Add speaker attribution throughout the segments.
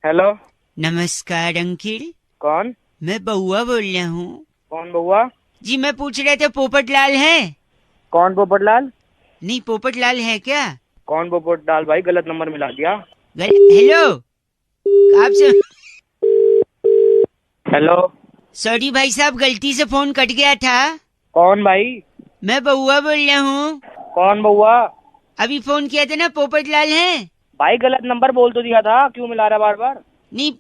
Speaker 1: Hello.
Speaker 2: नमस्कार uncle.
Speaker 1: कौन?
Speaker 2: मैं बउआ बोल रहा हूँ।
Speaker 1: कौन बउआ?
Speaker 2: जी मैं पूछ रहा था पोपट लाल है?
Speaker 1: कौन पोपट लाल?
Speaker 2: नहीं पोपट लाल है क्या?
Speaker 1: कौन पोपट लाल भाई? गलत नंबर मिला दिया।
Speaker 2: हेलो आपसे।
Speaker 1: हेलो।
Speaker 2: सॉरी भाई साहब गलती से फोन कट गया था।
Speaker 1: कौन भाई?
Speaker 2: मैं बउआ बोल रहा हूँ।
Speaker 1: कौन बउआ?
Speaker 2: अभी फोन किया था ना, पोपट लाल है?
Speaker 1: भाई गलत नंबर बोल तो दिया था, क्यों मिला रहा बार बार?
Speaker 2: नहीं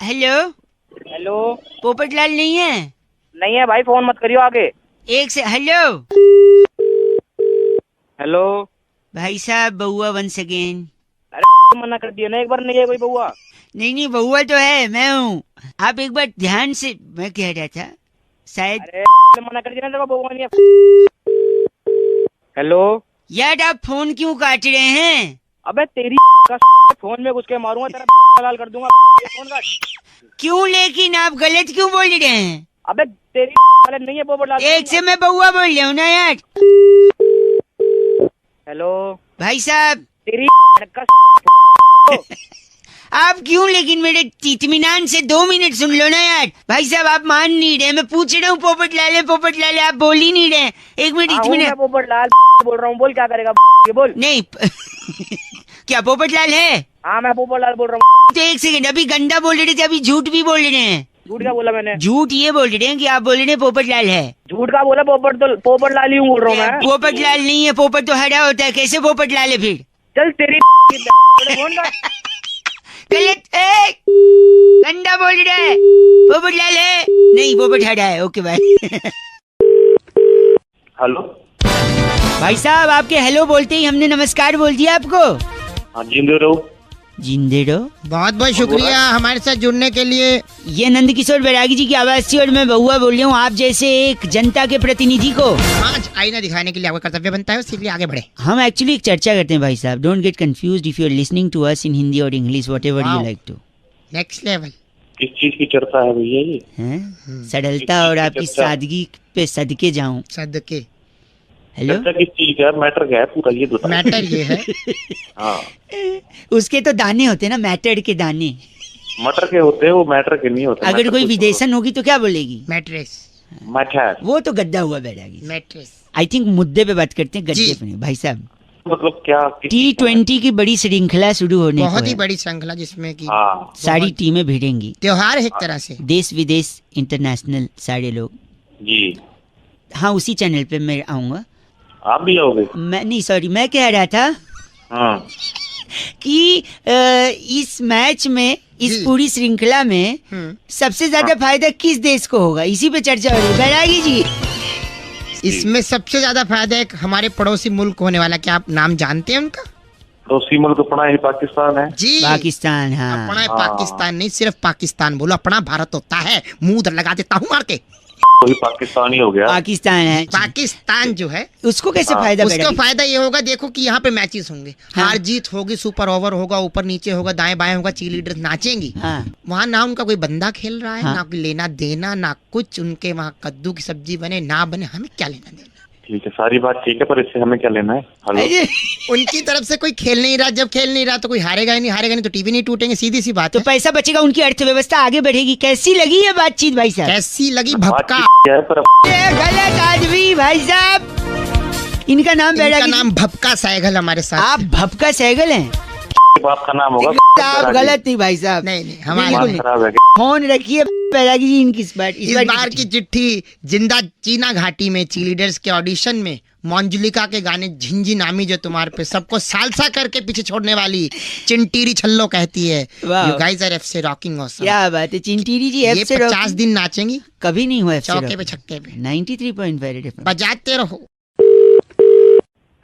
Speaker 2: हेलो,
Speaker 1: हेलो।
Speaker 2: पोपट लाल नहीं है?
Speaker 1: नहीं है भाई, फोन मत करियो आगे।
Speaker 2: एक से हेलो।
Speaker 1: हेलो।
Speaker 2: भाई साहब बउआ वंस अगेन।
Speaker 1: अरे मना कर दिया ना एक बार, नहीं है कोई बउआ।
Speaker 2: नहीं बउआ तो है, मैं हूँ। आप एक बार ध्यान से, मैं कह रहा था शायद।
Speaker 1: अरे मना कर दिया ना, बउआ नहीं है। हेलो।
Speaker 2: यार आप फोन क्यों काट रहे हैं?
Speaker 1: अबे तेरी का फोन में घुस के मारूंगा, तेरा लाल कर दूंगा। फोन काट।
Speaker 2: क्यों लेकिन आप गलत क्यों बोल रहे हैं?
Speaker 1: अबे तेरी वाले नहीं है पोपट लाल।
Speaker 2: एक से मैं बउआ बोल रहा हूँ ना यार।
Speaker 1: हेलो।
Speaker 2: भाई साहब
Speaker 1: तेरी का
Speaker 2: आप क्यों लेकिन मेरे इत्मीनान से 2 मिनट सुन लो ना यार। भाई साहब आप मान नहीं रहे, मैं पूछ रहा हूँ पोपट लाल है पोपट लाल है, आप बोल ही नहीं रहे। 1 मिनट इत्मीनान।
Speaker 1: मैं पोपट लाल बोल रहा हूँ, बोल क्या करेगा ये बोल।
Speaker 2: नहीं क्या पोपट लाल है?
Speaker 1: हाँ मैं पोपट लाल बोल रहा हूँ।
Speaker 2: तो 1 सेकंड, अभी गंदा बोल रहे थे, अभी झूठ भी बोल रहे हैं।
Speaker 1: झूठ क्या बोला मैंने?
Speaker 2: झूठ ये बोल रहे हैं कि आप बोल रहे हैं पोपट लाल है।
Speaker 1: झूठ का बोला? पोपट लाल ही हूँ बोल रहा हूँ मैं।
Speaker 2: पोपट लाल नहीं है, पोपट तो हरा होता है, कैसे पोपट लाल है फिर?
Speaker 1: चल तेरी फोन का
Speaker 2: गलत है, गंदा बोल रहा है। पोपट लाल है नहीं, पोपट हरा है। Okay bye.
Speaker 1: हेलो।
Speaker 2: भाई साहब आपके हेलो बोलते ही हमने नमस्कार बोल दिया आपको।
Speaker 1: हाँ जिंदे रहो।
Speaker 2: जिंदे रहो।
Speaker 3: बहुत बहुत शुक्रिया हमारे साथ जुड़ने के लिए।
Speaker 2: ये नंद किशोर बैरागी जी की आवाज थी और मैं बउआ बोल रहा हूँ आप जैसे एक जनता के प्रतिनिधि को।
Speaker 3: आज आईना दिखाने के लिए आपका कर्तव्य बनता है, इसलिए आगे बढ़े।
Speaker 2: हम एक्चुअली एक चर्चा करते हैं भाई साहब। Don't get confused if you are listening to us in Hindi और English, whatever you like to.
Speaker 3: Next level.
Speaker 1: किस चीज की चर्चा है भैया ये?
Speaker 2: हैं सरलता और आपकी सादगी पे सदके जाऊं।
Speaker 3: सदके।
Speaker 2: हेलो।
Speaker 1: चर्चा किस चीज का? मैटर क्या है पूरा ये बताओ।
Speaker 3: मैटर ये है।
Speaker 1: हाँ
Speaker 2: उसके तो दाने होते हैं ना, मैटर के दाने।
Speaker 1: मटर के होते हैं वो, मैटर के नहीं होते।
Speaker 2: अगर कोई विदेशन होगी तो क्या बोलेगी?
Speaker 3: मैट्रेस।
Speaker 1: मैटर
Speaker 2: वो तो गद्दा हुआ बैरागी।
Speaker 3: मैट्रेस।
Speaker 2: आई थिंक मुद्दे पे बात करते हैं, गद्दे पे नहीं। भाई साहब
Speaker 1: मतलब क्या?
Speaker 2: T20 की बड़ी श्रृंखला शुरू होने
Speaker 3: बहुत
Speaker 2: को
Speaker 3: ही
Speaker 2: है।
Speaker 3: बड़ी श्रृंखला जिसमें कि
Speaker 1: हाँ
Speaker 2: सारी टीमें भिड़ेंगी।
Speaker 3: त्योहार है एक तरह से।
Speaker 2: देश विदेश इंटरनेशनल सारे लोग।
Speaker 1: जी।
Speaker 2: हाँ उसी चैनल पे मैं आऊंगा।
Speaker 1: आप भी आओगे?
Speaker 2: मैं नहीं, सॉरी, मैं कह रहा था
Speaker 1: हाँ
Speaker 2: कि इस मैच में, इस
Speaker 3: जी।
Speaker 2: पूरी श्रृंखला में सबसे ज्यादा फायदा किस देश को होगा, इसी पे चर्चा हो रही है बैरागी जी।
Speaker 3: इसमें सबसे ज्यादा फायदा एक हमारे पड़ोसी मुल्क होने वाला, क्या आप नाम जानते हैं उनका?
Speaker 1: तो सीमल को अपना ही पाकिस्तान है।
Speaker 3: जी
Speaker 2: पाकिस्तान। हाँ
Speaker 3: अपना पाकिस्तान नहीं, सिर्फ पाकिस्तान बोलो, अपना भारत होता है। मुंह लगा देता हूँ मार के।
Speaker 1: वही पाकिस्तान ही हो गया।
Speaker 2: पाकिस्तान है।
Speaker 3: पाकिस्तान जो है
Speaker 2: उसको कैसे फायदा?
Speaker 3: उसको
Speaker 2: बैरागी
Speaker 3: फायदा ये होगा, देखो कि यहाँ पे मैचेस होंगे,
Speaker 2: हाँ।
Speaker 3: हार जीत होगी, सुपर ओवर होगा, ऊपर नीचे होगा, दाएं बाएं होगा, चीयर लीडर्स नाचेंगी।
Speaker 2: हाँ।
Speaker 3: वहाँ ना उनका कोई बंदा खेल रहा है,
Speaker 2: हाँ।
Speaker 3: ना कोई लेना देना, ना कुछ। उनके वहाँ कद्दू की सब्जी बने ना बने, हमें क्या लेना देना।
Speaker 1: ठीक है, सारी बात ठीक है, पर इससे हमें क्या लेना है? हेलो।
Speaker 2: अरे,
Speaker 3: उनकी तरफ से कोई खेल नहीं रहा, जब खेल नहीं रहा तो कोई हारेगा ही नहीं, हारेगा नहीं तो टीवी नहीं टूटेंगे, सीधी सी बात
Speaker 2: तो
Speaker 3: है।
Speaker 2: पैसा बचेगा, उनकी अर्थव्यवस्था आगे बढ़ेगी। कैसी लगी ये बातचीत भाई साहब?
Speaker 3: कैसी लगी भपका?
Speaker 1: बातचीत क्या है पर
Speaker 2: ये गलत आदमी भाई साहब। इनका नाम
Speaker 3: इनका
Speaker 2: बैरागी।
Speaker 3: नाम भपका सहगल हमारे साथ।
Speaker 2: आप भपका सहगल हैं?
Speaker 1: बाप का नाम होगा।
Speaker 2: आप गलत नहीं भाई साहब।
Speaker 3: नहीं हमारे
Speaker 2: बिल्कुल
Speaker 1: दिमाग खराब है।
Speaker 2: फोन रखिए बैरागी जी इनकी इस
Speaker 3: बार की चिट्ठी जिंदा चीना घाटी में लीडर्स के ऑडिशन में मंजुलिका के गाने झिंझी नामी जो तुम्हारे पे सबको सालसा करके पीछे छोड़ने वाली चिंटीरी छल्लो कहती है,
Speaker 2: वाह।
Speaker 3: You guys are FC rocking awesome.
Speaker 2: क्या बात है चिंटीरी जी।
Speaker 3: ये 50 दिन नाचेंगी
Speaker 2: कभी नहीं हुआ
Speaker 3: चौके पे छक्के पे।
Speaker 2: 93.5
Speaker 3: बजाते रहो।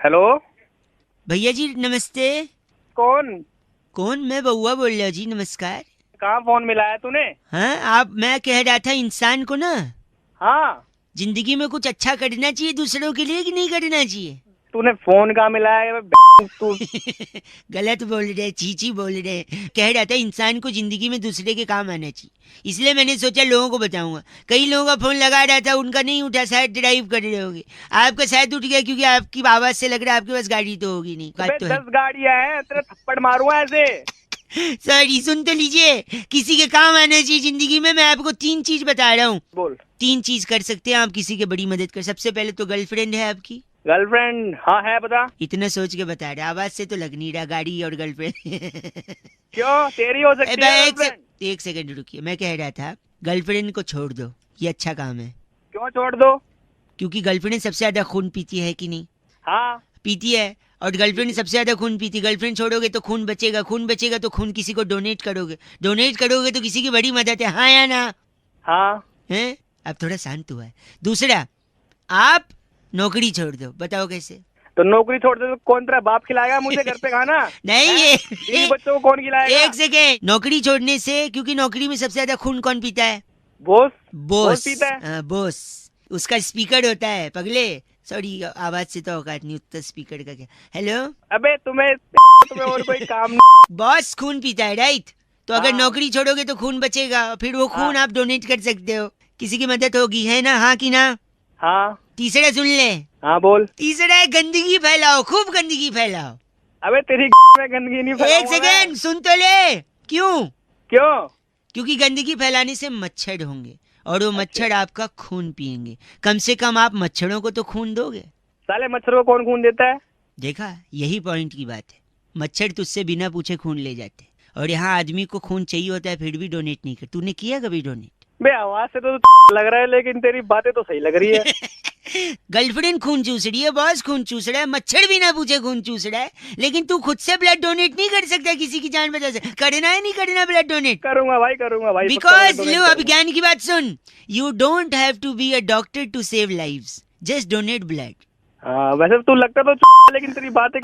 Speaker 1: हेलो।
Speaker 2: भैया जी नमस्ते।
Speaker 1: कौन?
Speaker 2: कौन? मैं बउआ बोल रहा हूँ जी, नमस्कार।
Speaker 1: कहाँ फोन मिलाया तूने?
Speaker 2: हाँ आप, मैं कह रहा था इंसान को ना
Speaker 1: हाँ
Speaker 2: जिंदगी में कुछ अच्छा करना चाहिए दूसरों के लिए कि नहीं करना चाहिए?
Speaker 1: तूने फोन कहाँ मिलाया? तू
Speaker 2: गलत बोल रहे, चीची बोल रहे। कह रहा था इंसान को जिंदगी में दूसरे के काम आना चाहिए, इसलिए मैंने सोचा लोगों को बताऊंगा। कई लोगों का फोन लगा रहा था, उनका नहीं उठा, शायद ड्राइव कर रहे होंगे। आपका शायद उठ गया क्योंकि आपकी आवाज से लग रहा है आपके पास गाड़ी तो होगी नहीं। बात तो है।
Speaker 1: 10 गाड़ियां हैं, तेरे थप्पड़ मारूंगा ऐसे।
Speaker 2: सॉरी, सुन तो लीजिए, किसी के काम आना चाहिए जिंदगी में। मैं आपको 3 चीज बता रहा हूँ।
Speaker 1: बोल।
Speaker 2: 3 चीज कर सकते हैं आप किसी की बड़ी मदद कर। सबसे पहले तो गर्लफ्रेंड है आपकी?
Speaker 1: गर्लफ्रेंड हाँ है, बता।
Speaker 2: इतना सोच के बता रहे, आवाज से तो लग नहीं रहा। गाड़ी और गर्लफ्रेंड।
Speaker 1: क्यों, तेरी हो सकती है गर्लफ्रेंड?
Speaker 2: एक सेकंड रुकिए, मैं कह रहा था गर्लफ्रेंड को छोड़ दो, ये अच्छा काम है।
Speaker 1: क्यों छोड़ दो?
Speaker 2: क्योंकि गर्लफ्रेंड सबसे ज्यादा खून पीती है कि नहीं?
Speaker 1: हाँ
Speaker 2: पीती है, और गर्लफ्रेंड सबसे ज्यादा खून पीती। गर्लफ्रेंड छोड़ोगे तो खून बचेगा, खून बचेगा तो खून किसी को डोनेट करोगे, डोनेट करोगे तो किसी की बड़ी मदद है। हाँ या ना?
Speaker 1: हाँ।
Speaker 2: हैं? अब थोड़ा शांत हुआ है। दूसरा, आप नौकरी छोड़ दो। बताओ कैसे?
Speaker 1: तो नौकरी छोड़ दे तो कौन तेरा बाप खिलाएगा मुझे घर पे खाना?
Speaker 2: नहीं,
Speaker 1: बीवी बच्चों को कौन खिलाएगा?
Speaker 2: एक सेकेंड। नौकरी छोड़ने से, क्योंकि नौकरी में सबसे ज्यादा खून कौन पीता है?
Speaker 1: बॉस।
Speaker 2: बॉस
Speaker 1: पीता है।
Speaker 2: हाँ, बॉस। उसका स्पीकर होता है पगले। सॉरी, आवाज से तो औकात नहीं उतना स्पीकर का। क्या? हेलो,
Speaker 1: अबे तुम्हें और कोई काम नहीं?
Speaker 2: बॉस खून पीता है, राइट? तो अगर
Speaker 1: हाँ।
Speaker 2: नौकरी छोड़ोगे तो खून बचेगा, फिर वो खून
Speaker 1: हाँ।
Speaker 2: आप डोनेट कर सकते हो, किसी की मदद होगी, है ना? हाँ कि ना?
Speaker 1: हाँ।
Speaker 2: तीसरा सुन ले।
Speaker 1: हाँ बोल।
Speaker 2: तीसरा है गंदगी फैलाओ, खूब गंदगी फैलाओ।
Speaker 1: अबे तेरी में गंदगी नहीं
Speaker 2: एक
Speaker 1: फैलाऊंगा मैं।
Speaker 2: सेकेंड, सुन तो ले। क्यों?
Speaker 1: क्यों?
Speaker 2: क्योंकि गंदगी फैलाने से मच्छर होंगे, और वो मच्छर आपका खून पिएंगे। कम से कम आप मच्छरों को तो खून दोगे।
Speaker 1: साले मच्छरों को कौन खून देता है?
Speaker 2: देखा, यही पॉइंट की बात है। मच्छर तुझसे बिना पूछे खून ले जाते, और यहाँ आदमी को खून चाहिए होता है फिर भी डोनेट नहीं कर। तूने किया कभी डोनेट?
Speaker 1: बे आवाज से तो लग रहा है, लेकिन तेरी बातें तो सही लग रही है।
Speaker 2: गर्लफ्रेंड खून चूस रही है, बॉस खून चूस रहा है, मच्छर बिना पूछे खून चूस रहा है, लेकिन तू खुद से ब्लड डोनेट नहीं कर सकता किसी की जान बचा से। करना है नहीं करना ब्लड डोनेट?
Speaker 1: करूंगा भाई, करूंगा भाई।
Speaker 2: बिकॉज लो, अब ज्ञान की बात सुन। You don't have to be a doctor to save lives, just donate blood.
Speaker 1: हाँ वैसे तू लगता तो लेकिन तेरी बातें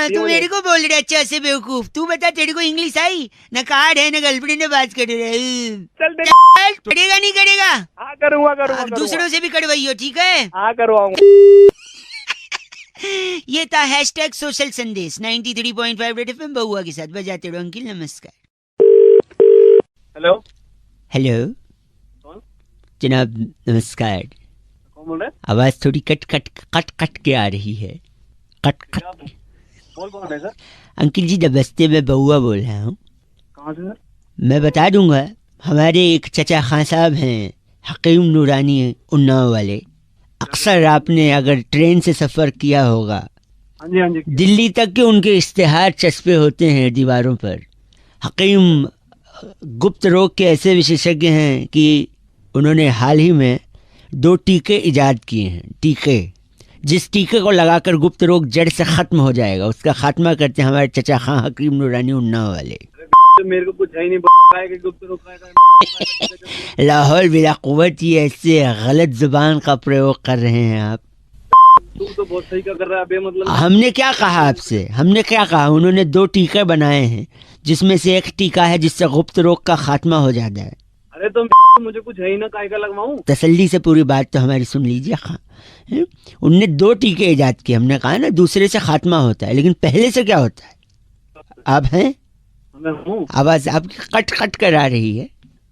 Speaker 2: तू मेरे को बोल रहा है अच्छा से बेवकूफ। तू बता, तेरे को इंग्लिश आई? न कार्ड है न गर्लफ्रेंड ने बात कर रहे।
Speaker 1: चल दे।
Speaker 2: करेगा नहीं करेगा?
Speaker 1: हाँ करूंगा करूंगा
Speaker 2: अब दूसरों से भी करवाइयो, ठीक है?
Speaker 1: हाँ करवाऊंगा।
Speaker 2: ये था हैशटैग सोशल संदेश 93.5 रेड एफएम बउआ के साथ। बजाते रहो अंकिल। नमस्कार।
Speaker 1: हेलो।
Speaker 2: हेलो
Speaker 1: कौन?
Speaker 2: जनाब नमस्कार।
Speaker 1: कौन बोल रहे?
Speaker 2: आवाज थोड़ी कट कट के आ रही है। कट।
Speaker 1: बोल कौन है सर?
Speaker 2: अंकिल जी नमस्ते, मैं बउआ बोल रहा हूँ।
Speaker 1: कहाँ से सर?
Speaker 2: मैं बता दूंगा, हमारे एक चचा खां साहब हैं, हकीम नूरानी उन्नाव वाले। अक्सर आपने अगर ट्रेन से सफ़र किया होगा,
Speaker 1: हाँ जी हाँ जी।
Speaker 2: दिल्ली तक के उनके इश्तेहार चस्पे होते हैं दीवारों पर। हकीम गुप्त रोग के ऐसे विशेषज्ञ हैं कि उन्होंने हाल ही में 2 टीके इजाद किए हैं। टीके, जिस टीके को लगाकर गुप्त रोग जड़ से खत्म हो जाएगा, उसका खात्मा करते हैं हमारे चचा खां हकीम नूरानी उन्नाव वाले।
Speaker 1: तो मेरे को कुछ है ही नहीं कि गुप्त रोग का।
Speaker 2: लाहौल बिला कुव्वत, ये ऐसे गलत जुबान का प्रयोग कर रहे हैं आप।
Speaker 1: तू तो बहुत सही का कर रहा है बे, मतलब
Speaker 2: हमने क्या कहा आपसे? हमने क्या कहा? उन्होंने 2 टीके बनाए हैं, जिसमें से एक टीका है जिससे गुप्त रोग का खात्मा हो जाता है।
Speaker 1: अरे तो मुझे कुछ है ही ना, काय का लगवाऊं?
Speaker 2: तसल्ली से पूरी बात तो हमारी सुन लीजिए खां। उनने 2 टीके इजाद किए। हमने कहा ना दूसरे से खात्मा होता है, लेकिन पहले से क्या होता है? आप हैं?
Speaker 1: मैं हूँ।
Speaker 2: आवाज आपकी कट कट कर आ रही है।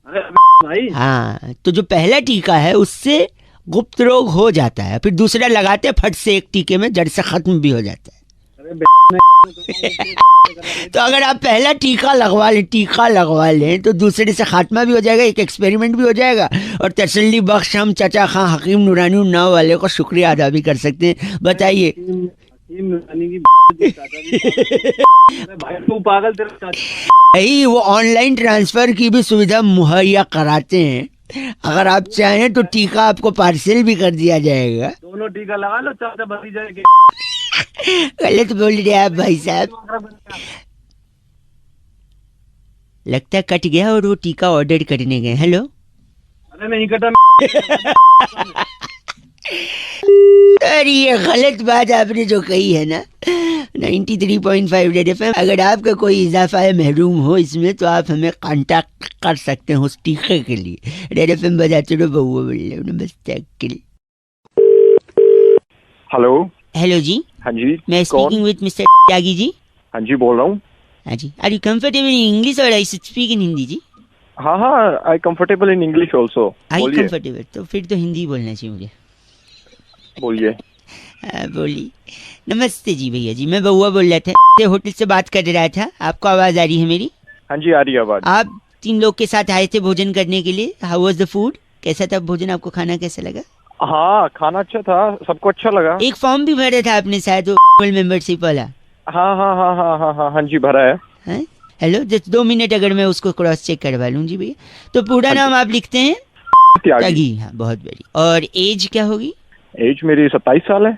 Speaker 1: अरे भाई।
Speaker 2: हाँ, तो जो पहला टीका है उससे गुप्त रोग हो जाता है, फिर दूसरा लगाते फट से एक टीके में जड़ से खत्म भी हो जाता है। तो अगर आप पहला टीका लगवा लें तो दूसरे से खात्मा भी हो जाएगा, एक एक्सपेरिमेंट भी हो जाएगा, और तसल्ली बख्श हम चचा खां हकीम नूरानी उन्नाव वाले को शुक्रिया अदा भी कर सकते हैं। बताइए।
Speaker 1: भाई तू पागल, तेरा चाचा।
Speaker 2: यही वो ऑनलाइन ट्रांसफर की भी सुविधा मुहैया कराते हैं। अगर आप चाहें तो टीका आपको पार्सल भी कर दिया जाएगा।
Speaker 1: दोनों टीका लगा लो, चाचा भतीजा के।
Speaker 2: गलत बोल रहे आप भाई साहब। लगता है कट गया और वो टीका ऑर्डर करने गए। हेलो।
Speaker 1: अरे नहीं कटा।
Speaker 2: अरे ये गलत बात आपने जो कही है ना। 93.5 रेड एफएम, अगर आपका कोई इजाफा है महरूम हो इसमें, तो आप हमें कांटेक्ट कर सकते हैं उस टीके के लिए। रेड एफएम बजाते रहो बउआ बोल रहे हो। नमस्ते अंकिल।
Speaker 4: हेलो।
Speaker 2: हेलो जी।
Speaker 4: हाँ जी।
Speaker 2: मैं
Speaker 4: कौन?
Speaker 2: Speaking with mister Tyagi ji.
Speaker 4: हाँ जी बोल रहा हूँ।
Speaker 2: हाँ जी। Are you comfortable in English और I should speak in Hindi जी?
Speaker 4: हाँ हाँ, I comfortable in English also.
Speaker 2: I
Speaker 4: बोलिए
Speaker 2: कंफर्टेबल, तो फिर तो हिंदी बोलना चाहिए मुझे।
Speaker 4: बोलिए।
Speaker 2: बोलिए। नमस्ते जी भैया जी, मैं बउआ बोल रहा था, होटल से बात कर रहा था। आपको आवाज आ रही है मेरी?
Speaker 4: हाँ जी, आ रही है आवाज।
Speaker 2: आप 3 लोग के साथ आए थे भोजन करने के लिए। How was the food? कैसा था भोजन? आपको खाना कैसा लगा?
Speaker 4: हाँ, खाना अच्छा था, सबको अच्छा लगा।
Speaker 2: एक फॉर्म भी भरा था आपने शायद, वो मेंबरशिप वाला।
Speaker 4: हाँ हाँ हाँ हाँ हाँ हाँ हाँ जी, भरा है।
Speaker 2: हैं? हेलो, जस्ट 2 मिनट अगर मैं उसको क्रॉस चेक करवा लूँ जी भैया। तो पूरा नाम आप लिखते हैं? त्यागी। हाँ, बहुत बड़ी। और एज क्या होगी?
Speaker 4: एज मेरी 27 साल है।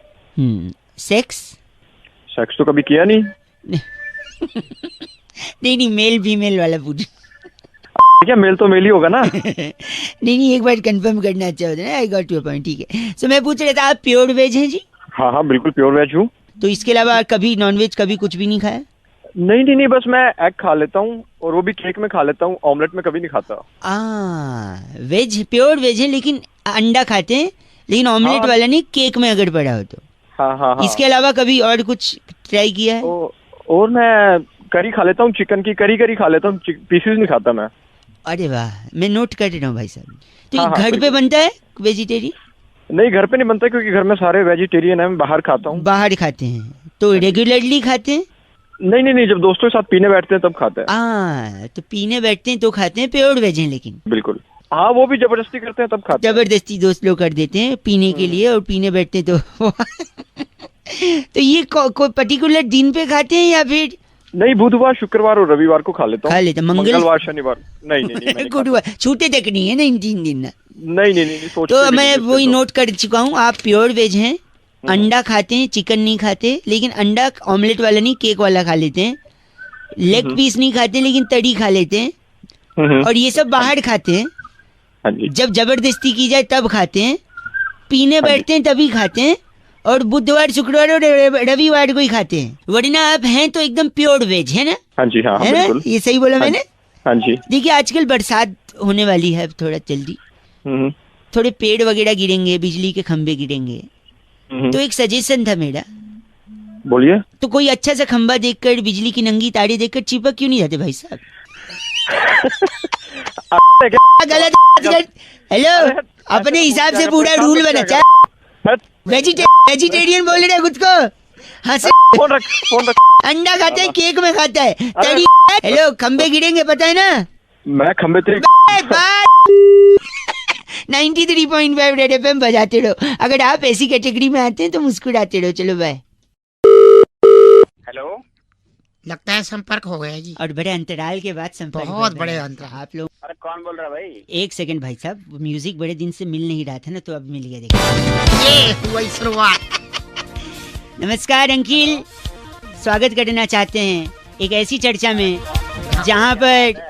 Speaker 2: सेक्स?
Speaker 4: सेक्स तो कभी किया नहीं।
Speaker 2: नहीं, मेल फीमेल वाला पूछ।
Speaker 4: क्या मेल तो मेल ही होगा ना।
Speaker 2: नहीं, एक बार कंफर्म करना अच्छा होता है ना। आई गॉट योर पॉइंट, ठीक है। सो मैं पूछ रहा था, आप प्योर वेज हैं जी?
Speaker 4: हाँ हाँ, बिल्कुल प्योर वेज हूँ।
Speaker 2: तो इसके अलावा कभी नॉनवेज कभी कुछ भी नहीं खाया?
Speaker 4: नहीं नहीं नहीं, बस मैं एग खा लेता हूँ, और वो भी केक में खा लेता हूँ, ऑमलेट में कभी नहीं खाता।
Speaker 2: वेज, प्योर वेज है, लेकिन अंडा खाते हैं, लेकिन ऑमलेट
Speaker 4: हाँ।
Speaker 2: वाला नहीं, केक में अगर पड़ा हो तो।
Speaker 4: हाँ हाँ हाँ।
Speaker 2: इसके अलावा कभी और कुछ ट्राई किया है?
Speaker 4: और मैं करी खा लेता हूँ, चिकन की करी खा लेता हूँ, पीसेस नहीं खाता मैं।
Speaker 2: अरे वाह, मैं नोट कर रहा हूँ भाई साहब। तो
Speaker 4: हाँ,
Speaker 2: ये
Speaker 4: हाँ,
Speaker 2: घर पे
Speaker 4: बिल्कुल।
Speaker 2: बनता है वेजिटेरियन?
Speaker 4: नहीं, घर पे नहीं बनता, क्योंकि घर में सारे वेजिटेरियन है, मैं बाहर खाता हूँ।
Speaker 2: बाहर खाते हैं? तो रेगुलरली खाते हैं?
Speaker 4: नहीं नहीं नहीं, जब दोस्तों के साथ पीने बैठते हैं तब खाते हैं।
Speaker 2: तो पीने बैठते हैं तो खाते हैं, प्योर वेज हैं लेकिन।
Speaker 4: बिल्कुल। हाँ, वो भी जबरदस्ती करते हैं तब खाते हैं।
Speaker 2: जबरदस्ती दोस्त लोग कर देते हैं पीने के लिए, और पीने बैठते हैं तो तो ये कोई पर्टिकुलर दिन पे खाते हैं या फिर?
Speaker 4: नहीं, बुधवार, शुक्रवार और रविवार को खा लेता हूँ।
Speaker 2: खा लेते हैं।
Speaker 4: मंगलवार, शनिवार नहीं नहीं नहीं, मैं नहीं
Speaker 2: गुरुवार छूटे तक नहीं है ना इन 3 दिन ना।
Speaker 4: नहीं नहीं नहीं, सोचते
Speaker 2: तो
Speaker 4: भी
Speaker 2: मैं
Speaker 4: नहीं इससे
Speaker 2: वही
Speaker 4: तो।
Speaker 2: नोट कर चुका हूँ, आप प्योर वेज हैं। अंडा खाते हैं, चिकन नहीं खाते, लेकिन अंडा ऑमलेट वाला नहीं, केक वाला खा लेते हैं। लेग पीस नहीं खाते, लेकिन तड़ी खा लेते हैं। और ये सब बाहर खाते हैं,
Speaker 4: हाँ जी।
Speaker 2: जब जबरदस्ती की जाए तब खाते हैं। पीने बैठते हैं तभी खाते हैं, और बुधवार, शुक्रवार और रविवार को ही खाते हैं। वरना आप हैं तो एकदम प्योर वेज है ना?
Speaker 4: हाँ जी, हाँ हाँ,
Speaker 2: है ना?
Speaker 4: बिल्कुल।
Speaker 2: ये सही बोला
Speaker 4: हाँ
Speaker 2: मैंने?
Speaker 4: हाँ जी।
Speaker 2: देखिए, आजकल बरसात होने वाली है, अब थोड़ा जल्दी थोड़े पेड़ वगैरह गिरेंगे, बिजली के खंभे गिरेंगे। तो एक सजेशन था मेरा,
Speaker 4: बोलिए।
Speaker 2: तो कोई अच्छा सा खंभा देखकर, बिजली की नंगी तारे देखकर चिपक क्यों नहीं जाते भाई साहब? गलत। हेलो, अपने हिसाब से पूरा रूल बना। चाहे वेजिटेरियन बोल रहे खुद को, हंस।
Speaker 4: फोन रख।
Speaker 2: अंडा खाते हैं, केक में खाता है, तड़ी। हेलो, खंबे गिरेंगे पता है ना?
Speaker 4: मैं खंबे तेरे
Speaker 2: 93.5 रेड एफएम बजाते रहो। अगर आप ऐसी कैटेगरी में आते हैं तो मुस्कुराते रहो। चलो बाय।
Speaker 1: हेलो,
Speaker 3: लगता है संपर्क हो गया जी।
Speaker 2: और बड़े अंतराल के बाद संपर्क
Speaker 3: बहुत
Speaker 2: कर
Speaker 3: बड़े
Speaker 2: रहे हैं।
Speaker 3: अंतराल।
Speaker 2: आप लोग
Speaker 1: अरे कौन बोल रहा है भाई?
Speaker 2: 1 सेकंड भाई साहब, म्यूजिक बड़े दिन से मिल नहीं रहा था ना, तो अब मिल गया। देखिए,
Speaker 3: ये हुई शुरुआत।
Speaker 2: नमस्कार अंकिल, स्वागत करना चाहते हैं एक ऐसी चर्चा में जहां पर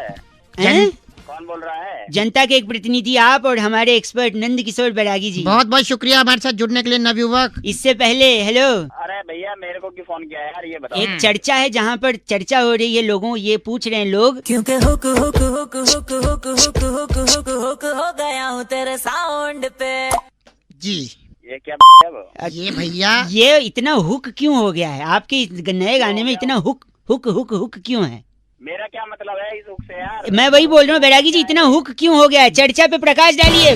Speaker 2: हैं?
Speaker 1: कौन बोल रहा है?
Speaker 2: जनता के एक प्रतिनिधि आप और हमारे एक्सपर्ट नंद किशोर बैरागी जी।
Speaker 3: बहुत बहुत शुक्रिया हमारे साथ जुड़ने के लिए नवयुवक।
Speaker 2: इससे पहले हेलो,
Speaker 1: अरे भैया, मेरे को क्यों फोन किया है यार, ये बताओ।
Speaker 2: एक चर्चा है जहां पर चर्चा हो रही है, लोगों ये पूछ रहे हैं लोग,
Speaker 5: क्योंकि hook hook hook hook hook hook hook hook hook हो गया हूँ तेरे साउंड पे।
Speaker 3: जी,
Speaker 1: ये क्या है वो?
Speaker 3: ये भैया
Speaker 2: ये इतना हुक क्यों हो गया है? आपके इस नए गाने में इतना हुक हुक हुक हुक क्यों है?
Speaker 1: मेरा क्या मतलब है इस हुक से यार?
Speaker 2: मैं वही बोल रहा हूँ बैरागी जी, इतना हुक क्यों हो गया है? चर्चा पे प्रकाश डालिए।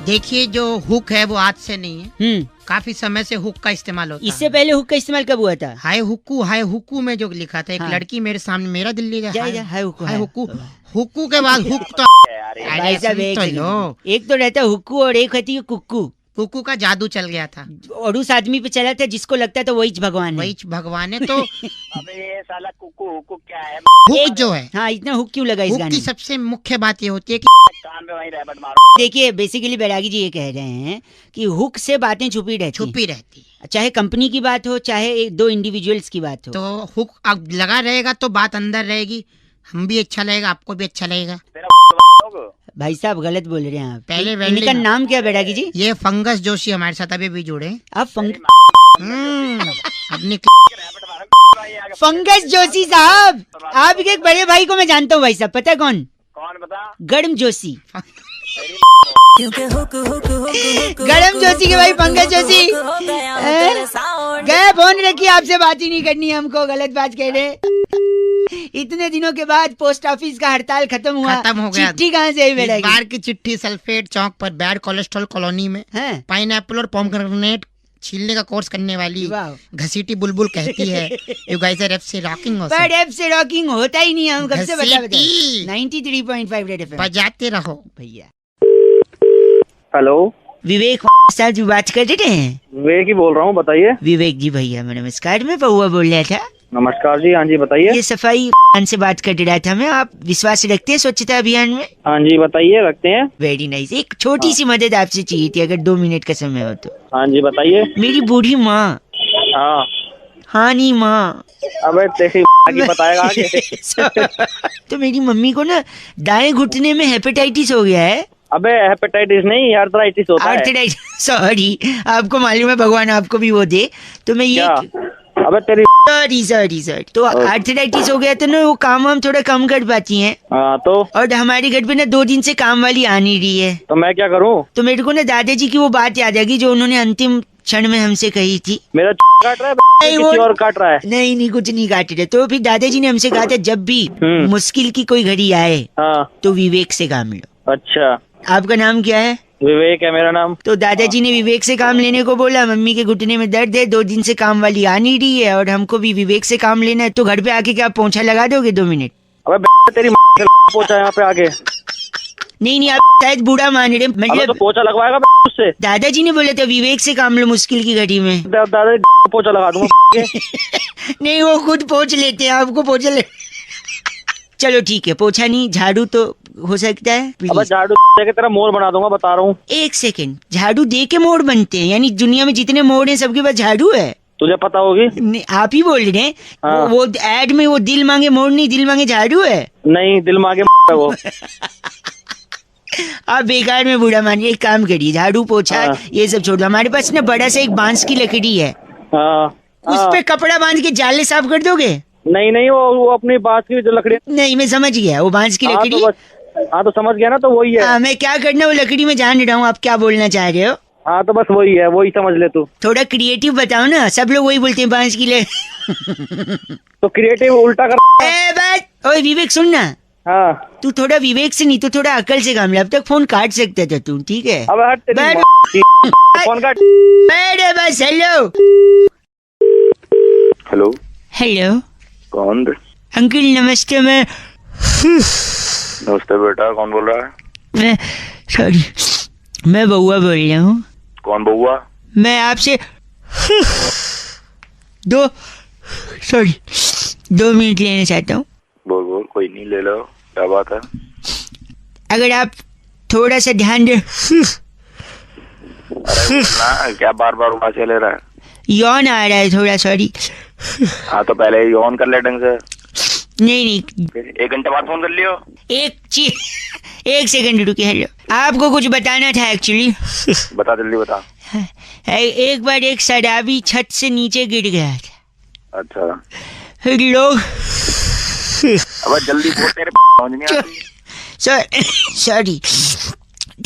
Speaker 3: देखिए, जो हुक है वो आज से नहीं है, काफी समय से हुक का इस्तेमाल होता
Speaker 2: इससे
Speaker 3: है।
Speaker 2: पहले हुक का इस्तेमाल कब हुआ था?
Speaker 3: हाय हुक्कू में जो लिखा था, एक
Speaker 2: हाँ।
Speaker 3: लड़की मेरे सामने, मेरा दिल्ली का
Speaker 2: जा, हाय हुक्कू,
Speaker 3: हाय
Speaker 2: हाय
Speaker 3: हुक्कू। हुक्कू के बाद हुक तो
Speaker 1: यार ये-
Speaker 3: अरे
Speaker 2: भाई साहब,
Speaker 3: सुन
Speaker 2: एक
Speaker 3: तो
Speaker 2: सेकंड।
Speaker 3: लो।
Speaker 2: एक तो रहता है हुक्कू और एक होती है कुक्कू।
Speaker 3: कुक्कू का जादू चल गया था,
Speaker 2: और उस आदमी पे चला था जिसको लगता था वही भगवान है।
Speaker 3: वही भगवान है। तो
Speaker 1: अबे ये साला कुकू हुकू क्या है?
Speaker 3: हुक जो है,
Speaker 2: हाँ, इतना हुक क्यों लगा इस
Speaker 3: हुक
Speaker 2: गाने
Speaker 3: की
Speaker 2: में?
Speaker 3: 'सबसे मुख्य बात ये होती है कि
Speaker 1: कान पे वहीं रैबट मारो।
Speaker 2: देखिए, बेसिकली बैरागी जी ये कह रहे हैं कि हुक से बातें छुपी रहती हैं।
Speaker 3: छुपी रहती है।
Speaker 2: चाहे कंपनी की बात हो, चाहे एक दो इंडिविजुअल्स की बात हो।
Speaker 3: तो हुक अब लगा रहेगा तो बात अंदर रहेगी, हम भी अच्छा लगेगा, आपको भी अच्छा लगेगा।
Speaker 1: तेरा लोग
Speaker 2: भाई साहब, गलत बोल रहे हैं आप।
Speaker 3: पहले
Speaker 2: इनका
Speaker 3: वेल्डिंग-
Speaker 2: नाम क्या बैरागी जी?
Speaker 3: ये फंगस जोशी हमारे साथ अभी भी जुड़े हैं।
Speaker 2: आप
Speaker 3: अपनी
Speaker 1: रैबट मारो भाई आगे।
Speaker 2: फंगस जोशी साहब, आपके एक बड़े भाई को मैं जानता हूँ भाई साहब, पता है कौन?
Speaker 1: कौन बता?
Speaker 2: गर्म जोशी।
Speaker 5: क्योंकि हुक हुक हुक हुक
Speaker 2: गरम जोशी के भाई पंकज जोशी
Speaker 5: हो गया हूँ तेरे साउंड।
Speaker 2: गए फोन रखिए, आपसे बात ही नहीं करनी है हमको। गलत बात कह रहे। इतने दिनों के बाद पोस्ट ऑफिस का हड़ताल खत्म हुआ,
Speaker 3: खत्म हो गया।
Speaker 2: चिट्ठी कहाँ से आई
Speaker 3: इस
Speaker 2: बैठेगी?
Speaker 3: बार की चिट्ठी सल्फेट चौक पर बैड कोलेस्ट्रॉल कॉलोनी में
Speaker 2: हैं?
Speaker 3: पाइनएप्पल और पोमग्रेनेट छीलने का कोर्स करने वाली
Speaker 2: वाह।
Speaker 3: घसीटी बुलबुल कहती है यू गाइस आर से रॉकिंग हो
Speaker 2: पर एफ से रॉकिंग होता ही नहीं, हम कब से बता
Speaker 3: घसीटी।
Speaker 2: 93.5 रेड एफएम
Speaker 3: बजाते रहो।
Speaker 2: भैया।
Speaker 4: हेलो,
Speaker 2: विवेक साहब जी बात कर रहे हैं?
Speaker 4: विवेक ही बोल रहा हूँ, बताइए।
Speaker 2: विवेक जी भैया नमस्कार, मैं पहुआ बोल रहा था।
Speaker 4: नमस्कार जी, हाँ जी बताइए।
Speaker 2: ये सफाई से बात कर रहा था मैं। आप विश्वास रखते हैं स्वच्छता अभियान में?
Speaker 4: हाँ जी बताइए, रखते हैं।
Speaker 2: Very nice. एक छोटी सी मदद आपसे चाहिए थी, अगर 2 मिनट का समय हो तो।
Speaker 4: हाँ जी बताइए।
Speaker 2: मेरी बूढ़ी माँ,
Speaker 4: हाँ।
Speaker 2: हाँ नहीं माँ,
Speaker 4: अबे तेरी की बताएगा आगे।
Speaker 2: तो मेरी मम्मी को ना दाएं घुटने में हेपेटाइटिस हो गया है।
Speaker 4: अबे हेपेटाइटिस नहीं, आर्थराइटिस होता है।
Speaker 2: आर्थराइटिस, सॉरी, आपको मालूम है, भगवान आपको भी वो दे। तो मैं ये
Speaker 4: क्या? अबे तेरी
Speaker 2: सॉरी तो आर्थराइटिस हो गया तो ना वो काम हम थोड़ा कम कर पाती हैं।
Speaker 4: हाँ तो
Speaker 2: और हमारे घर पे ना 2 दिन से काम वाली आ नहीं रही है।
Speaker 4: तो मैं क्या करूँ?
Speaker 2: तो मेरे को ना दादाजी की वो बात याद आ गई जो उन्होंने अंतिम क्षण में हमसे कही थी।
Speaker 4: मेरा काट रहा है
Speaker 2: नहीं,
Speaker 4: किसी और काट रहा है।
Speaker 2: नहीं कुछ नहीं काट रहे। तो फिर दादाजी ने हमसे कहा था जब भी मुश्किल की कोई घड़ी आए
Speaker 4: हाँ।
Speaker 2: तो विवेक से काम लो।
Speaker 4: अच्छा,
Speaker 2: आपका नाम क्या है?
Speaker 4: विवेक है मेरा नाम।
Speaker 2: तो दादाजी ने विवेक से काम लेने को बोला। मम्मी के घुटने में दर्द है, 2 दिन से काम वाली आ नहीं रही है और हमको भी विवेक से काम लेना है। तो घर पे आके क्या आप पोंछा लगा दोगे 2 मिनट?
Speaker 4: अबे तेरी पोछा यहाँ पे आके।
Speaker 2: नहीं आप शायद बूढ़ा मान रहे,
Speaker 4: अबे
Speaker 2: मतलब
Speaker 4: तो पोछा लगवाएगा उससे।
Speaker 2: दादाजी ने बोला था विवेक से काम लो मुश्किल की घड़ी में।
Speaker 4: दादा पोछा लगा दूंगा।
Speaker 2: नहीं वो खुद पोंछ लेते हैं, आपको पोछा ले। चलो ठीक है, पोछा नहीं झाड़ू तो हो सकता है।
Speaker 4: अबे
Speaker 2: प्लीज
Speaker 4: झाड़ू दे के तेरा मोर बना दूंगा, बता रहा हूँ।
Speaker 2: 1 सेकंड, झाड़ू दे के मोड़ बनते हैं? यानी दुनिया में जितने मोड़ हैं सबके पास झाड़ू है?
Speaker 4: तुझे पता होगी।
Speaker 2: नहीं, आप ही बोल रहे हैं।
Speaker 4: हाँ।
Speaker 2: वो एड में वो दिल मांगे मोड़ नहीं, दिल मांगे झाड़ू है।
Speaker 4: नहीं, दिल मांगे है वो।
Speaker 2: आप बेकार में बूढ़ा मानिए। एक काम करिए, झाड़ू पोछा
Speaker 4: हाँ।
Speaker 2: ये सब छोड़ दो। हमारे पास ना बड़ा सा एक बांस की लकड़ी है,
Speaker 4: हाँ।
Speaker 2: उस
Speaker 4: हाँ।
Speaker 2: पे कपड़ा बांध के जाले साफ कर दोगे?
Speaker 4: नहीं वो अपनी बात की जो लकड़ी।
Speaker 2: नहीं मैं समझ गया, वो बांस की
Speaker 4: हाँ
Speaker 2: लकड़ी।
Speaker 4: तो बस, हाँ तो समझ गया ना, तो वही है।
Speaker 2: हाँ, मैं क्या करना वो लकड़ी में जान रहा हूँ, आप क्या बोलना चाह रहे हो?
Speaker 4: हाँ तो बस वही है, वही समझ ले तू।
Speaker 2: थोड़ा क्रिएटिव बताओ ना, सब लोग वही बोलते हैं बांस की
Speaker 4: तो क्रिएटिव उल्टा कर।
Speaker 2: ए बस, ओए विवेक सुन ना,
Speaker 4: हाँ।
Speaker 2: तू थोड़ा विवेक से नहीं, तू थोड़ा अकल से काम ले। अब तक फोन काट सकता था तू, ठीक है?
Speaker 4: अब हट तेरी
Speaker 2: बैठ।
Speaker 4: माँ की। फोन काट।
Speaker 2: अरे बस, हेलो
Speaker 6: हेलो,
Speaker 2: हेलो
Speaker 6: कौन?
Speaker 2: अंकल नमस्ते। मैं
Speaker 6: नमस्ते बेटा, कौन बोल रहा है?
Speaker 2: सॉरी, मैं बउआ बोल रहा हूँ।
Speaker 6: कौन बउआ?
Speaker 2: मैं आपसे 2 मिनट लेना चाहता हूँ।
Speaker 6: बोल कोई नहीं, ले लो, क्या बात है?
Speaker 2: अगर आप थोड़ा सा ध्यान दे।
Speaker 6: ना क्या बार बार उठा ले रहा है?
Speaker 2: यौन आ रहा है थोड़ा, सॉरी।
Speaker 6: हाँ तो पहले ही ऑन कर ले ढंग से।
Speaker 2: नहीं
Speaker 6: फिर 1 घंटे बाद फोन कर लियो।
Speaker 2: एक सेकंड रुकिए। हेलो, आपको कुछ बताना था एक्चुअली।
Speaker 6: बता, जल्दी बता।
Speaker 2: एक बार एक शराबी छत से नीचे गिर गया था।
Speaker 6: अच्छा,
Speaker 2: फिर लोग
Speaker 6: अब जल्दी बोल, तेरे समझ नहीं आती।
Speaker 2: सॉरी,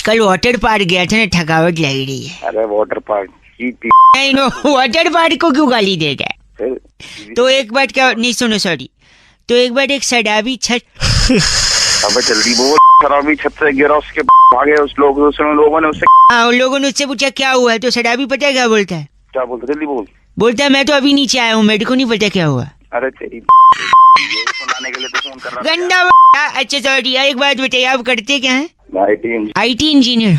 Speaker 2: कल वाटर पार्क गया था ना, थकावट लग रही है।
Speaker 6: अरे वाटर पार्क
Speaker 2: नहीं नो, वाटर पार्क को क्यों गाली दे रहा है? तो एक बार क्या, नहीं सुनो, सॉरी। तो एक बार एक शराबी छत।
Speaker 6: अबे जल्दी बोल। शराबी छत से गिरा, उसके भागे लोगों ने उससे।
Speaker 2: हाँ, उन लोगों ने उससे पूछा क्या हुआ है, तो शराबी पता है क्या बोलता है?
Speaker 6: क्या बोलते? जल्दी बोल।
Speaker 2: बोलता है मैं तो अभी नीचे आया हूँ, मेरे को नहीं पता क्या हुआ।
Speaker 6: अरे तेरी ये सुनाने के लिए तो फोन कर रहा था।
Speaker 2: गंदा। अच्छा सॉरी, एक बात बताइए, आप करते क्या हैं? IT engineer.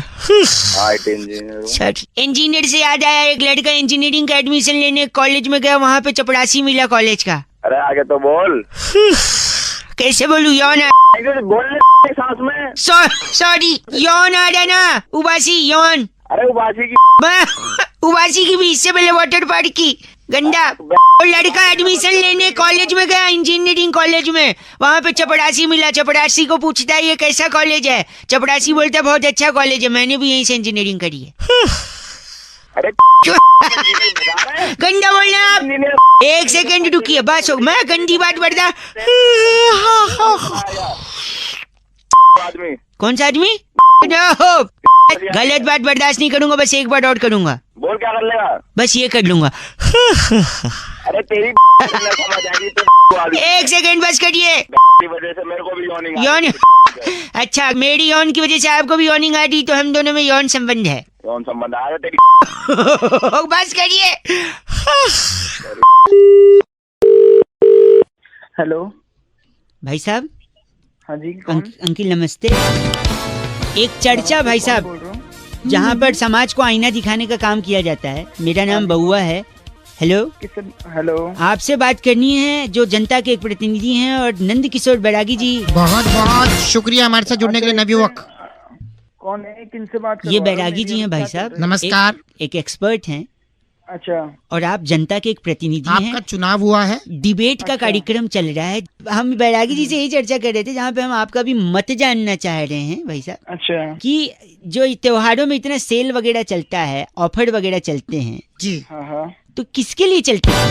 Speaker 6: IT engineer.
Speaker 2: Sorry, engineer से याद आया, एक लड़का इंजीनियरिंग का एडमिशन लेने कॉलेज में गया, वहाँ पे चपरासी मिला कॉलेज का।
Speaker 6: अरे आगे तो बोल।
Speaker 2: कैसे बोलूं, यौन
Speaker 6: बोलने सांस में।
Speaker 2: सॉरी, यौन आ रहा ना, उबासी यौन।
Speaker 6: अरे उबासी की
Speaker 2: उबासी की भी, इससे पहले वाटर पार्क की। गंदा। वो लड़का एडमिशन लेने कॉलेज में गया, इंजीनियरिंग कॉलेज में, वहाँ पे चपरासी मिला। चपरासी को पूछता है ये कैसा कॉलेज है? चपरासी बोलता है बहुत अच्छा कॉलेज है, मैंने भी यहीं से इंजीनियरिंग करी है।
Speaker 6: अरे
Speaker 2: गंदा बोलना आप। 1 सेकंड रुकिए, बस मैं गंदी बात बरदा।
Speaker 6: आदमी
Speaker 2: कौन सा आदमी? गलत बात बर्दाश्त नहीं करूंगा, बस एक बार और करूंगा।
Speaker 6: बोल, क्या कर लेगा?
Speaker 2: बस ये कर लूंगा।
Speaker 6: अरे तेरी समझ आएगी तो
Speaker 2: 1 सेकंड बस करिए।
Speaker 6: वजह से मेरे को भी यौनिंग
Speaker 2: यौन। अच्छा, मेरी यौन की वजह से आपको भी यौनिंग आ रही, तो हम दोनों में यौन संबंध है।
Speaker 6: कौन संबंध आया तेरी?
Speaker 2: बस करिए।
Speaker 7: हेलो
Speaker 2: भाई साहब।
Speaker 7: हाँ जी कौन?
Speaker 2: अंकिल नमस्ते। एक चर्चा भाई साहब
Speaker 7: बोल रहा हूँ।
Speaker 2: जहाँ पर समाज को आईना दिखाने का काम किया जाता है। मेरा नाम बउआ है। हेलो,
Speaker 7: किससे? हेलो
Speaker 2: आपसे बात करनी है जो जनता के एक प्रतिनिधि हैं और नंद किशोर बैरागी जी।
Speaker 3: बहुत बहुत शुक्रिया हमारे साथ जुड़ने के लिए नवयुवक।
Speaker 7: कौन है? किनसे बात कर?
Speaker 2: ये बैरागी जी हैं भाई साहब।
Speaker 3: नमस्कार।
Speaker 2: एक एक्सपर्ट हैं
Speaker 7: अच्छा
Speaker 2: और आप जनता के एक प्रतिनिधि हैं।
Speaker 3: आपका चुनाव हुआ है,
Speaker 2: डिबेट का कार्यक्रम चल रहा है। हम बैरागी जी से यही चर्चा कर रहे थे जहाँ पे हम आपका भी मत जानना चाह रहे हैं भाई साहब
Speaker 7: अच्छा
Speaker 2: कि जो त्योहारों में इतना सेल वगैरह चलता है, ऑफर वगैरह चलते हैं,
Speaker 3: जी
Speaker 7: हाँ हाँ
Speaker 2: तो किसके लिए चलते हैं?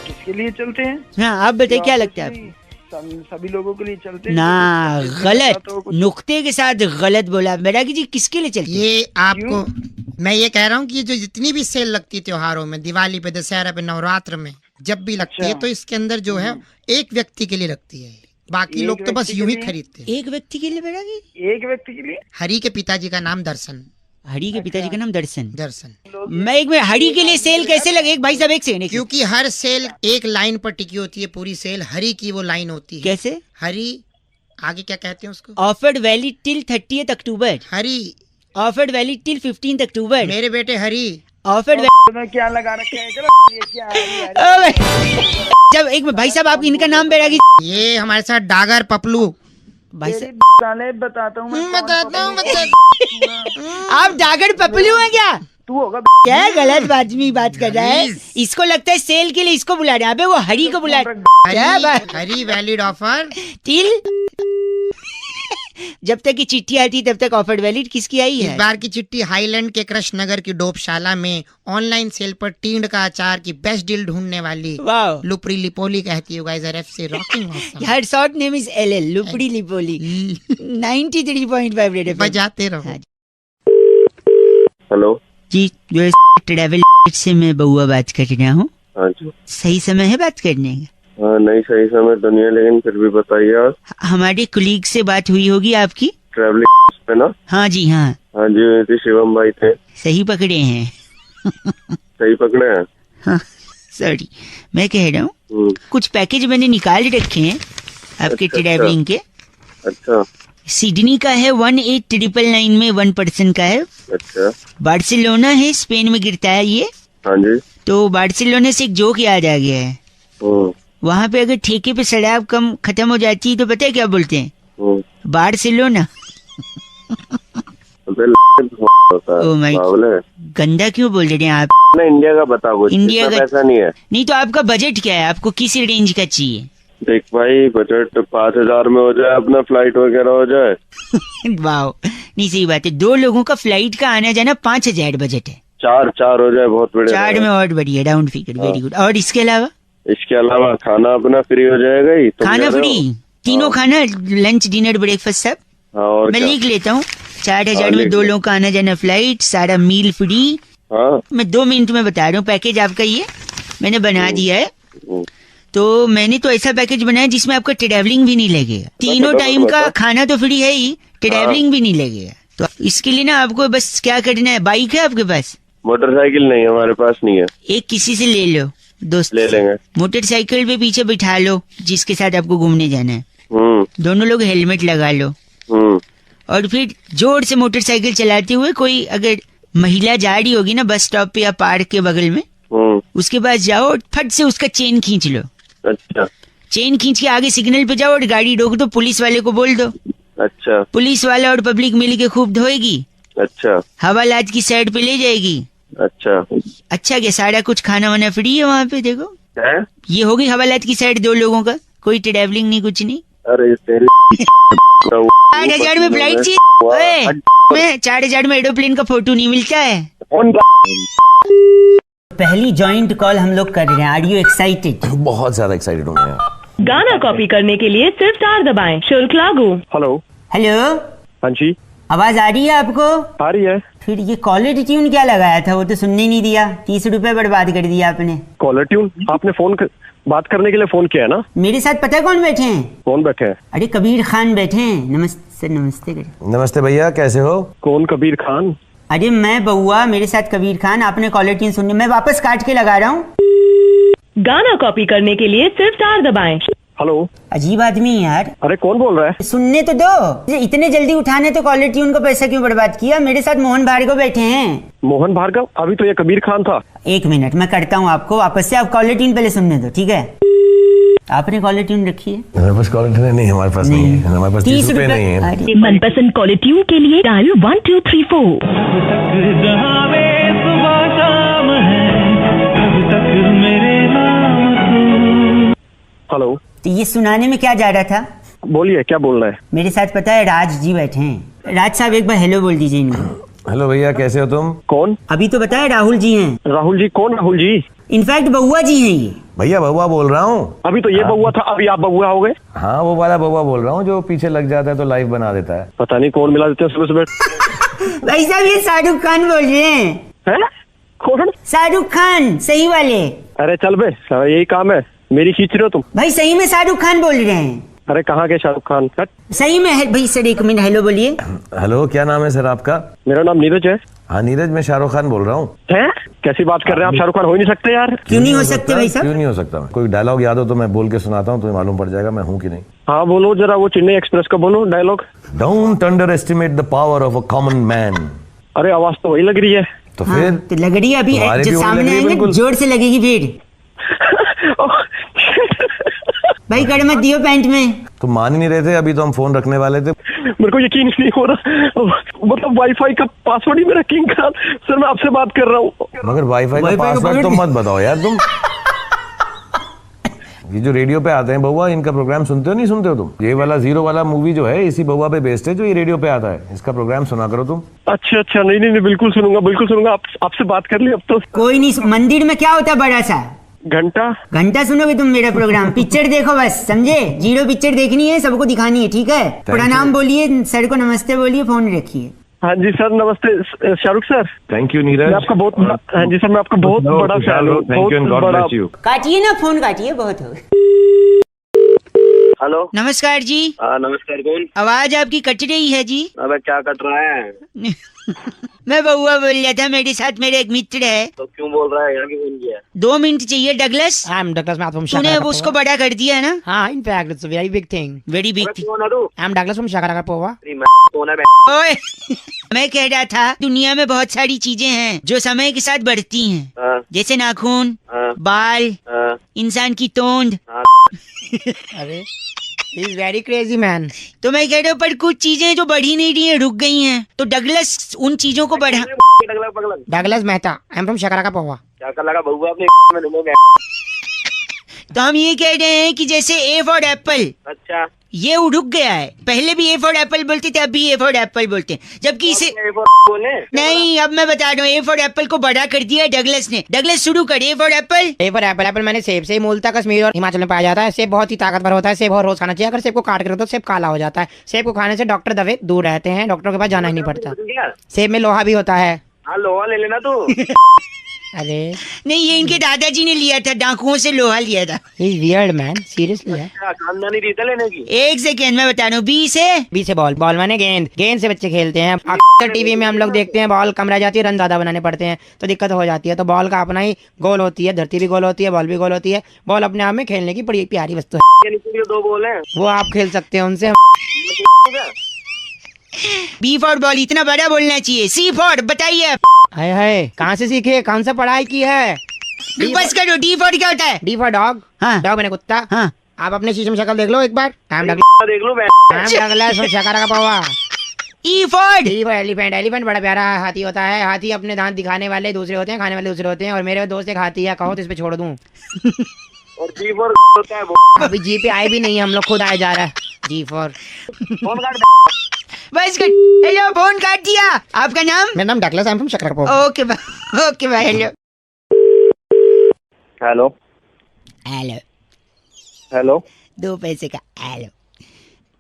Speaker 7: किसके लिए चलते हैं?
Speaker 2: हाँ आप बताइए, क्या लगता है आपको?
Speaker 7: सभी लोगों के लिए चलते हैं।
Speaker 2: ना,
Speaker 7: तो
Speaker 2: गलत,
Speaker 7: तो कुछ-
Speaker 2: नुक्ते के साथ गलत बोला बैरागी जी। किसके लिए चलते हैं?
Speaker 3: ये आपको मैं ये कह रहा हूँ कि ये जो जितनी भी सेल लगती है त्योहारों में, दिवाली पे, दशहरा पे, नवरात्र में जब भी लगती है
Speaker 7: अच्छा।
Speaker 3: तो इसके अंदर जो है एक व्यक्ति के लिए लगती है, बाकी
Speaker 7: एक
Speaker 3: लोग तो बस
Speaker 7: व्यक्ति
Speaker 3: यूं
Speaker 7: के
Speaker 3: ही
Speaker 7: लिए?
Speaker 3: खरीदते हैं।
Speaker 2: एक व्यक्ति के लिए बैरागी?
Speaker 7: एक व्यक्ति के लिए?
Speaker 3: हरि के पिताजी का नाम दर्शन।
Speaker 2: हरि के पिताजी का नाम दर्शन।
Speaker 3: दर्शन
Speaker 2: मैं एक मिनट, हरि के लिए सेल कैसे लगे? एक भाई साहब एक सेकंड।
Speaker 3: क्योंकि हर सेल एक लाइन पर टिकी होती है, पूरी सेल हरि की वो लाइन होती है।
Speaker 2: कैसे?
Speaker 3: हरि आगे क्या कहते हैं उसको?
Speaker 2: ऑफर्ड वैलिड टिल 30 अक्टूबर।
Speaker 3: हरि
Speaker 2: ऑफर्ड वैलिड टिल 15 अक्टूबर।
Speaker 3: मेरे बेटे हरि।
Speaker 2: ऑफर्ड
Speaker 7: तो क्या लगा रखे है? चलो, ये क्या है?
Speaker 2: जब एक भाई साहब आप इनका नाम बैरागी।
Speaker 3: ये हमारे साथ डागर पपलू।
Speaker 2: भाई
Speaker 7: तेरी
Speaker 2: साहब
Speaker 7: साले बताता हूँ मैं कौन
Speaker 3: बताता हूँ
Speaker 7: पकड़ूं।
Speaker 2: आप डागर पपलू हैं क्या?
Speaker 7: तू होगा
Speaker 2: क्या गलत आदमी बात कर रहा है? इसको लगता है सेल के लिए इसको बुला रहे हैं। अबे वो हरि को बुला रहे हैं। क्या बात?
Speaker 3: Hari valid offer.
Speaker 2: टिल जब तक की चिट्ठी आती तब तक ऑफर्ड वैलिड। किसकी आई
Speaker 3: इस
Speaker 2: है?
Speaker 3: बार की चिट्ठी हाईलैंड के कृष्ण नगर की डोपशाला में ऑनलाइन सेल पर टींड का अचार की बेस्ट डील ढूंढने वाली
Speaker 2: वाओ,
Speaker 3: लुपरी लिपोली कहती है guys, RFC rocking awesome.
Speaker 2: Her short name is LL, लुपड़ी लिपोली। 93.5 red FM.
Speaker 3: बजाते रहो।
Speaker 2: हाँ।
Speaker 6: हेलो।
Speaker 2: जी, जो ट्रेवल से मैं बउआ बात कर रहा हूँ।
Speaker 6: हाँ जी।
Speaker 2: सही समय है बात करने का?
Speaker 6: हाँ नहीं, सही समय तो नहीं है, लेकिन फिर भी बताइए आप।
Speaker 2: हमारे कुलीग से बात हुई होगी आपकी?
Speaker 6: ट्रैवलिंग पे ना?
Speaker 2: हाँ जी हाँ,
Speaker 6: हाँ जी, हुई थी, शिवम भाई थे।
Speaker 2: सही पकड़े हैं।
Speaker 6: सही पकड़े हैं?
Speaker 2: हाँ, सॉरी, मैं कह रहा हूँ कुछ पैकेज मैंने निकाल रखे हैं आपके
Speaker 6: अच्छा,
Speaker 2: ट्रैवलिंग के।
Speaker 6: अच्छा
Speaker 2: सिडनी का है 18,999 में 1 पर्सन का है।
Speaker 6: अच्छा।
Speaker 2: बार्सिलोना है, स्पेन में गिरता है ये।
Speaker 6: हाँ जी।
Speaker 2: तो बार्सिलोना से एक जोक याद आ गया है। वहाँ पे अगर ठेके पे शराब कम खत्म हो जाती है तो पता है क्या बोलते हैं? बार्सिलोना। ओ माय, गंदा क्यों बोल रहे हैं आप?
Speaker 6: ना इंडिया का बता, कुछ
Speaker 2: इंडिया का
Speaker 6: पैसा नहीं है।
Speaker 2: नहीं तो आपका बजट क्या है? आपको किस रेंज का चाहिए?
Speaker 6: देख भाई, बजट 5,000 में हो जाए, अपना फ्लाइट वगैरह हो जाए।
Speaker 2: वाह, नहीं सही बात है। 2 लोगों का फ्लाइट का आना जाना 5,000 बजट है।
Speaker 6: 4 हो जाए, बहुत बढ़िया।
Speaker 2: 4 में और बढ़िया, राउंड फिगर, वेरी गुड। और इसके अलावा?
Speaker 6: इसके अलावा खाना अपना फ्री हो जाएगा ही।
Speaker 2: खाना फ्री, तीनों खाना, लंच डिनर ब्रेकफास्ट सब।
Speaker 6: हाँ, और
Speaker 2: मैं
Speaker 6: क्या?
Speaker 2: लिख लेता हूँ। 4,000 में 2 लोगों का आना जाना, फ्लाइट, सारा मील फ्री।
Speaker 6: हाँ,
Speaker 2: मैं 2 मिनट में बता रहा हूँ पैकेज आपका। ये मैंने बना दिया है। तो मैंने तो ऐसा पैकेज बनाया जिसमें आपका ट्रैवलिंग भी नहीं लगेगा। तीनों टाइम का खाना तो फ्री है ही, ट्रैवलिंग भी नहीं लगेगा। तो इसके लिए ना आपको बस क्या करना है, बाइक है आपके पास?
Speaker 6: मोटरसाइकिल नहीं है हमारे पास, नहीं है।
Speaker 2: एक किसी से ले लो, दोस्त
Speaker 6: ले लेंगे।
Speaker 2: मोटरसाइकिल पे पीछे बिठा लो जिसके साथ आपको घूमने जाना है। दोनों लोग हेलमेट लगा लो। और फिर जोर से मोटरसाइकिल चलाते हुए, कोई अगर महिला जा रही होगी ना बस स्टॉप पे या पार्क के बगल में, उसके पास जाओ और फट से उसका चेन खींच लो।
Speaker 6: अच्छा।
Speaker 2: चेन खींच के आगे सिग्नल पे जाओ और गाड़ी रोक दो, पुलिस वाले को बोल दो।
Speaker 6: अच्छा।
Speaker 2: पुलिस वाला और पब्लिक मिल के खूब धोएगी।
Speaker 6: अच्छा।
Speaker 2: हवालात की साइड पे ले जाएगी।
Speaker 6: अच्छा।
Speaker 2: अच्छा क्या, सारा कुछ खाना वाना फ्री है वहाँ पे। देखो
Speaker 6: है?
Speaker 2: ये होगी हवालात की साइड 2 लोगों का, कोई ट्रैवलिंग नहीं, कुछ नहीं।
Speaker 6: अरे तेरी
Speaker 2: 4,000 में फ्लाइट चाहिए? 4,000 में एरोप्लेन का फोटो नहीं मिलता है। पहली जॉइंट कॉल हम लोग कर रहे हैं। Are you excited?
Speaker 8: बहुत ज्यादा एक्साइटेड हूँ मैं।
Speaker 9: गाना कॉपी करने के लिए सिर्फ स्टार दबाएं, शुल्क लागू।
Speaker 4: हेलो।
Speaker 2: हेलो,
Speaker 4: हाँ जी,
Speaker 2: आवाज आ रही है आपको?
Speaker 4: आ रही है।
Speaker 2: फिर ये कॉलर ट्यून क्या लगाया था? वो तो सुनने नहीं दिया। 30 रुपए बर्बाद कर दिया आपने।
Speaker 4: Caller tune? आपने बात करने के लिए फोन किया है ना?
Speaker 2: मेरे साथ पता है कौन बैठे हैं?
Speaker 4: कौन बैठे हैं?
Speaker 2: अरे कबीर खान बैठे हैं। नमस्ते, नमस्ते करें।
Speaker 8: नमस्ते भैया, कैसे हो?
Speaker 4: कौन कबीर खान?
Speaker 2: अरे मैं बउआ, मेरे साथ कबीर खान, आपने कॉलर ट्यून सुननी, मैं वापस काट के लगा रहा हूँ।
Speaker 9: गाना कॉपी करने के लिए सिर्फ स्टार दबाएं।
Speaker 4: हेलो,
Speaker 2: अजीब आदमी है यार।
Speaker 4: अरे कौन बोल रहा है?
Speaker 2: सुनने तो दो। इतने जल्दी उठाने तो कॉलर ट्यून को पैसा क्यों बर्बाद किया? मेरे साथ मोहन भार्गव बैठे हैं।
Speaker 4: मोहन भार्गव? अभी तो ये कबीर खान था।
Speaker 2: एक मिनट, मैं करता हूँ आपको वापस से, आप कॉलर ट्यून पहले सुनने दो, ठीक है? आपने कॉलर ट्यून रखी है?
Speaker 8: हमारे पास कॉलर ट्यून नहीं, हमारे पास नहीं है, हमारे पास 30 रुपए नहीं है।
Speaker 2: अरे
Speaker 9: मनपसंद कॉलर ट्यून के लिए डायल 1234।
Speaker 4: हेलो,
Speaker 2: तो ये सुनाने में क्या जा रहा था?
Speaker 4: बोलिए, क्या बोल रहे हैं?
Speaker 2: मेरे साथ पता है राज जी बैठे हैं। राज साहब एक बार हेलो बोल दीजिए इनको।
Speaker 8: हेलो भैया, कैसे हो तुम?
Speaker 4: कौन?
Speaker 2: अभी तो बताया राहुल जी हैं।
Speaker 4: राहुल जी? कौन राहुल जी?
Speaker 2: इनफैक्ट बउआ जी हैं ये।
Speaker 8: भैया बउआ बोल रहा हूँ।
Speaker 4: अभी तो ये बउआ था, अभी आप बउआ हो गए?
Speaker 8: हाँ, वो वाला बउआ बोल रहा हूँ जो पीछे लग जाता है तो लाइव बना देता है।
Speaker 4: पता नहीं कौन मिला देते हैं सुबह सुबह।
Speaker 2: भाई साहब ये शाहरुख खान बोल रहे हैं।
Speaker 4: है? कौन?
Speaker 2: शाहरुख खान, सही वाले।
Speaker 4: अरे चल बे, यही काम है, मेरी खींच रहे हो तुम।
Speaker 2: भाई सही में शाहरुख खान बोल रहे हैं।
Speaker 4: अरे कहाँ के शाहरुख खान? हट।
Speaker 2: सही में है भाई। सर एक मिनट, हेलो बोलिए।
Speaker 8: हेलो, क्या नाम है सर आपका?
Speaker 4: मेरा नाम नीरज है।
Speaker 8: हाँ नीरज, मैं शाहरुख खान बोल रहा हूँ।
Speaker 4: हैं? कैसी बात कर रहे हैं आप? शाहरुख खान हो ही नहीं सकते यार।
Speaker 2: क्यों नहीं हो सकते भाई साहब?
Speaker 8: क्यों नहीं हो सकता? कोई डायलॉग याद हो तो मैं बोल के सुनाता हूँ, तुम्हें मालूम पड़ जाएगा मैं हूँ कि नहीं।
Speaker 4: हाँ बोलो जरा, वो चेन्नई एक्सप्रेस का बोलो dialogue.
Speaker 8: Don't underestimate the power of a common man.
Speaker 4: अरे आवाज तो वही लग रही है।
Speaker 8: तो
Speaker 2: हाँ,
Speaker 8: फिर
Speaker 2: तो लग रही है अभी,
Speaker 8: तुम्हारी भी
Speaker 2: जो
Speaker 8: वही लग
Speaker 2: सामने
Speaker 8: रही है,
Speaker 2: आएंगे
Speaker 8: बिल्कुल।
Speaker 2: जोर से लगेगी फिर। भाई कड़ मत दियो पैंट में।
Speaker 8: तुम मान ही नहीं रहे थे, अभी तो हम फोन रखने वाले थे।
Speaker 4: मेरे को यकीन ही नहीं हो रहा, मतलब वाईफाई का पासवर्ड ही मेरा किंग खान। सर मैं आपसे बात कर रहा हूँ।
Speaker 8: मगर वाईफाई का पासवर्ड तो मत बताओ यार तुम। ये जो रेडियो पे आते हैं बउआ, इनका प्रोग्राम सुनते हो नहीं सुनते हो तुम? ये वाला जीरो वाला मूवी जो है इसी बउआ पे बेस्ड है जो ये रेडियो पे आता है। इसका प्रोग्राम सुना करो तुम।
Speaker 4: अच्छा अच्छा, नहीं नहीं, बिल्कुल सुनूंगा, बिल्कुल सुनूंगा। आपसे बात कर ली अब तो।
Speaker 2: कोई नहीं, मंदिर में क्या होता है बड़ा सा
Speaker 4: घंटा?
Speaker 2: घंटा सुनोगे तुम मेरा प्रोग्राम? पिक्चर देखो बस, समझे? जीरो पिक्चर देखनी है, सबको दिखानी है, ठीक है? प्रणाम बोलिए सर को, नमस्ते बोलिए, फोन रखिए।
Speaker 4: हाँ जी सर, नमस्ते Shahrukh sir.
Speaker 8: Thank you Neeraj,
Speaker 4: मैं आपका बहुत, हाँ जी सर, मैं आपका बहुत बड़ा फैन हूँ।
Speaker 8: Thank you and God bless you.
Speaker 2: काटिए ना फोन, काटिए, बहुत हो।
Speaker 6: हेलो,
Speaker 2: नमस्कार जी।
Speaker 6: नमस्कार, कौन?
Speaker 2: आवाज आपकी कट रही है जी।
Speaker 6: अबे क्या कट रहा है?
Speaker 2: मैं बउआ बोल रहा था, मेरे साथ मेरा एक मित्र है।
Speaker 6: तो क्यों बोल रहा है? यहाँ की फोन किया?
Speaker 2: 2 मिनट चाहिए डगलस।
Speaker 3: I'm Douglas from
Speaker 2: तूने
Speaker 3: Shakaraka
Speaker 2: उसको
Speaker 3: Pova.
Speaker 2: बड़ा कर दिया है ना?
Speaker 3: हाँ, in fact, it's a very big thing.
Speaker 2: Very big.
Speaker 6: कौन है तू?
Speaker 3: I'm Douglas from Shakaraka Pova.
Speaker 6: तेरी माँ कौन है?
Speaker 2: ओए मैं कह रहा था, दुनिया में बहुत सारी चीजें हैं जो समय के साथ बढ़ती हैं,
Speaker 6: हाँ,
Speaker 2: जैसे नाखून,
Speaker 6: हाँ,
Speaker 2: बाल,
Speaker 6: हाँ,
Speaker 2: इंसान की तोंद।
Speaker 6: हाँ।
Speaker 3: अरे, he is very crazy man.
Speaker 2: तो मैं कह रहा हूँ, पर कुछ चीजें जो बढ़ी नहीं रही हैं, रुक गई हैं, तो डगलस उन चीजों को बढ़ा।
Speaker 3: Douglas Mehta. I'm from Shakaraka Pova.
Speaker 6: क्या कर लगा बउआ अपने में ढूंढोगे?
Speaker 2: तो हम ये कह रहे हैं कि जैसे ए फॉर एप्पल,
Speaker 6: अच्छा,
Speaker 2: ये रुक गया है। पहले भी ए फॉर एप्पल बोलते थे, अब भी ए फॉर एप्पल बोलते हैं, जबकि इसे
Speaker 6: बोले
Speaker 2: नहीं। अब मैं बता रहा हूँ, ए फॉर एप्पल को बड़ा कर दिया है डगलस ने। डगलस शुरू कर, A for Apple.
Speaker 3: A for Apple. Apple मैंने सेब से मूलतः कश्मीर और हिमाचल में पाया जाता है। सेब बहुत ही ताकतवर होता है, सेब और रोज खाना चाहिए। अगर सेब को काट कर तो सेब काला हो जाता है। सेब को खाने से डॉक्टर दवे दूर रहते हैं, डॉक्टरों के पास जाना ही नहीं पड़ता। सेब में लोहा भी होता है।
Speaker 6: हाँ, लोहा ले लेना तू।
Speaker 3: अरे
Speaker 2: नहीं, ये इनके दादाजी ने लिया था, डाकुओं से लोहा लिया था।
Speaker 3: he is weird man, seriously है।
Speaker 6: खानदानी रीत है लेने की।
Speaker 2: एक सेकेंड मैं बता रहा हूँ, बी से
Speaker 3: बी से बॉल। बॉल माने गेंद। गेंद से बच्चे खेलते हैं। अक्सर टीवी में हम लोग देखते हैं बॉल कम रह जाती है, रन ज्यादा बनाने पड़ते हैं तो दिक्कत हो जाती है। तो बॉल का अपना ही गोल होती है, धरती भी गोल होती है, बॉल भी गोल होती है। बॉल अपने आप में खेलने की बड़ी प्यारी वस्तु है।
Speaker 6: ये नीचे जो 2 बॉल हैं,
Speaker 3: वो आप खेल सकते हैं उनसे।
Speaker 2: बी फॉर बॉल इतना बड़ा बोलना चाहिए। सी फॉर बताइए।
Speaker 3: हाय हाय, कहाँ से सीखे, कौन सा पढ़ाई की है?
Speaker 2: बस करो। डी फॉर क्या होता है?
Speaker 3: D for dog.
Speaker 2: हाँ।
Speaker 3: डॉग मैंने कुत्ता।
Speaker 2: हाँ।
Speaker 3: आप अपने शीशे में शक्ल देख लो एक बार।
Speaker 6: देख लो
Speaker 3: Shakaraka Pova।
Speaker 2: E for
Speaker 3: E for elephant. Elephant बड़ा प्यारा हाथी होता है। हाथी अपने दांत दिखाने वाले दूसरे होते हैं, खाने वाले दूसरे होते हैं। और मेरे दोस्त एक हाथी है, कहो तो इस पे छोड़ दूं।
Speaker 6: और जी फॉर होता है वो।
Speaker 3: अभी जी पे आए भी नहीं है, हम लोग खुद आए जा रहा है। जी फॉर
Speaker 6: फोन काट।
Speaker 2: बस कर। हेलो, फोन काट दिया। आपका नाम?
Speaker 3: मेरा नाम Douglas, I am from Shakaraka Pova।
Speaker 2: Okay okay bye. Hello
Speaker 6: hello,
Speaker 2: hello,
Speaker 6: hello.
Speaker 2: 2 पैसे का हेलो।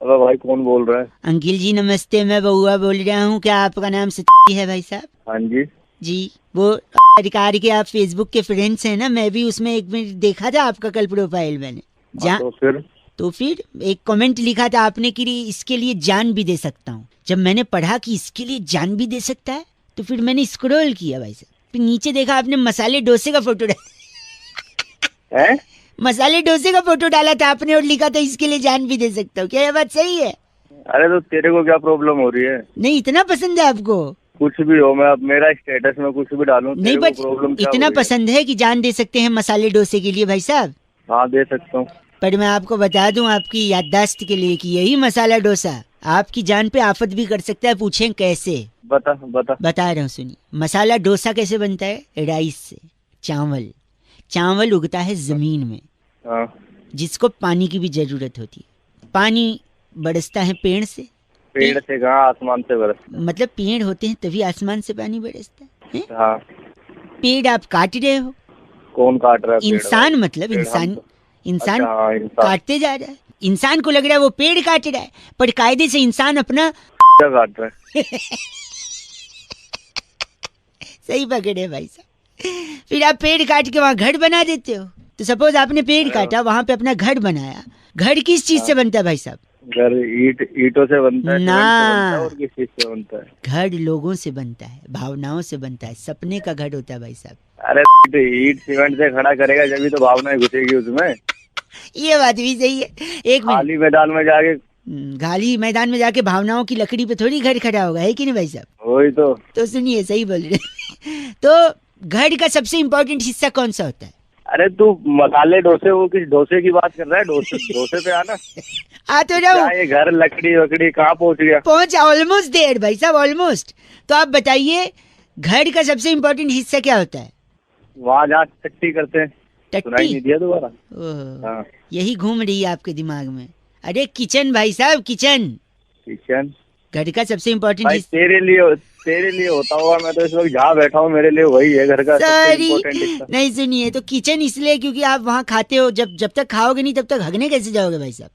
Speaker 6: अरे भाई कौन बोल रहा है?
Speaker 2: अंकिल जी नमस्ते, मैं बउआ बोल रहा हूँ। क्या आपका नाम सती है भाई साहब?
Speaker 6: हाँ जी।
Speaker 2: जी, वो अधिकारी के आप फेसबुक के फ्रेंड्स हैं ना? मैं भी उसमें एक मिनट देखा था आपका कल प्रोफाइल मैंने। तो फिर एक कमेंट लिखा था आपने कि इसके लिए जान भी दे सकता हूँ। जब मैंने पढ़ा कि इसके लिए जान भी दे सकता है, तो फिर मैंने स्क्रॉल किया भाई साहब, फिर नीचे देखा आपने मसाले डोसे का फोटो डाला
Speaker 6: हैं?
Speaker 2: मसाले डोसे का फोटो डाला था आपने और लिखा था इसके लिए जान भी दे सकता हूँ। क्या ये बात सही है?
Speaker 6: अरे तो तेरे को क्या प्रॉब्लम हो रही है?
Speaker 2: नहीं इतना पसंद है आपको?
Speaker 6: कुछ भी हो, मैं अब मेरा स्टेटस में कुछ भी डालूं,
Speaker 2: नहीं
Speaker 6: तेरे
Speaker 2: बट
Speaker 6: को प्रॉब्लम क्या
Speaker 2: इतना
Speaker 6: हो रही है?
Speaker 2: पसंद है कि जान दे सकते हैं मसाले डोसे के लिए भाई साहब?
Speaker 6: हाँ दे सकता हूँ।
Speaker 2: पर मैं आपको बता दूं आपकी याददाश्त के लिए कि यही मसाला डोसा आपकी जान पे आफत भी कर सकता है। पूछें कैसे?
Speaker 6: बता बता।
Speaker 2: बता रहा हूँ सुनिए। मसाला डोसा कैसे बनता है? राइस से। चावल उगता है जमीन में,
Speaker 6: हाँ।
Speaker 2: जिसको पानी की भी जरूरत होती है। पानी बरसता है पेड़ से।
Speaker 6: पेड़ से कहाँ, आसमान से बरसता
Speaker 2: मतलब पेड़ होते हैं तभी आसमान से पानी बरसता है?
Speaker 6: है। हाँ।
Speaker 2: पेड़ आप काट रहे हो।
Speaker 6: कौन काट रहा है पेड़?
Speaker 2: इंसान मतलब
Speaker 6: पेड़
Speaker 2: इंसान
Speaker 6: हम-
Speaker 2: इंसान
Speaker 6: अच्छा, हाँ, इंसान।
Speaker 2: काटते जा रहा है। इंसान को लग रहा है वो पेड़ काट रहा है, पर कायदे से इंसान अपना
Speaker 6: क्या काट रहा है?
Speaker 2: सही पकड़े भाई साहब। फिर आप पेड़ काट के वहाँ घर बना देते हो। तो सपोज आपने पेड़ काटा, वहाँ पे अपना घर बनाया। घर किस चीज से बनता है भाई साहब?
Speaker 6: घर ईंटों से बनता है,
Speaker 2: ना।
Speaker 6: सीमेंट से बनता है, और किस चीज से बनता है?
Speaker 2: घर लोगों से बनता है, भावनाओं से बनता है, सपने का घर होता है भाई साहब।
Speaker 6: अरे ईंट सीमेंट से खड़ा करेगा जब भी तो भावनाएं घुसेगी उसमें।
Speaker 2: ये बात भी सही है। एक मिनट,
Speaker 6: खाली मैदान में जाके
Speaker 2: खाली मैदान में जाके भावनाओं की लकड़ी पे थोड़ी घर खड़ा होगा, है कि नहीं भाई साहब?
Speaker 6: वही तो
Speaker 2: सुनिए, सही बोल रहे। तो घर का सबसे इम्पोर्टेंट हिस्सा कौन सा होता है?
Speaker 6: अरे तू मसाले डोसे, वो किस डोसे की बात कर रहा है? डोसे पे आना।
Speaker 2: आ तो
Speaker 6: क्या
Speaker 2: रहा
Speaker 6: ये घर लकड़ी वकड़ी कहाँ पहुंच गया?
Speaker 2: पहुंचा, ऑलमोस्ट देर भाई साहब, ऑलमोस्ट। तो आप बताइए घर का सबसे इम्पोर्टेंट हिस्सा क्या होता है?
Speaker 6: वहाँ जहाँ टट्टी करते हैं। सुनाई नहीं
Speaker 2: टट्टी।
Speaker 6: दिया दोबारा?
Speaker 2: ओह,
Speaker 6: हाँ।
Speaker 2: यही घूम रही है आपके दिमाग में। अरे किचन भाई साहब, किचन।
Speaker 6: किचन
Speaker 2: घर का सबसे इम्पोर्टेंट
Speaker 6: भाई
Speaker 2: हिस्सा।
Speaker 6: तेरे लिए होता होगा, मैं तो इस वक्त जहाँ बैठा हूँ मेरे लिए वही है घर का सबसे
Speaker 2: सॉरी,
Speaker 6: इम्पोर्टेंट हिस्सा।
Speaker 2: नहीं सुनिए, तो किचन इसलिए क्योंकि आप वहाँ खाते हो। जब तक खाओगे नहीं तब तक हगने कैसे जाओगे भाई साहब?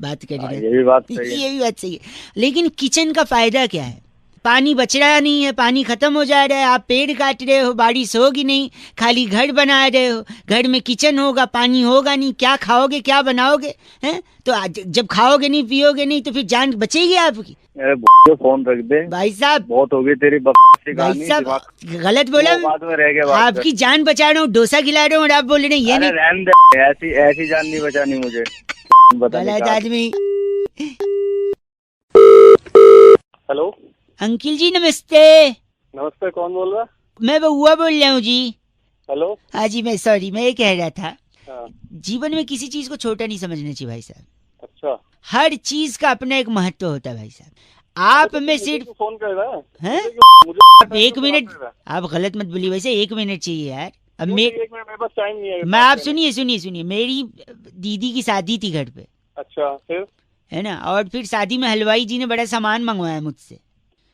Speaker 2: बात कर
Speaker 6: हाँ,
Speaker 2: रहे
Speaker 6: ये भी बात सही है।
Speaker 2: ये भी बात सही है। लेकिन किचन का फायदा क्या है? पानी बच रहा नहीं है, पानी खत्म हो जा रहा है, आप पेड़ काट रहे हो, बारिश होगी नहीं, खाली घर बना रहे हो। घर में किचन होगा, पानी होगा नहीं, क्या खाओगे, क्या बनाओगे? हैं? तो जब खाओगे नहीं, पियोगे नहीं, तो फिर जान बचेगी आपकी?
Speaker 6: अरे फोन रख दे
Speaker 2: भाई साहब,
Speaker 6: बहुत हो गई तेरी बकवासी
Speaker 2: भाई
Speaker 6: कहानी।
Speaker 2: साहब
Speaker 6: दिमाग-
Speaker 2: गलत बोला।
Speaker 6: वो बाद में रह गया बात कर।
Speaker 2: आपकी जान बचा रहा हूँ, डोसा खिला रहा हूँ, और आप बोल रहे हैं ये
Speaker 6: अरे
Speaker 2: नहीं।
Speaker 6: रहने दे, ऐसी जान नहीं बचानी मुझे। बता नहीं
Speaker 2: गलत
Speaker 6: कहाँ-
Speaker 2: आदमी।
Speaker 6: हेलो
Speaker 2: अंकिल जी नमस्ते।
Speaker 6: नमस्ते, कौन बोल रहा?
Speaker 2: मैं बउआ बोल रहा हूँ जी।
Speaker 6: हेलो।
Speaker 2: हाँ जी, मैं सॉरी, मैं ये कह रहा था,
Speaker 6: हाँ।
Speaker 2: जीवन में किसी चीज को छोटा नहीं समझना चाहिए भाई साहब।
Speaker 6: अच्छा,
Speaker 2: हर चीज का अपना एक महत्व होता है भाई साहब। आप में सिर्फ
Speaker 6: फोन कर रहा है?
Speaker 2: हैं?
Speaker 6: मुझे
Speaker 2: आप एक मिनट, आप गलत मत बोलिए। वैसे 1 मिनट चाहिए यार। अब
Speaker 6: एक मिनट, मेरे पास टाइम नहीं है।
Speaker 2: मैं आप सुनिए, मेरी दीदी की शादी थी घर पे,
Speaker 6: अच्छा, फिर?
Speaker 2: है ना? और फिर शादी में हलवाई जी ने बड़ा सामान मंगवाया मुझसे।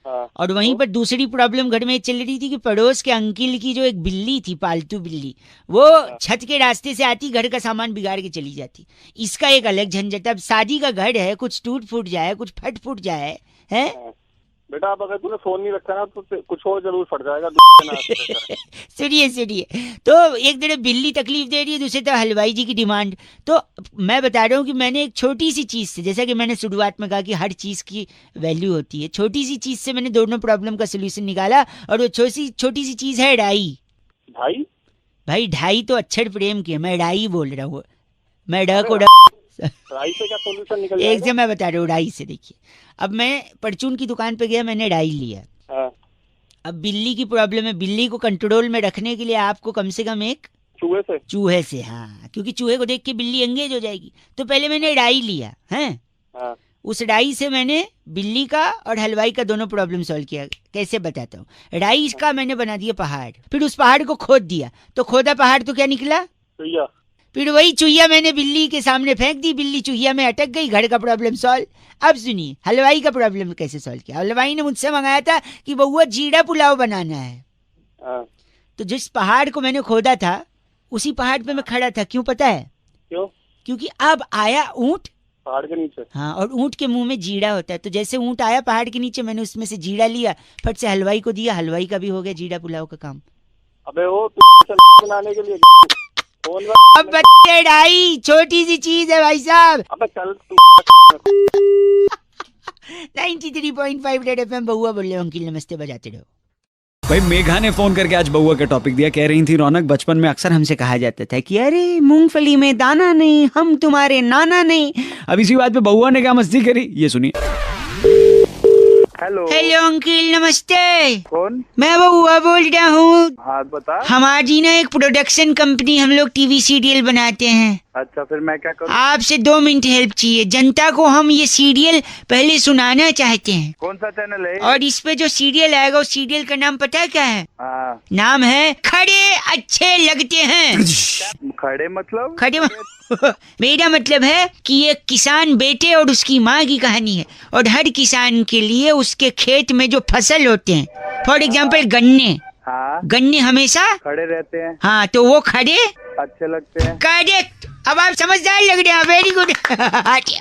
Speaker 6: हाँ।
Speaker 2: और वहीं पर दूसरी प्रॉब्लम घर में चल रही थी कि पड़ोस के अंकिल की जो एक बिल्ली थी, पालतू बिल्ली, वो छत के रास्ते से आती, घर का सामान बिगाड़ के चली जाती। इसका एक अलग झंझट। अब शादी का घर है, कुछ टूट फूट जाए, कुछ फट फूट जाए, है?
Speaker 6: बेटा अब अगर तूने फोन नहीं रखा ना तो कुछ और जरूर फट जाएगा।
Speaker 2: सुनिए, तो एक तरफ बिल्ली तकलीफ दे रही है, दूसरी तरफ हलवाई जी की डिमांड। तो मैं बता रहा हूँ कि मैंने एक छोटी सी चीज से, जैसा कि मैंने शुरुआत में कहा कि हर चीज की वैल्यू होती है, छोटी सी चीज से मैंने दोनों प्रॉब्लम का सोल्यूशन निकाला। और वो छोटी सी चीज है ढाई। भाई ढाई तो अक्षर प्रेम की है, मैं ढाई बोल रहा हूँ। मैं ढ को
Speaker 6: राई से क्या सोल्यूशन निकल
Speaker 2: एक से मैं बता रहा हूँ ढाई से। देखिए, अब मैं परचून की दुकान पे गया, मैंने ढाई लिया।
Speaker 6: हाँ।
Speaker 2: अब बिल्ली की प्रॉब्लम है, बिल्ली को कंट्रोल में रखने के लिए आपको कम से कम एक चूहे से, हाँ, क्योंकि चूहे को देख के बिल्ली एंगेज हो जाएगी। तो पहले मैंने ढाई लिया है।
Speaker 6: हाँ।
Speaker 2: उस ढाई से मैंने बिल्ली का और हलवाई का दोनों प्रॉब्लम सॉल्व किया। कैसे बताता हूँ। ढाई का मैंने बना दिया पहाड़, फिर उस पहाड़ को खोद दिया, तो खोदा पहाड़ तो क्या निकला?
Speaker 6: चुहिया।
Speaker 2: फिर वही चुहिया मैंने बिल्ली के सामने फेंक दी, बिल्ली चुहिया में अटक गई, घर का प्रॉब्लम सॉल्व। अब सुनिए हलवाई का प्रॉब्लम कैसे सॉल्व किया। हलवाई ने मुझसे मंगाया था कि बउआ जीरा पुलाव बनाना है।
Speaker 6: हाँ।
Speaker 2: तो जिस पहाड़ को मैंने खोदा था उसी पहाड़ पे मैं खड़ा था। क्यों पता है?
Speaker 6: क्यों?
Speaker 2: क्योंकि अब आया ऊंट
Speaker 6: पहाड़ के नीचे।
Speaker 2: हाँ, और ऊंट के मुंह में जीरा होता है। तो जैसे ऊंट आया पहाड़ के नीचे, मैंने उसमें से जीरा लिया, फट से हलवाई को दिया, हलवाई का भी हो गया जीरा पुलाव का काम।
Speaker 6: अबे वो बनाने के लिए
Speaker 2: अब बच्चे ढाई छोटी सी चीज है भाई साहब।
Speaker 6: अबे चल
Speaker 2: 93.5 रेड एफएम बउआ बोल रहे हो। अंकिल नमस्ते, बजाते रहो।
Speaker 10: भाई मेघा ने फोन करके आज बउआ का टॉपिक दिया। कह रही थी रौनक, बचपन में अक्सर हमसे कहा जाता था कि अरे मूंगफली में दाना नहीं, हम तुम्हारे नाना नहीं। अब इसी बात पे बउआ ने क्या मस्ती करी, ये सुनिए।
Speaker 1: हेलो
Speaker 2: हेलो अंकिल, नमस्ते।
Speaker 1: कौन?
Speaker 2: मैं बउआ बोल रहा हूँ।
Speaker 1: हाँ बता।
Speaker 2: हमारी ना एक प्रोडक्शन कंपनी, हम लोग टीवी सीरियल बनाते हैं।
Speaker 1: अच्छा, फिर मैं क्या करूँ?
Speaker 2: आपसे 2 मिनट हेल्प चाहिए। जनता को हम ये सीरियल पहले सुनाना चाहते हैं।
Speaker 1: कौन सा चैनल है?
Speaker 2: और इस पे जो सीरियल आएगा उस सीरियल का नाम पता है क्या है?
Speaker 1: हाँ।
Speaker 2: नाम है खड़े अच्छे लगते हैं।
Speaker 1: खड़े मतलब?
Speaker 2: खड़े मेरा मतलब है कि एक किसान बेटे और उसकी माँ की कहानी है। और हर किसान के लिए उसके खेत में जो फसल होते हैं, फॉर एग्जाम्पल गन्ने।
Speaker 1: हाँ।
Speaker 2: गन्ने हमेशा
Speaker 1: खड़े रहते हैं।
Speaker 2: हाँ, तो वो खड़े
Speaker 1: अच्छे लगते हैं।
Speaker 2: करेक्ट। अब आप समझदार लग रहे हैं, वेरी गुड।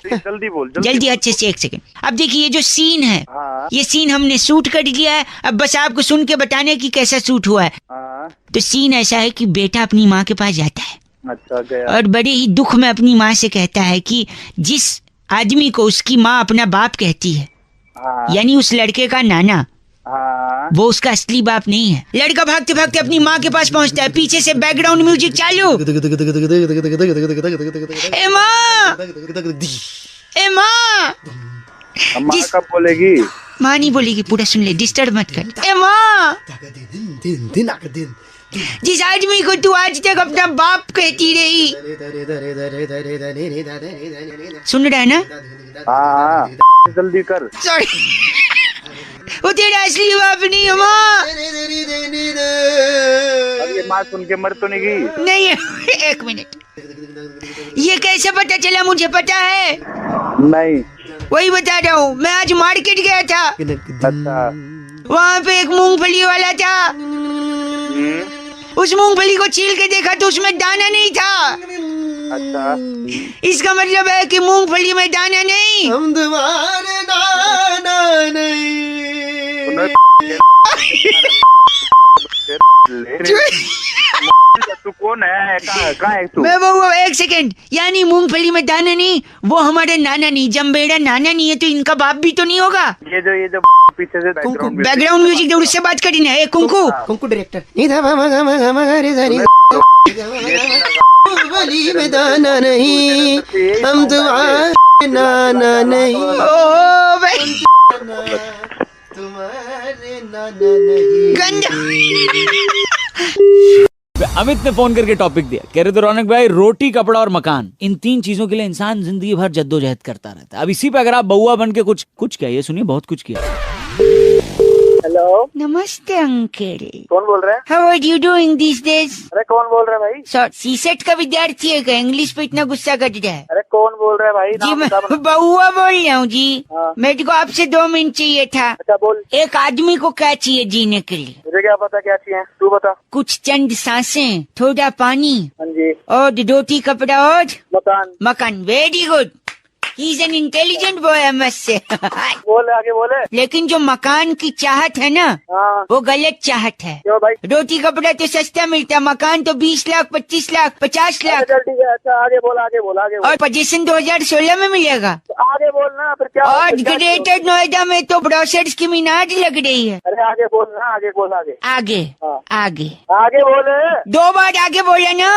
Speaker 1: जल्दी बोल,
Speaker 2: जल्दी अच्छे से, 1 सेकंड। अब देखिए ये जो सीन है,
Speaker 1: हाँ।
Speaker 2: ये सीन हमने शूट कर लिया है। अब बस आपको सुन के बताने की कैसा शूट हुआ है।
Speaker 1: हाँ।
Speaker 2: तो सीन ऐसा है कि बेटा अपनी माँ के पास जाता है।
Speaker 1: अच्छा, गया।
Speaker 2: और बड़े ही दुख में अपनी माँ से कहता है कि जिस आदमी को उसकी माँ अपना बाप कहती है,
Speaker 1: हाँ।
Speaker 2: यानी उस लड़के का नाना,
Speaker 1: हाँ।
Speaker 2: वो उसका असली बाप नहीं है। लड़का भागते भागते अपनी माँ के पास पहुँचता है। पीछे से बैकग्राउंड म्यूजिक चालू। ए माँ, ए माँ।
Speaker 1: माँ कब बोलेगी?
Speaker 2: माँ नहीं बोलेगी, पूरा सुन ले, डिस्टर्ब मत कर। ए माँ, जिस आदमी को तू आज तक अपना बाप कहती रही, सुन रहा है ना?
Speaker 1: हाँ। जल्दी कर।
Speaker 2: सॉरी, वो तेरा असली बाप नहीं है माँ।
Speaker 1: अब ये माँ सुन के मर तो नहीं गई?
Speaker 2: नहीं, 1 मिनट। ये कैसे पता चला? मुझे पता है।
Speaker 1: नहीं।
Speaker 2: वही बता रहा हूँ। मैं आज मार्केट गया था।
Speaker 1: अच्छा।
Speaker 2: वहाँ पे एक मूंगफली वाला था। उस मूंगफली को छील के देखा तो उसमें दाना नहीं था।
Speaker 1: अच्छा।
Speaker 2: इसका मतलब है कि मूंगफली में दाना नहीं।
Speaker 3: हम तुम्हारे नाना नहीं।
Speaker 1: तू कौन है? कहाँ है तू?
Speaker 2: मैं वो 1 सेकंड। यानी मूंगफली में दाना नहीं, वो हमारा नाना नहीं। जब मेरा नाना नहीं है तो इनका बाप भी तो नहीं होगा।
Speaker 1: ये जो पीछे से
Speaker 2: बैकग्राउंड म्यूजिक दे, उससे बात करी ना। ए कुंकू,
Speaker 3: कुंकू डायरेक्टर। मूंगफली में दाना नहीं, हम तुम्हारे नाना नहीं।
Speaker 2: ओ भाई,
Speaker 3: तुम्हारे नाना नहीं।
Speaker 2: गंजा।
Speaker 10: अमित ने फोन करके टॉपिक दिया। कह रहे थे रौनक भाई, रोटी, कपड़ा और मकान, इन 3 चीजों के लिए इंसान जिंदगी भर जद्दोजहद करता रहता है। अब इसी पे अगर आप बउआ बन के कुछ क्या, ये सुनिए, बहुत कुछ किया।
Speaker 1: हेलो,
Speaker 2: नमस्ते अंकल।
Speaker 1: कौन बोल रहे हैं?
Speaker 2: How are you doing these days?
Speaker 1: अरे कौन बोल रहे हैं भाई?
Speaker 2: सीसेट का विद्यार्थी है क्या? इंग्लिश पे इतना गुस्सा कर रहा है।
Speaker 1: अरे कौन बोल रहे हैं भाई?
Speaker 2: जी
Speaker 1: नाम
Speaker 2: मैं
Speaker 1: बता।
Speaker 2: बउआ बोल रहा हूँ जी।
Speaker 1: हाँ।
Speaker 2: मेरे को आपसे 2 मिनट चाहिए था।
Speaker 1: अच्छा बोल।
Speaker 2: एक आदमी को क्या चाहिए जीने के लिए?
Speaker 1: मुझे क्या पता क्या चाहिए, तू बता।
Speaker 2: कुछ चंद सांसें, थोड़ा पानी,
Speaker 1: हाँ जी।
Speaker 2: और रोटी, कपड़ा और
Speaker 1: मकान।
Speaker 2: मकान। Very good. He is an intelligent boy, I must say.
Speaker 1: बोले, आगे बोले।
Speaker 2: लेकिन जो मकान की चाहत है ना,
Speaker 1: हाँ।
Speaker 2: वो गलत चाहत है।
Speaker 1: क्यों भाई?
Speaker 2: रोटी कपड़ा तो सस्ता मिलता, मकान तो 20 लाख, 25 लाख, 50 लाख।
Speaker 1: चल ठीक है। अच्छा आगे बोल, आगे बोल, आगे बोल।
Speaker 2: और पोजीशन 2016 में मिलेगा।
Speaker 1: तो आगे बोलना फिर क्या?
Speaker 2: और ग्रेटर नोएडा में तो ब्रोशर्स की मीनार लग रही है।
Speaker 1: अरे आगे बोलना, आगे बोल, आगे।
Speaker 2: आगे।
Speaker 1: हाँ।
Speaker 2: आगे।
Speaker 1: आगे बोले।
Speaker 2: 2 बार आगे बोला ना।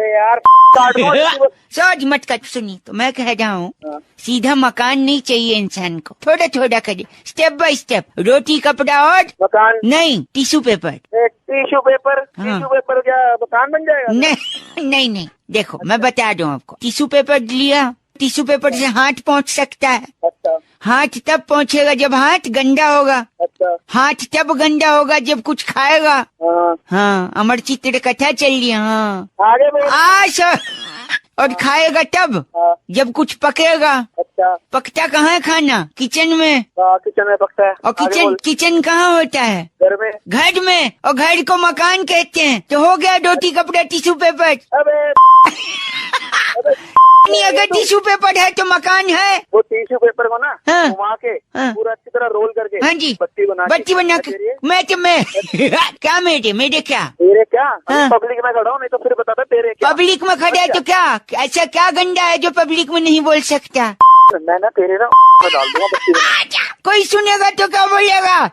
Speaker 1: यार काट दो।
Speaker 2: सोच मत कर, सुनी तो मैं कह रहा हूँ,
Speaker 1: हाँ।
Speaker 2: सीधा मकान नहीं चाहिए इंसान को, थोड़ा थोड़ा करे, स्टेप बाय स्टेप। रोटी, कपड़ा और
Speaker 1: मकान
Speaker 2: नहीं, टिश्यू पेपर।
Speaker 1: Tissue paper?
Speaker 2: हाँ।
Speaker 1: टिश्यू पेपर क्या मकान बन जाएगा?
Speaker 2: नहीं नहीं, देखो मैं बता दूं आपको। टिश्यू पेपर लिया, टिश्यू पेपर से हाथ पहुंच सकता है।
Speaker 1: अच्छा।
Speaker 2: हाथ तब पहुंचेगा जब हाथ गंदा होगा।
Speaker 1: अच्छा।
Speaker 2: हाथ तब गंदा होगा जब कुछ खाएगा।
Speaker 1: हाँ।
Speaker 2: हाँ, अमर चित्र कथा चल रही है। हाँ
Speaker 1: आगे बोल।
Speaker 2: और खाएगा तब
Speaker 1: हाँ।
Speaker 2: जब कुछ पकेगा।
Speaker 1: अच्छा।
Speaker 2: पकता कहाँ है खाना? किचन में।
Speaker 1: किचन में पकता है।
Speaker 2: और किचन कहाँ होता है?
Speaker 1: घर में।
Speaker 2: घर में, और घर को मकान कहते हैं। तो हो गया रोटी, कपड़ा, टिश्यू पेपर।
Speaker 1: अबे
Speaker 2: नहीं, अगर टिश्यू पेपर है तो मकान है।
Speaker 1: वो टिश्यू पेपर को ना
Speaker 2: हाँ।
Speaker 1: घुमा के
Speaker 2: हाँ।
Speaker 1: पूरा अच्छी तरह रोल करके,
Speaker 2: हाँ जी,
Speaker 1: बत्ती बना के
Speaker 2: मैं क्या मेरे क्या
Speaker 1: तेरे क्या?
Speaker 2: हाँ।
Speaker 1: पब्लिक में खड़ा हूँ, नहीं तो फिर बता तेरे क्या?
Speaker 2: पब्लिक में खड़ा है तो क्या? ऐसा क्या गंदा है जो पब्लिक में नहीं बोल सकता?
Speaker 1: मैं ना तेरे ना डाल दूंगा बत्ती बना।
Speaker 2: कोई सुनेगा तो क्या बोलेगा?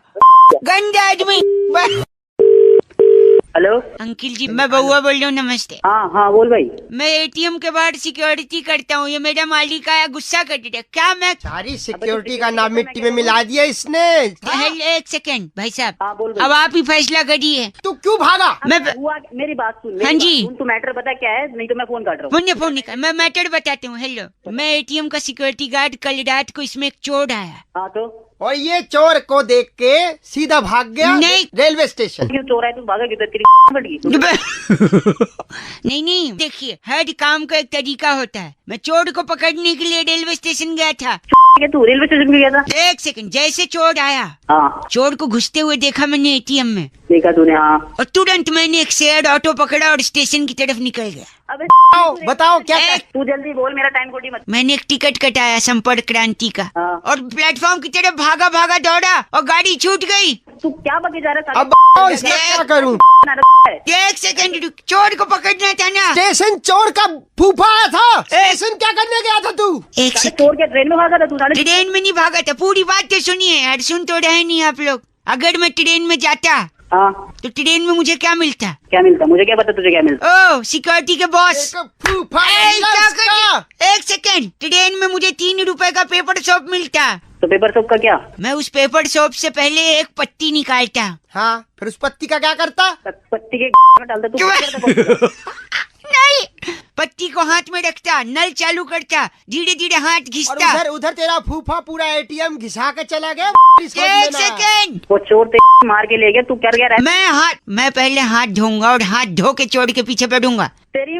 Speaker 2: गंदा आदमी।
Speaker 1: हेलो
Speaker 2: अंकिल जी मैं बउआ बोल रहा हूँ, नमस्ते।
Speaker 1: हाँ हाँ बोल भाई।
Speaker 2: मैं एटीएम के बाहर सिक्योरिटी करता हूँ, ये मेरा मालिक आया गुस्सा कर दिया, क्या मैं
Speaker 3: सारी सिक्योरिटी का नाम मिट्टी में मिला दिया इसने।
Speaker 2: एक सेकंड भाई साहब,
Speaker 1: हाँ बोल भाई।
Speaker 2: अब आप ही फैसला करिए।
Speaker 3: तू क्यों भागा?
Speaker 2: मैं
Speaker 1: मेरी बात सुन।
Speaker 2: हाँ जी।
Speaker 1: तू मैटर पता क्या है, नहीं तो मैं फोन काट रहा हूँ।
Speaker 2: फोन निकाल, मैं मैटर बताती हूँ। हेलो, मैं एटीएम का सिक्योरिटी गार्ड, कल रात को इसमें एक चोर आया।
Speaker 1: हाँ तो
Speaker 3: और ये चोर को देख के सीधा भाग गया
Speaker 2: नहीं।
Speaker 3: Railway station.
Speaker 1: क्यों चोर है, तू भागा क्यों? तेरी फट गई।
Speaker 2: नहीं देखिए, हर काम का एक तरीका होता है। मैं चोर को पकड़ने के लिए रेलवे स्टेशन गया था।
Speaker 1: तू रेलवे स्टेशन गया था?
Speaker 2: एक सेकंड, जैसे चोर आया,
Speaker 1: हाँ
Speaker 2: चोर को घुसते हुए देखा मैंने एटीएम में,
Speaker 1: देखा तूने? हाँ।
Speaker 2: और तुरंत मैंने एक शेयर्ड ऑटो पकड़ा और स्टेशन की तरफ निकल गया।
Speaker 1: अबे
Speaker 3: बताओ क्या
Speaker 1: तू जल्दी बोल, मेरा टाइम खोटी मत।
Speaker 2: मैंने एक टिकट कटाया संपर्क क्रांति का,
Speaker 1: हाँ।
Speaker 2: और प्लेटफॉर्म की तरफ भागा भागा दौड़ा और गाड़ी छूट गई।
Speaker 1: तू क्या बके जा रहा है?
Speaker 3: अब इसका क्या करूं?
Speaker 2: एक सेकंड, चोर को पकड़ना था ना।
Speaker 3: स्टेशन चोर का फूफा आया था। स्टेशन क्या करने गया था तू?
Speaker 2: एक सेकंड,
Speaker 1: चोर के ट्रेन में भागा था तू?
Speaker 2: ट्रेन में नहीं भागा था, पूरी बात तो सुनिए यार, सुन तो रहे नहीं आप लोग। अगर मैं ट्रेन में जाता
Speaker 1: हाँ
Speaker 2: तो ट्रेन में मुझे क्या मिलता?
Speaker 1: क्या मिलता? मुझे क्या पता तुझे क्या मिलता?
Speaker 2: ओ सिक्योरिटी के बॉस,
Speaker 3: फूफा
Speaker 2: एक सेकंड, ट्रेन में मुझे 3 रुपए का पेपर सोप मिलता।
Speaker 1: तो पेपर सोप का क्या?
Speaker 2: मैं उस पेपर सोप से पहले एक पत्ती निकालता।
Speaker 3: हाँ, फिर उस पत्ती का क्या करता?
Speaker 1: पत्ती के में डालता तू?
Speaker 2: नहीं, पत्ती को हाथ में रखता, नल चालू करता, धीरे धीरे हाथ घिसता।
Speaker 3: उधर उधर तेरा फूफा पूरा एटीएम घिसा के चला गया।
Speaker 2: एक सेकंड,
Speaker 1: वो चोर मार के ले गया, तू कर गया?
Speaker 2: मैं पहले हाथ धोऊंगा और हाथ धो के चोर के पीछे पड़ूंगा।
Speaker 1: तेरी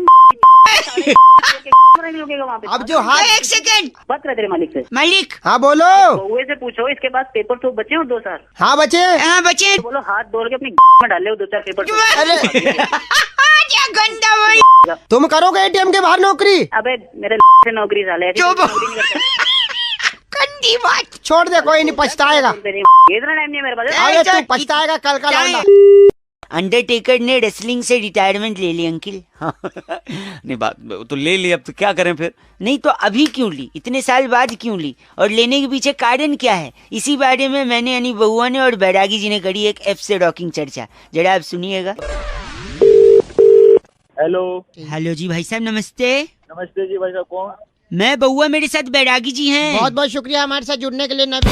Speaker 1: वहाँ पे।
Speaker 3: अब जो हाथ,
Speaker 2: एक सेकंड,
Speaker 1: बात रहे तेरे मालिक से।
Speaker 2: मालिक।
Speaker 3: हाँ बोलो।
Speaker 1: बउए से पूछो इसके पास पेपर सोप बचे हो 2 साल?
Speaker 3: हाँ बचे।
Speaker 2: हाँ बचे।
Speaker 1: तो बोलो हाथ धो के अपनी में डाल ले 2-4 पेपर सोप।
Speaker 3: अरे
Speaker 2: क्या गंदा बोल।
Speaker 3: तुम करोगे एटीएम के बाहर नौकरी?
Speaker 1: अबे मेरे से नौकरी साले ऐसी नौकरी नहीं करता।
Speaker 2: गंदी बात।
Speaker 3: छोड़ दे, कोई नहीं, पछताएगा।
Speaker 1: इतना टाइम नहीं है मेरे पास।
Speaker 3: अरे तू पछताएगा कल का लौंडा।
Speaker 2: अंडरटेकर ने रेसलिंग से रिटायरमेंट ले ली अंकिल।
Speaker 10: नहीं बात तो ले ली, अब तो क्या करें फिर?
Speaker 2: नहीं तो अभी क्यों ली, इतने साल बाद क्यों ली, और लेने के पीछे कारण क्या है? इसी बारे में मैंने यानी बउआ ने और बैरागी जी ने करी एक एफ से रॉकिंग चर्चा, जरा आप सुनिएगा।
Speaker 1: हेलो
Speaker 2: जी भाई साहब, नमस्ते।
Speaker 1: नमस्ते जी भाई साहब, कौन?
Speaker 2: मैं बउआ, मेरे साथ बैरागी जी हैं।
Speaker 3: बहुत बहुत शुक्रिया हमारे साथ जुड़ने के लिए नबी।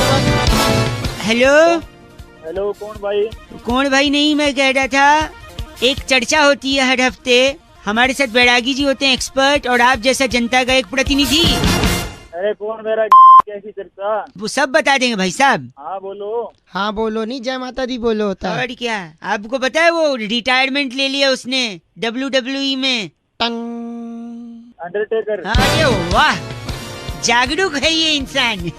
Speaker 1: हेलो कौन भाई?
Speaker 2: कौन भाई नहीं, मैं कह रहा था एक चर्चा होती है हर हफ्ते, हमारे साथ बैरागी जी होते हैं एक्सपर्ट, और आप जैसा जनता का एक प्रतिनिधि।
Speaker 1: अरे कौन मेरा कैसी चर्चा?
Speaker 2: वो सब बता देंगे भाई साहब।
Speaker 1: हाँ बोलो।
Speaker 3: हाँ बोलो, नहीं जय माता दी बोलो होता है।
Speaker 2: और क्या, आपको पता है वो रिटायरमेंट ले लिया उसने WWE में।
Speaker 1: अंडरटेकर।
Speaker 2: अरे वाह, जागरूक है ये इंसान।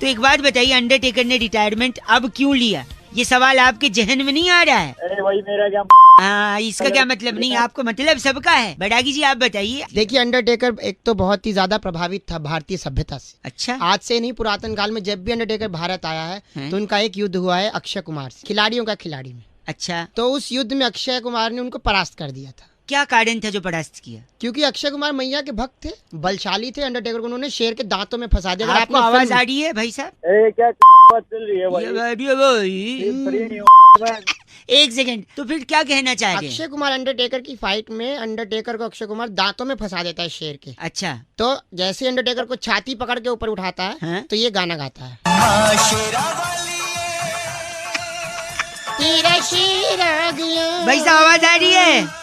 Speaker 2: तो एक बात बताइए, अंडरटेकर ने रिटायरमेंट अब क्यों लिया? ये सवाल आपके जहन में नहीं आ रहा है?
Speaker 1: अरे भाई मेरा क्या?
Speaker 2: हाँ, इसका क्या मतलब? नहीं, आपको मतलब सबका है। बैरागी जी आप बताइए।
Speaker 3: देखिए, अंडरटेकर एक तो बहुत ही ज्यादा प्रभावित था भारतीय सभ्यता से।
Speaker 2: अच्छा।
Speaker 3: आज से नहीं, पुरातन काल में जब भी अंडरटेकर भारत आया है तो उनका एक युद्ध हुआ है अक्षय कुमार से, खिलाड़ियों का खिलाड़ी में।
Speaker 2: अच्छा।
Speaker 3: तो उस युद्ध में अक्षय कुमार ने उनको परास्त कर दिया था।
Speaker 2: क्या कारण था जो परास्त किया?
Speaker 3: क्योंकि अक्षय कुमार मैया के भक्त थे, बलशाली थे। अंडरटेकर को उन्होंने शेर के दांतों में फंसा दिया।
Speaker 2: आपको आवाज आ रही है भाई साहब?
Speaker 1: क्या बात चल रही है भाई?
Speaker 2: एक सेकंड, तो फिर क्या कहना चाह रहे हैं?
Speaker 3: अक्षय कुमार अंडरटेकर की फाइट में अंडरटेकर को अक्षय कुमार दांतों में फंसा देता है शेर के।
Speaker 2: अच्छा।
Speaker 3: तो जैसे अंडरटेकर को छाती पकड़ के ऊपर उठाता है
Speaker 2: हाँ?
Speaker 3: तो ये गाना गाता है।
Speaker 2: भाई साहब आवाज आ रही है?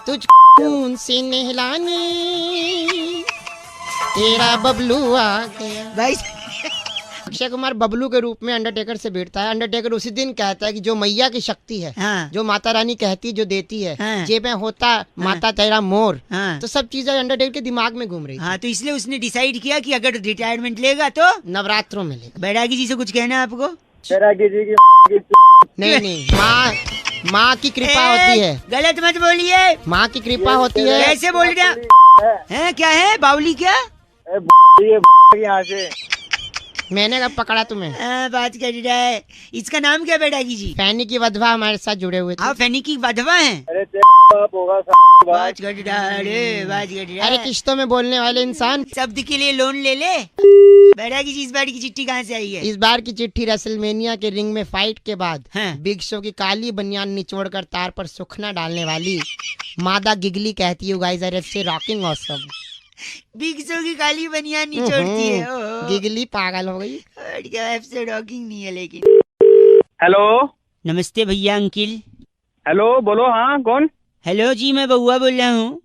Speaker 3: तुझ खून से नहलाने तेरा बबलू आ गया।
Speaker 2: भाई
Speaker 3: अक्षय कुमार बबलू के रूप में अंडरटेकर से भिड़ता है। अंडरटेकर उसी दिन कहता है कि जो मैया की शक्ति है,
Speaker 2: हाँ।
Speaker 3: जो माता रानी कहती जो देती है,
Speaker 2: हाँ।
Speaker 3: जे मैं होता माता तेरा मोर।
Speaker 2: हाँ।
Speaker 3: तो सब चीजें अंडरटेकर के दिमाग में घूम रही थी।
Speaker 2: हाँ, तो इसलिए उसने डिसाइड किया कि अगर रिटायरमेंट लेगा तो
Speaker 3: नवरात्रों में लेगा।
Speaker 2: बैरागी जी से कुछ कहना है आपको?
Speaker 1: बैरागी जी की
Speaker 3: नहीं, माँ की कृपा होती है।
Speaker 2: गलत मत बोलिए।
Speaker 3: माँ की कृपा होती है।
Speaker 2: कैसे बोल रहे हैं? क्या है बाउली? क्या
Speaker 1: यहाँ से
Speaker 3: मैंने कब पकड़ा तुम्हें?
Speaker 2: बात कर रहा है। इसका नाम क्या बैरागी जी?
Speaker 3: फैनी की वधवा हमारे साथ जुड़े हुए थे।
Speaker 2: आप फैनी की वधवा हैं?
Speaker 1: अरे बाप होगा
Speaker 2: बाज गड्ढा रे, बाज गड्ढा।
Speaker 3: अरे किश्तों में बोलने वाले इंसान,
Speaker 2: शब्द के लिए लोन ले ले। बैठा की इस बार की चिट्ठी कहाँ से आई है?
Speaker 3: इस बार की चिट्ठी रेसलमेनिया के रिंग में फाइट के बाद
Speaker 2: हाँ।
Speaker 3: बिग शो की काली बनियान निचोड़कर तार पर सुखना डालने वाली मादा गिगली कहती है गाइस आर से रॉकिंग ऑसम।
Speaker 2: बिग शो की काली बनियान निचोड़ती है। ओहो।
Speaker 3: गिगली पागल हो गई।
Speaker 2: और क्या एफसे रॉकिंग नहीं है लेकिन।
Speaker 1: हेलो
Speaker 2: नमस्ते भैया अंकिल।
Speaker 1: हेलो बोलो, हाँ कौन?
Speaker 2: हेलो जी, मैं बउआ बोल रहा हूँ।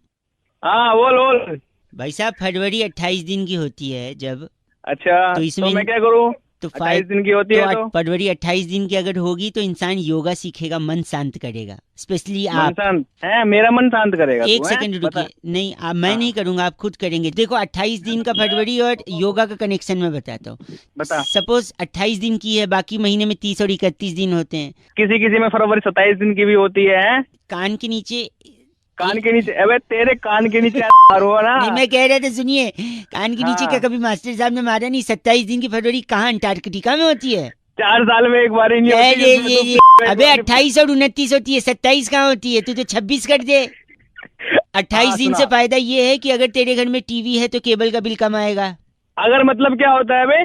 Speaker 1: हाँ बोल।
Speaker 2: भाई साहब फरवरी 28 दिन की होती है जब,
Speaker 1: अच्छा
Speaker 2: तो इसमें
Speaker 1: मैं क्या करूँ?
Speaker 2: तो
Speaker 1: 28 दिन की होती है तो
Speaker 2: फरवरी 28 दिन की अगर होगी तो इंसान योगा सीखेगा, मन शांत करेगा। स्पेशली आप
Speaker 1: है, मेरा मन शांत करेगा।
Speaker 2: एक सेकंड रुकिए, नहीं मैं नहीं करूंगा, आप खुद करेंगे। देखो 28 दिन का फरवरी और योगा का कनेक्शन मैं बताता हूँ।
Speaker 1: बता।
Speaker 2: सपोज 28 दिन की है, बाकी महीने में 30 और 31 दिन होते हैं।
Speaker 1: किसी में फरवरी 27 दिन की भी होती है।
Speaker 2: कान के नीचे
Speaker 1: अबे तेरे कान के नीचे मारो ना।
Speaker 2: नहीं, मैं कह रहा था सुनिए, कान के नीचे क्या कभी मास्टर साहब ने मारा नहीं? 27 दिन की फरवरी कहाँ अंटार्कटिका में होती है?
Speaker 1: 4 साल में एक बार ही नहीं होती।
Speaker 2: अबे 28 और 29 होती है, 27 कहाँ होती है? तू तो 26 कर दे। 28 दिन से फायदा ये है कि अगर तेरे घर में टीवी है तो केबल का बिल कम आएगा।
Speaker 1: अगर मतलब क्या होता है बे?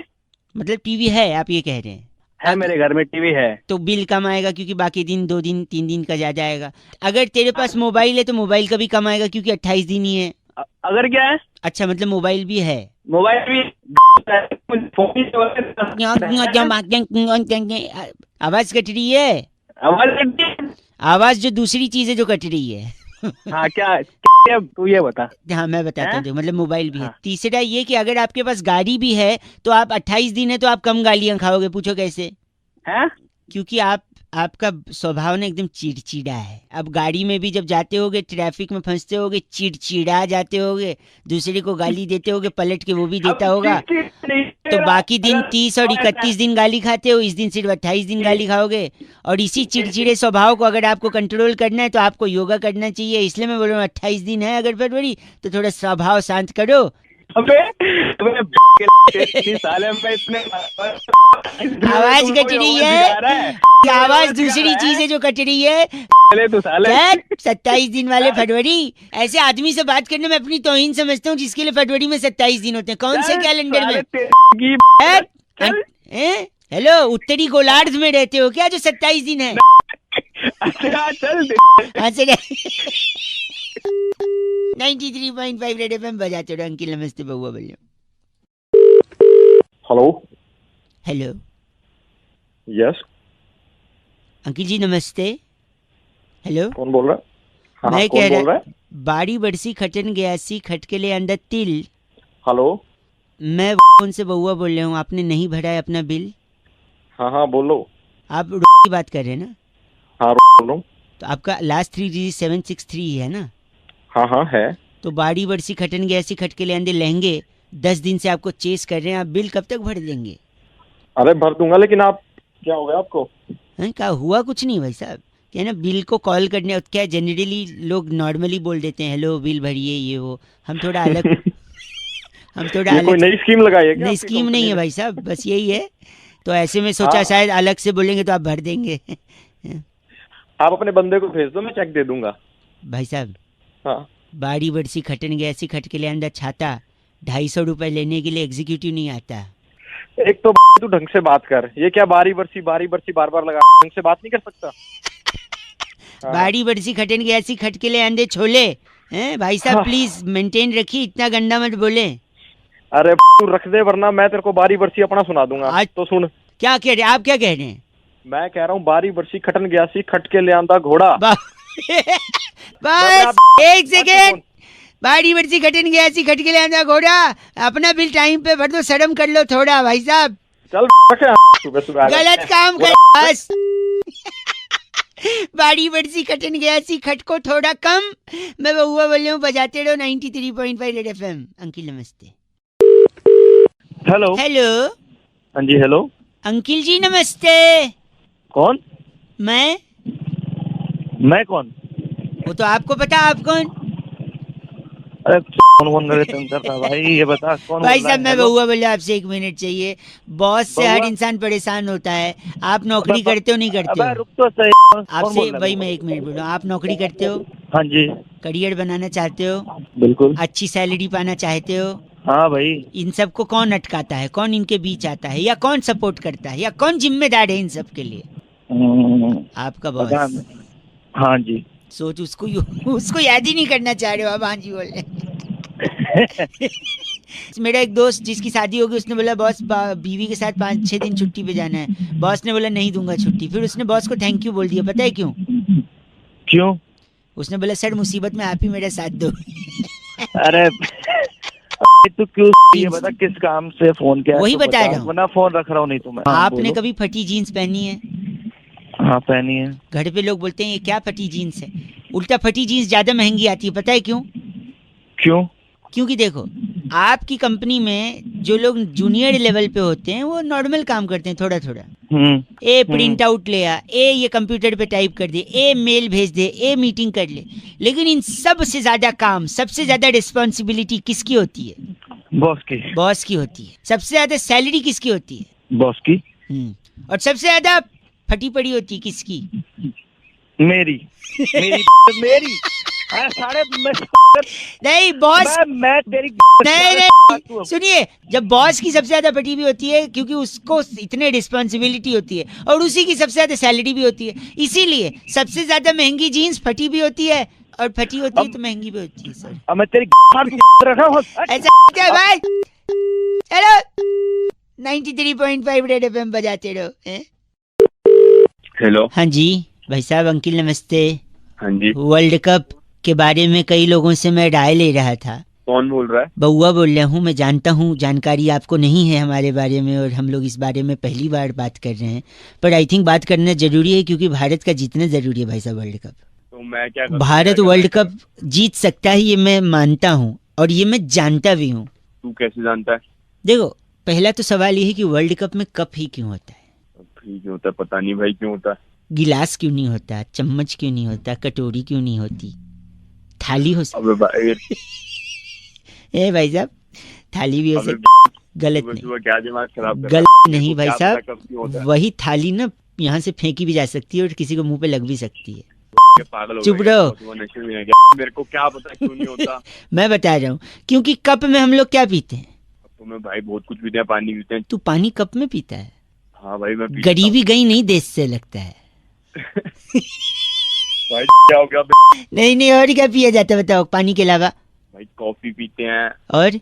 Speaker 2: मतलब टीवी है, आप ये कह रहे हैं?
Speaker 1: है, मेरे घर में टीवी है
Speaker 2: तो बिल कम आएगा क्योंकि बाकी दिन 2 दिन 3 दिन का ज्यादा आएगा। अगर तेरे पास मोबाइल है तो मोबाइल का भी कम आएगा क्योंकि 28 दिन ही है।
Speaker 1: अगर क्या है?
Speaker 2: अच्छा, मतलब मोबाइल भी है।
Speaker 1: मोबाइल भी
Speaker 2: आवाज कट रही है। आवाज जो दूसरी चीज है जो कट रही है।
Speaker 1: हाँ क्या तू ये बता।
Speaker 2: हाँ मैं बताता हूँ, मतलब मोबाइल भी है। तीसरा ये कि अगर आपके पास गाड़ी भी है तो आप 28 दिन है तो आप कम गालियां खाओगे। पूछो कैसे?
Speaker 1: हैं?
Speaker 2: क्योंकि आपका स्वभाव ना एकदम चिड़चिड़ा है। अब गाड़ी में भी जब जाते होगे, ट्रैफिक में फंसते होगे, चिड़चिड़ा जाते होगे, दूसरे को गाली देते होगे, पलट के वो भी देता होगा, तो बाकी दिन 30 और 31 दिन गाली खाते हो, इस दिन सिर्फ 28 दिन गाली खाओगे। और इसी चिड़चिड़े स्वभाव को अगर आपको कंट्रोल करना है तो आपको योगा करना चाहिए। इसलिए मैं बोल रहा हूँ 28 दिन है अगर फरवरी तो थोड़ा स्वभाव शांत करो। आवाज कट रही है, आवाज दूसरी चीज है जो कट रही है। 27 दिन वाले फरवरी, ऐसे आदमी से बात करने में अपनी तौहीन समझता हूँ जिसके लिए फरवरी में 27 दिन होते हैं। कौन से कैलेंडर में? हेलो, उत्तरी गोलार्ध में रहते हो क्या जो 27 दिन है?
Speaker 1: अच्छा चल
Speaker 2: 93.5 रेड एफएम बजाते रहो। अंकिल नमस्ते, बउआ बोलिए।
Speaker 4: हेलो
Speaker 2: हेलो
Speaker 4: यस
Speaker 2: अंकिल जी नमस्ते। हेलो
Speaker 4: कौन बोल रहा है? हाँ,
Speaker 2: मैं
Speaker 4: कौन
Speaker 2: कह
Speaker 4: बोल रहा
Speaker 2: रहा, बाड़ी बरसी खटन गयासी खटके ले अंदर तिल।
Speaker 4: हेलो
Speaker 2: मैं फोन से बउआ बोल रहा हूँ, आपने नहीं भरा है अपना बिल।
Speaker 4: हाँ बोलो।
Speaker 2: आप की बात कर रहे हैं ना?
Speaker 4: हाँ बोल रहा हूँ।
Speaker 2: तो आपका लास्ट 3 डिजिट 763 है ना?
Speaker 4: हाँ है।
Speaker 2: तो बाड़ी बरसी खटन गयासी खटके ले अंदर लहंगे 10 दिन से आपको चेस कर रहे हैं, आप बिल कब तक भर देंगे?
Speaker 4: अरे भर दूंगा, लेकिन आप क्या हो गया आपको?
Speaker 2: क्या हुआ? कुछ नहीं भाई साहब, क्या ना बिल को कॉल करने, क्या जनरली लोग नॉर्मली बोल देते हैं हेलो बिल भरिए ये वो। हम थोड़ा अलग हम थोड़ा अलग।
Speaker 4: कोई नई स्कीम लगाई है क्या?
Speaker 2: नई स्कीम नहीं है भाई साहब, बस यही है। तो ऐसे में सोचा शायद अलग से बोलेंगे तो आप भर देंगे।
Speaker 4: आप अपने बंदे को भेज दो, मैं चेक दे दूंगा।
Speaker 2: भाई साहब
Speaker 4: हाँ,
Speaker 2: बाड़ी बरसी खटन गया ऐसी खट के ले अंदर छाता 250 रुपए लेने के लिए एग्जीक्यूटिव नहीं आता।
Speaker 4: एक तो तू ढंग से बात कर, ये क्या बारी बरसी बार बार लगा, ढंग से बात नहीं कर सकता?
Speaker 2: बाड़ी बरसी खटन गया ऐसी खट के ले अंदे छोले हैं भाई साहब, प्लीज मेंटेन रखिए, इतना गंदा मत बोले।
Speaker 4: अरे तू रख दे वरना मैं तेरे को बारी बरसी अपना सुना दूंगा। आज तो सुन।
Speaker 2: क्या कह रहे हैं आप? क्या कह रहे हैं?
Speaker 4: मैं कह रहा हूँ बारी बरसी खटन गया सी खट के ले आंदा घोड़ा।
Speaker 2: बस एक सेकेंड, बाड़ी बरसी खटन गया सी खट के ले आंदा घोड़ा, अपना बिल टाइम पे भर दो, शर्म कर लो थोड़ा भाई साहब।
Speaker 4: चल सुबह
Speaker 2: गलत काम कर बस। बाड़ी बरसी खटन गया सी खट को थोड़ा कम। मैं बउआ बोल रहा हूँ, बजाते रहो 93.5 रेड एफएम। अंकिल नमस्ते।
Speaker 1: Hello
Speaker 2: hello.
Speaker 1: हाँ जी हेलो।
Speaker 2: अंकिल जी नमस्ते।
Speaker 1: कौन?
Speaker 2: मैं
Speaker 1: कौन?
Speaker 2: वो तो आपको पता, आप कौन?
Speaker 1: अरे कौन करता भाई, ये बता कौन?
Speaker 2: भाई साहब मैं बउआ बोले, आपसे 1 मिनट चाहिए। बॉस से हर इंसान परेशान होता है। आप नौकरी करते हो नहीं करते हो?
Speaker 1: रुक तो सही।
Speaker 2: आपसे भाई मैं 1 मिनट बोल रहा हूँ, आप नौकरी करते हो?
Speaker 1: हाँ जी
Speaker 2: करियर बनाना चाहते हो,
Speaker 1: बिल्कुल।
Speaker 2: अच्छी सैलरी पाना चाहते हो,
Speaker 1: हाँ भाई।
Speaker 2: इन सबको कौन अटकाता है, कौन इनके बीच आता है, या कौन सपोर्ट करता है, या कौन जिम्मेदार है इन सब के लिए? आपका बॉस।
Speaker 1: पता नहीं। हाँ जी।
Speaker 2: सोच, उसको याद ही नहीं करना चाह रहे हो आप। हाँ जी बोल रहे। मेरा एक दोस्त जिसकी शादी होगी, उसने बोला बॉस बीवी के साथ 5-6 दिन छुट्टी पे जाना है। बॉस ने बोला नहीं दूंगा छुट्टी। फिर उसने बॉस को थैंक यू बोल दिया। पता है क्यों?
Speaker 1: क्यों?
Speaker 2: उसने बोला सर मुसीबत में आप ही मेरा साथ दो।
Speaker 1: अरे तू क्यों ये बता किस काम से फोन किया?
Speaker 2: वही
Speaker 1: तो
Speaker 2: बता रहा हूँ।
Speaker 1: वरना फोन रख रहा हूँ नहीं तो मैं।
Speaker 2: आपने कभी फटी जीन्स पहनी है?
Speaker 1: हाँ पहनी है।
Speaker 2: घर पे लोग बोलते हैं ये क्या फटी जीन्स है। उल्टा फटी जीन्स ज्यादा महंगी आती है। पता है क्यों?
Speaker 1: क्यों?
Speaker 2: क्योंकि देखो, आपकी कंपनी में जो लोग जूनियर लेवल पे होते हैं वो नॉर्मल काम करते हैं, थोड़ा थोड़ा। ए प्रिंट आउट ले आ, ए ये कंप्यूटर पे टाइप कर दे, ए मेल भेज दे, ए मीटिंग कर ले। लेकिन इन सब से ज्यादा काम, सबसे ज्यादा रिस्पॉन्सिबिलिटी किसकी होती है?
Speaker 1: बॉस की।
Speaker 2: बॉस की होती है। सबसे ज्यादा सैलरी किसकी होती है?
Speaker 1: बॉस की।
Speaker 2: और सबसे ज्यादा फटी पड़ी होती है किसकी?
Speaker 1: मेरी। मेरी। साढ़े
Speaker 2: नहीं बॉस,
Speaker 1: मैं तेरी
Speaker 2: नहीं सुनिए, जब बॉस की सबसे ज्यादा फटी भी होती है क्योंकि उसको इतने रिस्पॉन्सिबिलिटी होती है, और उसी की सबसे ज्यादा सैलरी भी होती है। इसीलिए सबसे ज्यादा महंगी जीन्स फटी भी होती है, और फटी होती है तो महंगी भी होती है। सर
Speaker 1: अब मैं तेरी
Speaker 2: ऐसा क्या भाई? हेलो 93.5 रेड एफएम बजाते रहो।
Speaker 6: हेलो।
Speaker 2: हाँ जी भाई साहब, अंकिल नमस्ते।
Speaker 6: हाँ जी।
Speaker 2: वर्ल्ड कप के बारे में कई लोगों से मैं राय ले रहा था।
Speaker 6: कौन बोल रहा है?
Speaker 2: बउआ बोल रहा हूँ। मैं जानता हूँ जानकारी आपको नहीं है हमारे बारे में, और हम लोग इस बारे में पहली बार बात कर रहे हैं, पर आई थिंक बात करना जरूरी है क्योंकि भारत का जीतना जरूरी है भाई साहब वर्ल्ड कप।
Speaker 6: तो मैं क्या करूं?
Speaker 2: भारत वर्ल्ड कप जीत सकता है, ये मैं मानता हूँ और ये मैं जानता भी हूँ।
Speaker 6: तू कैसे जानता है?
Speaker 2: देखो, पहला तो सवाल ये है कि वर्ल्ड कप में कप ही क्यों होता है?
Speaker 6: क्यों होता है पता नहीं भाई, क्यों होता है?
Speaker 2: गिलास क्यों नहीं होता? चम्मच क्यों नहीं होता? कटोरी क्यों नहीं होती? थाली हो
Speaker 6: अबे भाई
Speaker 2: ए भाई साहब, थाली भी हो सकती, गलत नहीं,
Speaker 6: क्या दिमाग खराब कर
Speaker 2: गलत नहीं भाई साहब। वही थाली ना यहाँ से फेंकी भी जा सकती है और किसी को मुंह पे लग भी सकती है।
Speaker 6: पागल हो
Speaker 2: चुप
Speaker 6: गया,
Speaker 2: रहो।
Speaker 6: वो नशे में है क्या? मेरे को क्या पता क्यों नहीं होता।
Speaker 2: मैं बता रहा हूँ, क्योंकि कप में हम लोग क्या पीते हैं?
Speaker 6: तो मैं भाई बहुत कुछ पीते हैं, पानी पीते हैं।
Speaker 2: तू पानी कप में पीता है?
Speaker 6: हाँ भाई मैं पीता
Speaker 2: गरीबी गई नहीं देश से लगता है।
Speaker 6: भाई क्या हो गया?
Speaker 2: नहीं नहीं, और क्या पिया जाता है बताओ पानी के अलावा?
Speaker 6: भाई कॉफी पीते हैं और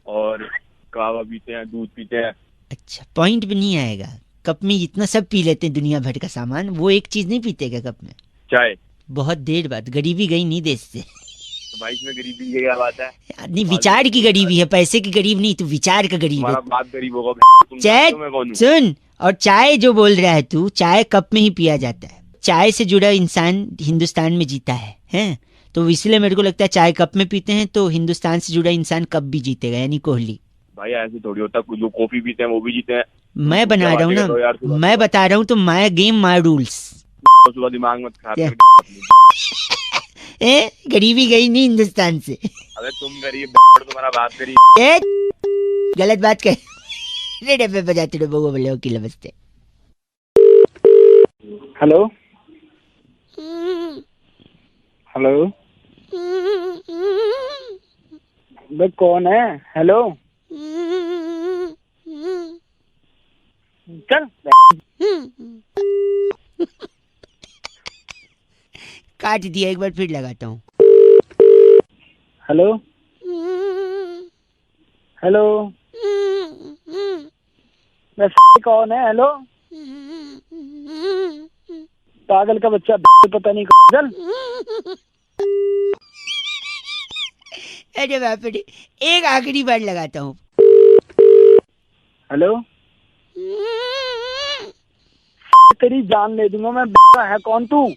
Speaker 6: कावा पीते हैं, दूध पीते हैं।
Speaker 2: अच्छा, पॉइंट भी नहीं आएगा। कप में इतना सब पी लेते हैं दुनिया भर का सामान, वो एक चीज नहीं पीते क्या कप में?
Speaker 6: चाय।
Speaker 2: बहुत देर बाद। गरीबी गई नहीं देश से।
Speaker 6: तो भाई इसमें गरीबी की क्या बात है?
Speaker 2: नहीं, विचार की गरीबी है, पैसे की गरीब नहीं, तू विचार का गरीब है।
Speaker 6: हमारा बाप गरीब होगा।
Speaker 2: चाय सुन, और चाय जो बोल रहा है तू, चाय कप में ही पिया जाता है। चाय से जुड़ा इंसान हिंदुस्तान में जीता है, हैं? तो इसलिए मेरे को लगता है चाय कप में पीते हैं तो हिंदुस्तान से जुड़ा इंसान कब भी जीतेगा, यानी कोहली।
Speaker 6: भाई ऐसे थोड़ी होता, कुछ जो कॉफी पीते हैं वो भी जीते हैं।
Speaker 2: मैं बना रहा हूँ ना, मैं बता रहा हूँ तो माय गेम माय रूल्स।
Speaker 6: सुबह दिमाग मत खराब कर।
Speaker 2: गरीबी गई नहीं हिंदुस्तान से।
Speaker 6: अबे तुम गरीब, तुम्हारा बाप गरीब।
Speaker 2: गलत बात कर। रेडियो पे बजाते रहो बउआ बोले ओके नमस्ते।
Speaker 1: हेलो हेलो, बे कौन है? हेलो चल।
Speaker 2: काट दिया, एक बार फिर लगाता हूँ।
Speaker 1: हेलो हेलो, कौन है? हेलो पागल का बच्चा, पता नहीं चल।
Speaker 2: अरे बाप रे, एक आखिरी बार लगाता हूँ।
Speaker 1: हेलो, तेरी जान ले दूंगा मैं। है कौन तू?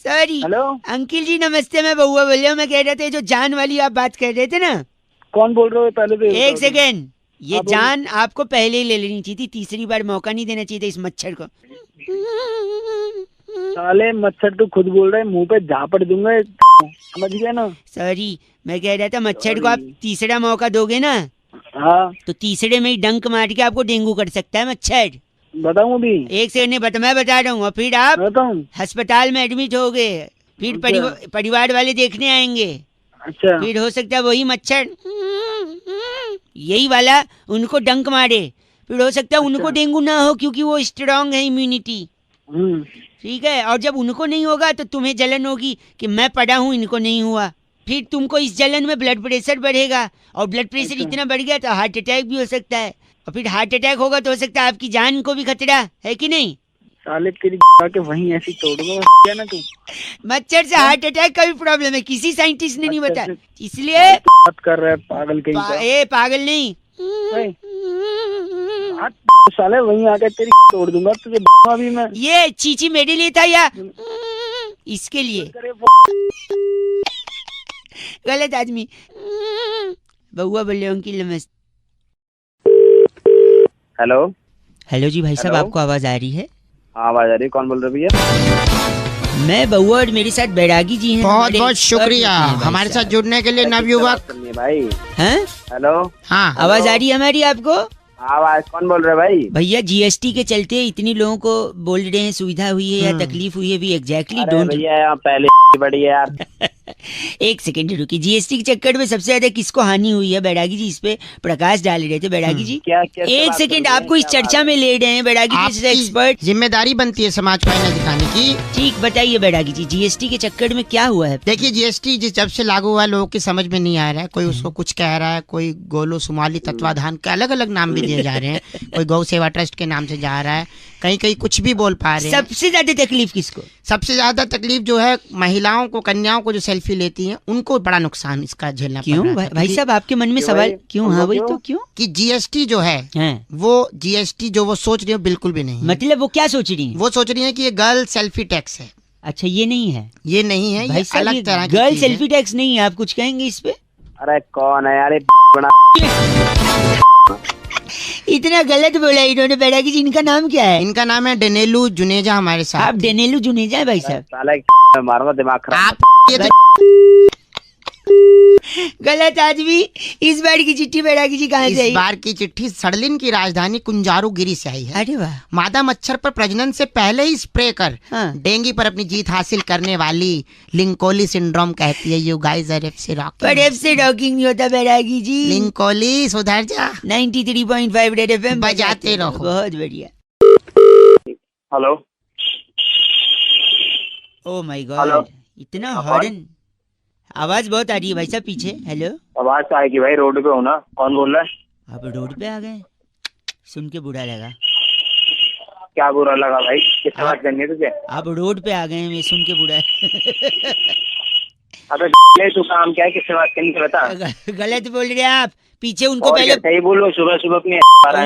Speaker 2: सॉरी।
Speaker 1: हेलो
Speaker 2: अंकिल जी नमस्ते, मैं बउआ बोल रहा हूँ। मैं कह रहा था जो जान वाली आप बात कर रहे थे ना।
Speaker 1: कौन बोल रहे हो? पहले तो
Speaker 2: एक सेकेंड, ये जान आपको पहले ही ले लेनी चाहिए थी, तीसरी बार मौका नहीं देना चाहिए था इस मच्छर को।
Speaker 1: साले मच्छर तो खुद बोल रहे, मुंह पे झापड़ दूंगा, समझ गया ना?
Speaker 2: सॉरी, मैं कह रहा था मच्छर को आप तीसरा मौका दोगे ना,
Speaker 1: हाँ,
Speaker 2: तो तीसरे में ही डंक मार के आपको डेंगू कर सकता है मच्छर।
Speaker 1: बताऊं अभी?
Speaker 2: एक सेकंड नहीं बता, मैं बता रहा हूँ। और फिर आप अस्पताल में एडमिट हो गए, फिर परिवार वाले देखने आएंगे।
Speaker 7: अच्छा
Speaker 2: फिर हो सकता है वही मच्छर यही वाला उनको डंक मारे। फिर हो सकता है उनको डेंगू ना हो क्योंकि वो स्ट्रांग है इम्यूनिटी। ठीक है, और जब उनको नहीं होगा तो तुम्हें जलन होगी कि मैं पड़ा हूँ इनको नहीं हुआ। फिर तुमको इस जलन में ब्लड प्रेशर बढ़ेगा और ब्लड प्रेशर इतना बढ़ गया तो हार्ट अटैक भी हो सकता है, और फिर हार्ट अटैक होगा तो हो सकता है आपकी जान को भी खतरा है कि नहीं।
Speaker 7: साले तेरी के वहीं ऐसी तोड़ूंगा क्या ना तू।
Speaker 2: मच्छर से हार्ट अटैक का भी प्रॉब्लम है, किसी साइंटिस्ट ने नहीं बताया, इसलिए
Speaker 7: बात कर रहा है पागल कहीं का।
Speaker 2: ए पागल नहीं,
Speaker 7: साले वहीं आकर तेरी तोड़ दूंगा तुझे अभी मैं।
Speaker 2: ये चीची मेरे लिए था या इसके लिए? गलत आदमी। बउआ बोले उनकी नमस्ते।
Speaker 1: हेलो
Speaker 2: हेलो जी भाई साहब,
Speaker 1: हेलो।
Speaker 2: आपको आवाज आ रही है?
Speaker 1: हाँ आवाज आ रही है। कौन बोल रहे भैया?
Speaker 2: मैं बउआ और मेरे साथ बैरागी जी हैं।
Speaker 3: बहुत
Speaker 2: हमारे
Speaker 3: बहुत शुक्रिया
Speaker 2: भाई
Speaker 3: हमारे साथ
Speaker 2: साहब।
Speaker 3: जुड़ने के लिए नवयुवक।
Speaker 1: भाई
Speaker 2: हैं?
Speaker 1: हेलो
Speaker 3: हाँ
Speaker 2: आवाज आ रही है हमारी आपको?
Speaker 1: आवाज कौन बोल रहे भाई?
Speaker 2: भैया जीएसटी के चलते इतनी लोगों को बोल रहे हैं सुविधा हुई है या तकलीफ हुई है, भी एग्जैक्टली डोंट।
Speaker 1: भैया यहाँ पहले बड़ी है यार।
Speaker 2: एक सेकंड रुकी, जीएसटी के चक्कर में सबसे ज्यादा किसको हानि हुई है? बैरागी जी इस पे प्रकाश डाल रहे थे। बैरागी जी
Speaker 1: क्या
Speaker 2: एक सेकंड, आपको इस चर्चा में ले रहे हैं बैरागी जी जैसे एक्सपर्ट।
Speaker 3: जिम्मेदारी बनती है समाज को आईना दिखाने की।
Speaker 2: ठीक बताइए बैरागी जी, जीएसटी के चक्कर में क्या हुआ है?
Speaker 3: देखिए जीएसटी जब से लागू हुआ लोगों की समझ में नहीं आ रहा है, कोई उसको कुछ कह रहा है, कोई गोलो सुमाली तत्वाधान के अलग अलग नाम भी दिए जा रहे हैं, कोई गौ सेवा ट्रस्ट के नाम से जा रहा है, कहीं कहीं कुछ भी बोल पा रहे हैं।
Speaker 2: सबसे ज्यादा तकलीफ किसको?
Speaker 3: सबसे ज्यादा तकलीफ जो है महिलाओं को, कन्याओं को जो सेल्फी लेती हैं उनको बड़ा नुकसान इसका झेलना पड़ रहा है।
Speaker 2: क्यों भाई साहब, आपके मन में सवाल क्यों? हाँ वही तो, क्यों
Speaker 3: कि जीएसटी जो है वो जीएसटी जो वो सोच रही है बिल्कुल भी नहीं।
Speaker 2: मतलब वो क्या सोच रही है?
Speaker 3: वो सोच रही है कि ये गर्ल सेल्फी टैक्स है।
Speaker 2: अच्छा ये नहीं है,
Speaker 3: ये नहीं है,
Speaker 2: भाई
Speaker 3: ये
Speaker 2: साहब
Speaker 3: अलग
Speaker 2: ये
Speaker 3: तरह की
Speaker 2: गर्ल
Speaker 3: चीज है।
Speaker 2: सेल्फी टैक्स नहीं है। आप कुछ कहेंगे इस पे?
Speaker 1: अरे कौन है यार ये बना?
Speaker 2: इतना गलत बोला इन्होंने। बैरागी जी इनका नाम क्या है?
Speaker 3: इनका नाम है डेनेलू जुनेजा हमारे साथ।
Speaker 2: आप डेनेलू जुनेजा है भाई साहब?
Speaker 1: साला मारूंगा दिमाग खराब।
Speaker 3: आप ये तो
Speaker 2: गलत आदमी। इस बार की चिट्ठी बैरागी जी कहाँ से आई?
Speaker 3: इस बार की चिट्ठी सड़लिन की राजधानी कुंजारुगिरी से आई है।
Speaker 2: अरे वाह।
Speaker 3: मादा मच्छर पर प्रजनन से पहले ही स्प्रे कर डेंगू पर अपनी जीत हासिल करने वाली लिंकोली सिंड्रोम कहती है यू गाइस आर एफ से रॉकिंग।
Speaker 2: पर एफ से रॉकिंग नहीं होता बैरागी जी।
Speaker 3: लिंकोली सुधर जा।
Speaker 2: 93.5 रेड एफएम
Speaker 3: बजाते रहो।
Speaker 2: बहुत बढ़िया।
Speaker 1: Hello
Speaker 2: oh my
Speaker 1: hello.
Speaker 2: God, इतना हॉर्न आवाज बहुत आ रही है भाई साहब पीछे। हेलो
Speaker 1: आवाज तो आएगी भाई, रोड पे हो ना। कौन बोल रहा है?
Speaker 2: आप रोड पे आ गए, सुन के बुरा लगा।
Speaker 1: क्या बुरा लगा भाई? किससे बात करनी है तुझे?
Speaker 2: आप रोड पे आ गए हैं, मैं सुन के बुरा
Speaker 1: अबे तू काम क्या है? किससे बात करनी है बता।
Speaker 2: गलत बोल रहे हैं आप। पीछे उनको
Speaker 1: और
Speaker 2: पहले
Speaker 1: क्या सही बोलो, सुबह सुबह अपनी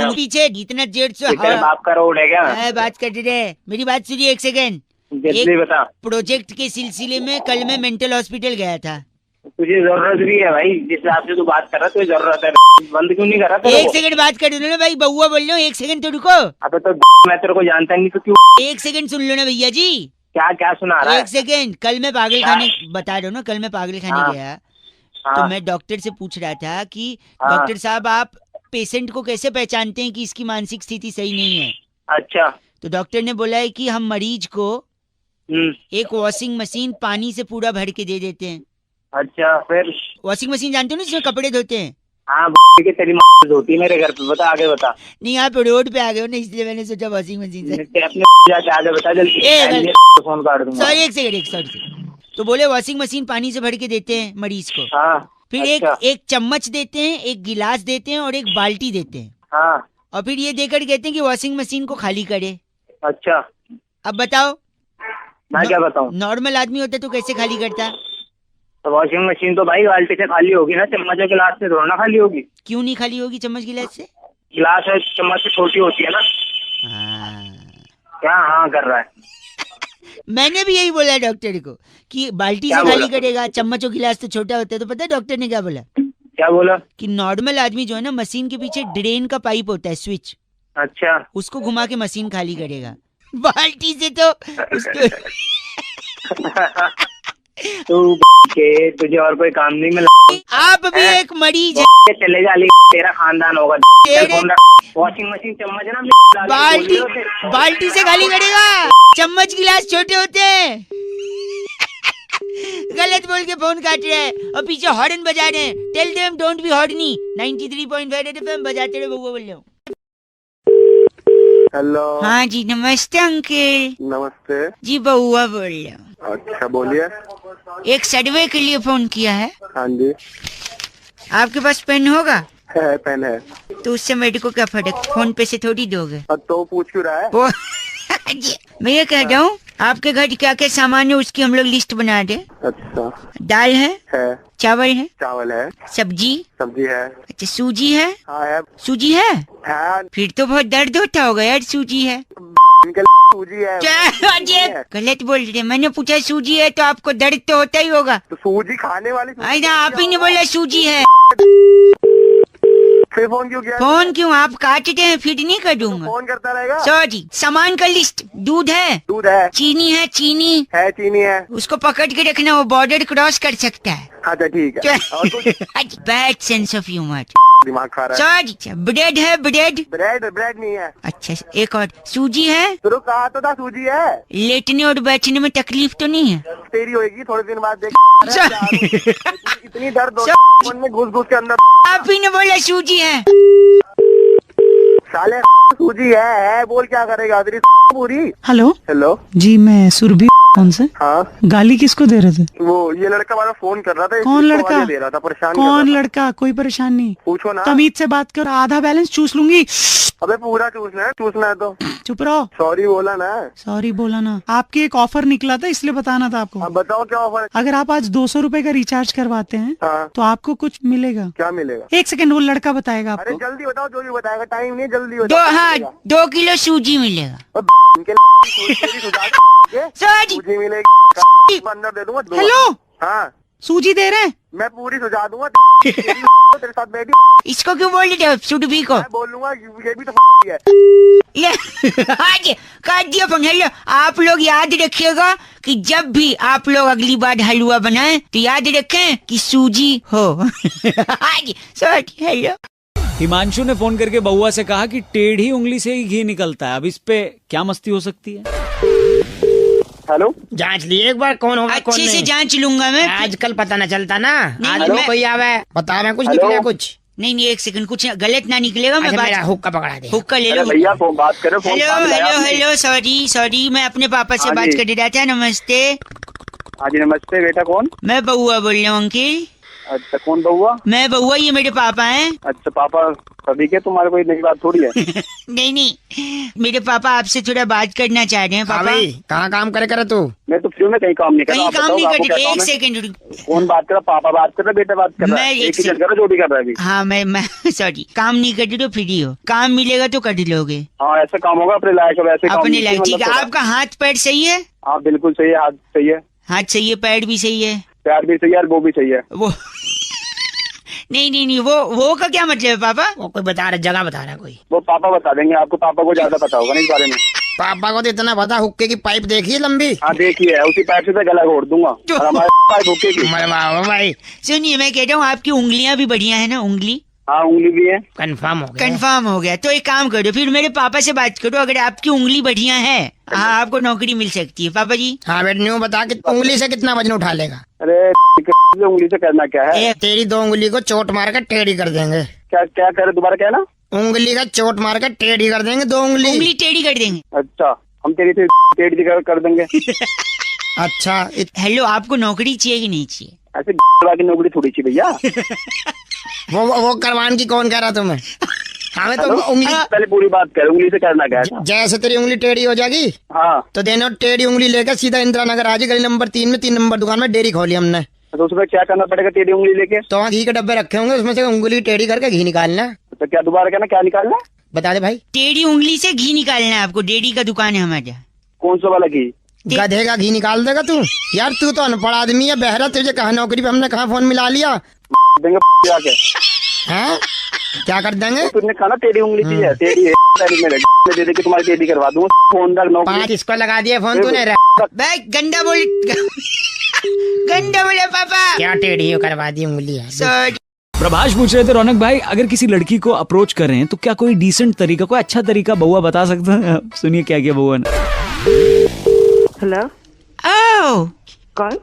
Speaker 2: उन पीछे इतना जेट से
Speaker 1: तेरे बाप का रोड है क्या?
Speaker 2: बात कर रहे हैं। मेरी बात सुनिए एक सेकेंड।
Speaker 1: जल्दी बता।
Speaker 2: प्रोजेक्ट के सिलसिले में कल मैं मेंटल हॉस्पिटल गया था।
Speaker 1: तुझे जरूरत भी है भाई, जिस हिसाब से तू बात कर रहा है तुझे जरूरत है। बंद क्यों नहीं कर रहा?
Speaker 2: एक सेकंड बात कर लो ना भाई, बउआ बोल रहे हो। एक सेकंड तो रुको।
Speaker 1: अबे तो मैं तेरे को जानता नहीं तो क्यों?
Speaker 2: एक सेकंड सुन लो ना भैया जी।
Speaker 1: क्या क्या सुना रहा है?
Speaker 2: एक सेकंड। कल मैं पागल खाने बता रहा हूँ ना, कल मैं पागल खाने गया तो मैं डॉक्टर से पूछ रहा था कि डॉक्टर साहब आप पेशेंट को कैसे पहचानते हैं कि इसकी मानसिक स्थिति सही नहीं है?
Speaker 1: अच्छा।
Speaker 2: तो डॉक्टर ने बोला है कि हम मरीज को एक वॉशिंग मशीन पानी से पूरा भर के दे देते हैं।
Speaker 1: अच्छा फिर?
Speaker 2: वॉशिंग मशीन जानते हो ना जिसमें कपड़े धोते हैं?
Speaker 1: हाँ तेरी धोती मेरे घर पे। बता आगे बता।
Speaker 2: नहीं आप रोड पे आ गए हो ना, इसलिए मैंने सोचा वॉशिंग मशीन से।
Speaker 1: अपने जाके आगे बता जल्दी। फोन काट दूंगा।
Speaker 2: सॉरी एक सेकंड। तो बोले वॉशिंग मशीन पानी से भर के देते हैं मरीज को। फिर
Speaker 1: अच्छा।
Speaker 2: एक चम्मच देते हैं, एक गिलास देते हैं और एक बाल्टी देते हैं। और फिर ये देकर कहते हैं कि वॉशिंग मशीन को खाली करे।
Speaker 1: अच्छा
Speaker 2: अब बताओ
Speaker 1: मैं क्या बताऊं?
Speaker 2: नॉर्मल आदमी होता तो कैसे खाली करता?
Speaker 1: तो वॉशिंग मशीन तो भाई बाल्टी से खाली होगी ना, चम्मच और गिलास से थोड़ा ना खाली होगी।
Speaker 2: क्यों नहीं खाली होगी चम्मच गिलास से?
Speaker 1: गिलास और चम्मच से छोटी होती है ना। क्या हाँ कर रहा है?
Speaker 2: मैंने भी यही बोला डॉक्टर को कि बाल्टी से खाली करेगा, चम्मच और गिलास तो छोटा होता है। तो पता है डॉक्टर ने क्या बोला?
Speaker 1: क्या बोला? कि
Speaker 2: नॉर्मल आदमी जो है ना, मशीन के पीछे ड्रेन का पाइप होता है, स्विच।
Speaker 1: अच्छा। उसको
Speaker 2: घुमा के मशीन खाली करेगा। बाल्टी से तो उसको
Speaker 1: तू के तुझे और कोई काम नहीं मिला।
Speaker 2: आप भी एक मरीज है।
Speaker 1: चले जा, तेरा खानदान होगा। वॉशिंग मशीन चम्मच ना
Speaker 2: बाल्टी से खाली करेगा, चम्मच गिलास छोटे होते हैं। गलत बोल के फोन काट रहे हैं और पीछे हॉर्न बजा रहे हैं। Tell them don't be horny. 93.5 FM बजाते रहे, बउआ बोल रहा हूँ।
Speaker 6: हेलो।
Speaker 2: हाँ जी नमस्ते अंकल।
Speaker 6: नमस्ते
Speaker 2: जी बउआ बोल रहा हूँ।
Speaker 6: अच्छा बोलिए।
Speaker 2: एक सर्वे के लिए फोन किया है।
Speaker 6: हाँ जी
Speaker 2: आपके पास पेन होगा?
Speaker 6: है, पेन है।
Speaker 2: तो उससे मेरे को क्या फर्क, फोन पे से थोड़ी दोगे।
Speaker 6: तो पूछ क्यों रहा है?
Speaker 2: वो मैं ये कह रहा हूँ आपके घर क्या क्या सामान है उसकी हम लोग लिस्ट बना दे।
Speaker 6: अच्छा।
Speaker 2: दाल है, चावल है,
Speaker 6: चावल है,
Speaker 2: सब्जी
Speaker 6: है।
Speaker 2: अच्छा सूजी है?
Speaker 6: हाँ है।
Speaker 2: सूजी है?
Speaker 6: हाँ।
Speaker 2: फिर तो बहुत दर्द होता होगा यार। सूजी है?
Speaker 6: सूजी है।
Speaker 2: क्या गलत बोल रहे? मैंने पूछा सूजी है तो आपको दर्द तो होता ही होगा।
Speaker 6: तो सूजी खाने वाली सूजी
Speaker 2: ना आप ही ने बोला सूजी है।
Speaker 6: फिर फोन क्यों किया?
Speaker 2: फोन क्यों? आप काटते हैं फिर नहीं कर दूंगा।
Speaker 6: फोन करता रहेगा।
Speaker 2: सॉरी। सामान का लिस्ट। दूध है?
Speaker 6: दूध है।
Speaker 2: चीनी है? चीनी
Speaker 6: है।
Speaker 2: उसको पकड़ के रखना, वो बॉर्डर क्रॉस कर सकता है।
Speaker 6: अच्छा ठीक है। और कुछ?
Speaker 2: Bad sense of humour.
Speaker 6: दिमाग खा रहा है।
Speaker 2: सॉरी। ब्रेड है? ब्रेड
Speaker 6: नहीं है।
Speaker 2: अच्छा एक और। सूजी है?
Speaker 6: तो कहा तो था सूजी है।
Speaker 2: लेटने और बैठने में तकलीफ तो नहीं है?
Speaker 6: तेरी होगी थोड़े दिन बाद देख। इतनी दर्द हो में घुस के अंदर।
Speaker 2: आप ही ने बोला सूजी है।
Speaker 6: साले सूजी है बोल क्या करेगा तेरी पूरी।
Speaker 11: हेलो जी, मैं सुरभि कौन से?
Speaker 6: हाँ।
Speaker 11: गाली किसको दे रहे थे?
Speaker 6: वो ये लड़का वाला फोन कर रहा था।
Speaker 11: कौन लड़का?
Speaker 6: दे रहा था, परेशान
Speaker 11: कौन लड़का? कोई परेशान नहीं।
Speaker 6: पूछो ना।
Speaker 11: तमीज से बात करो, आधा बैलेंस चूस लूंगी।
Speaker 6: अबे पूरा चूसना है तो
Speaker 11: चुप रहो।
Speaker 6: सॉरी बोला ना।
Speaker 11: सॉरी बोला ना। आपके एक ऑफर निकला था इसलिए बताना था आपको।
Speaker 6: अब बताओ क्या ऑफर है?
Speaker 11: अगर आप आज 200 रुपए का रिचार्ज करवाते हैं तो आपको कुछ मिलेगा।
Speaker 6: क्या मिलेगा?
Speaker 11: 1 सेकंड, वो लड़का बताएगा
Speaker 6: अरे
Speaker 11: आपको।
Speaker 6: जल्दी बताओ, जो भी बताएगा। टाइम नहीं, जल्दी
Speaker 2: दो
Speaker 6: बताओ।
Speaker 2: 2 किलो सूजी मिलेगा।
Speaker 6: सूजी मिलेगी, अंदर दे दूंगा।
Speaker 11: हेलो।
Speaker 6: हाँ
Speaker 11: सूजी दे रहे हैं?
Speaker 6: मैं पूरी सुझा दूंगा। तेरे साथ बैठी।
Speaker 2: इसको क्यों बोल रहे हो सुरभि को?
Speaker 6: मैं बोल लूंगा ये भी तो है।
Speaker 2: ये आज काट दिया फोन। हेलो, आप लोग याद रखिएगा कि जब भी आप लोग अगली बार हलवा बनाएं तो याद रखें कि सूजी हो। आज सॉरी। हेलो।
Speaker 10: हिमांशु ने फोन करके बउआ से कहा कि टेढ़ी उंगली से ही घी निकलता है। अब इस पे क्या मस्ती हो सकती है?
Speaker 3: हेलो, जांच लिए एक बार कौन होगा कौन
Speaker 2: अच्छे
Speaker 3: नहीं?
Speaker 2: से जांच लूंगा मैं।
Speaker 3: आजकल पता न चलता ना। आज
Speaker 2: मैं-
Speaker 3: कोई आवे बता रहे कुछ निकले कुछ।
Speaker 2: नहीं 1 सेकंड, कुछ गलत ना निकलेगा। मैं
Speaker 3: अच्छा, मेरा
Speaker 2: बात
Speaker 3: हुक्का पकड़ा दे।
Speaker 2: हुक्का ले लो।
Speaker 6: भैया फोन बात करो।
Speaker 2: हेलो सॉरी मैं अपने पापा से
Speaker 6: हाँ
Speaker 2: बात
Speaker 6: जी।
Speaker 2: कर रहा था। नमस्ते।
Speaker 6: हाँ जी नमस्ते बेटा। कौन?
Speaker 2: मैं बउआ बोल रहा हूँ अंकिल।
Speaker 6: अच्छा कौन बउआ?
Speaker 2: मैं बउआ, ये मेरे पापा हैं।
Speaker 6: अच्छा पापा सभी के, तुम्हारे कोई नई बात थोड़ी है।
Speaker 2: नहीं मेरे पापा आपसे थोड़ा बात करना चाह रहे हैं।
Speaker 3: हाँ
Speaker 2: पापा
Speaker 3: भाई, कहाँ काम करे तू?
Speaker 6: मैं तो फ्री में कहीं काम नहीं कर रहा।
Speaker 2: कहीं काम नहीं करते। 1 सेकंड।
Speaker 6: कौन बात कर रहा? पापा बात कर रहा, बेटा बात कर रहा
Speaker 2: मैं
Speaker 6: है।
Speaker 2: एक
Speaker 6: एक ही
Speaker 2: से-
Speaker 6: करो जो भी कर रहा है अभी।
Speaker 2: हाँ मैं सॉरी, काम नहीं कर रहे तो फ्री हो। काम मिलेगा तो कर लोगे।
Speaker 6: हाँ ऐसा काम होगा अपने लायक। वैसे काम
Speaker 2: अपने
Speaker 6: नहीं
Speaker 2: लायक। ठीक है।
Speaker 6: मतलब
Speaker 2: आपका हाथ पैर सही है?
Speaker 6: हाँ बिल्कुल सही है। हाथ सही है,
Speaker 2: हाथ सही है, पैर भी सही है,
Speaker 6: पैर भी सही है और वो भी सही है।
Speaker 2: वो नहीं वो का क्या मतलब है पापा?
Speaker 3: वो कोई बता रहा, जगह बता रहा कोई।
Speaker 6: वो पापा बता देंगे आपको। पापा को ज्यादा पता होगा ना इस बारे में।
Speaker 3: पापा को तो इतना पता, हुक्के की पाइप देखी है लंबी।
Speaker 6: हाँ देखिए, उसी पाइप से तो गला घोट दूंगा। और हमारे पाइप हुक्के की।
Speaker 3: वाह भाई।
Speaker 2: सुनिए मैं कह रहा हूँ आपकी उंगलियां भी बढ़िया है ना? उंगली
Speaker 6: हाँ उंगली भी है।
Speaker 3: कंफर्म हो गया।
Speaker 2: कंफर्म हो गया। तो एक काम करो, फिर मेरे पापा से बात करो। अगर आपकी उंगली बढ़िया है, हाँ आपको नौकरी मिल सकती है। पापा जी।
Speaker 3: हाँ बेटा, न्यू बता कि उंगली से कितना वजन उठा लेगा?
Speaker 6: अरे उंगली से करना क्या है?
Speaker 3: तेरी 2 उंगली को चोट मार कर टेढ़ी कर देंगे।
Speaker 6: क्या क्या करे? दोबारा क्या ना?
Speaker 3: उंगली का चोट मार कर टेढ़ी कर देंगे। 2 उंगली
Speaker 2: टेढ़ी कर देंगे।
Speaker 6: अच्छा हम तेरी से टेढ़ी कर देंगे।
Speaker 3: अच्छा
Speaker 2: हेलो, आपको नौकरी चाहिए कि नहीं चाहिए?
Speaker 6: ऐसे की नौकरी थोड़ी चाहिए भैया।
Speaker 3: वो करवान की कौन कह रहा तुम्हें? हमें तो उंगली
Speaker 6: पहले पूरी बात कर। उंगली से करना क्या है?
Speaker 3: जैसे तेरी उंगली टेढ़ी हो जाएगी
Speaker 6: हाँ
Speaker 3: तो देनो टेढ़ी उंगली लेकर सीधा इंदिरा नगर आज गली नंबर 3 में 3 नंबर दुकान में डेयरी खोली हमने।
Speaker 6: तो उसमें क्या करना पड़ेगा टेढ़ी उंगली लेके?
Speaker 3: तो वहाँ घी के डब्बे रखे होंगे, उसमें से उंगली टेढ़ी करके घी निकालना।
Speaker 6: तो क्या दोबारा कहना? क्या निकालना?
Speaker 3: बता दे भाई।
Speaker 2: टेढ़ी उंगली से घी निकालना है आपको। डेयरी का दुकान है हमारे।
Speaker 6: कौन सा वाला घी?
Speaker 3: गधे का घी निकाल देगा तू? यार तू तो अनपढ़ आदमी है, बहरा। तुझे कहा नौकरी पे हमने कहा फोन मिला लिया
Speaker 6: देंगे जाके।
Speaker 3: हैं? क्या कर देंगे?
Speaker 6: तुमने कहा ना टेढ़ी उंगली चाहिए। टेढ़ी है मेरे दे दे के तुम्हारी टेढ़ी करवा दूंगा। फोन तक नौकरी
Speaker 3: 5 इसको लगा दिया फोन तूने।
Speaker 2: गंदा बोले पापा।
Speaker 3: क्या टेढ़ी करवा दी उंगली है?
Speaker 2: सॉरी।
Speaker 10: प्रभाष पूछ रहे थे रौनक भाई, अगर किसी लड़की को अप्रोच कर रहे हैं तो क्या कोई डिसेंट तरीका, कोई अच्छा तरीका बउआ बता सकता है? सुनिए क्या किया बउआ ने।
Speaker 12: हेलो
Speaker 2: ओह
Speaker 12: कौन?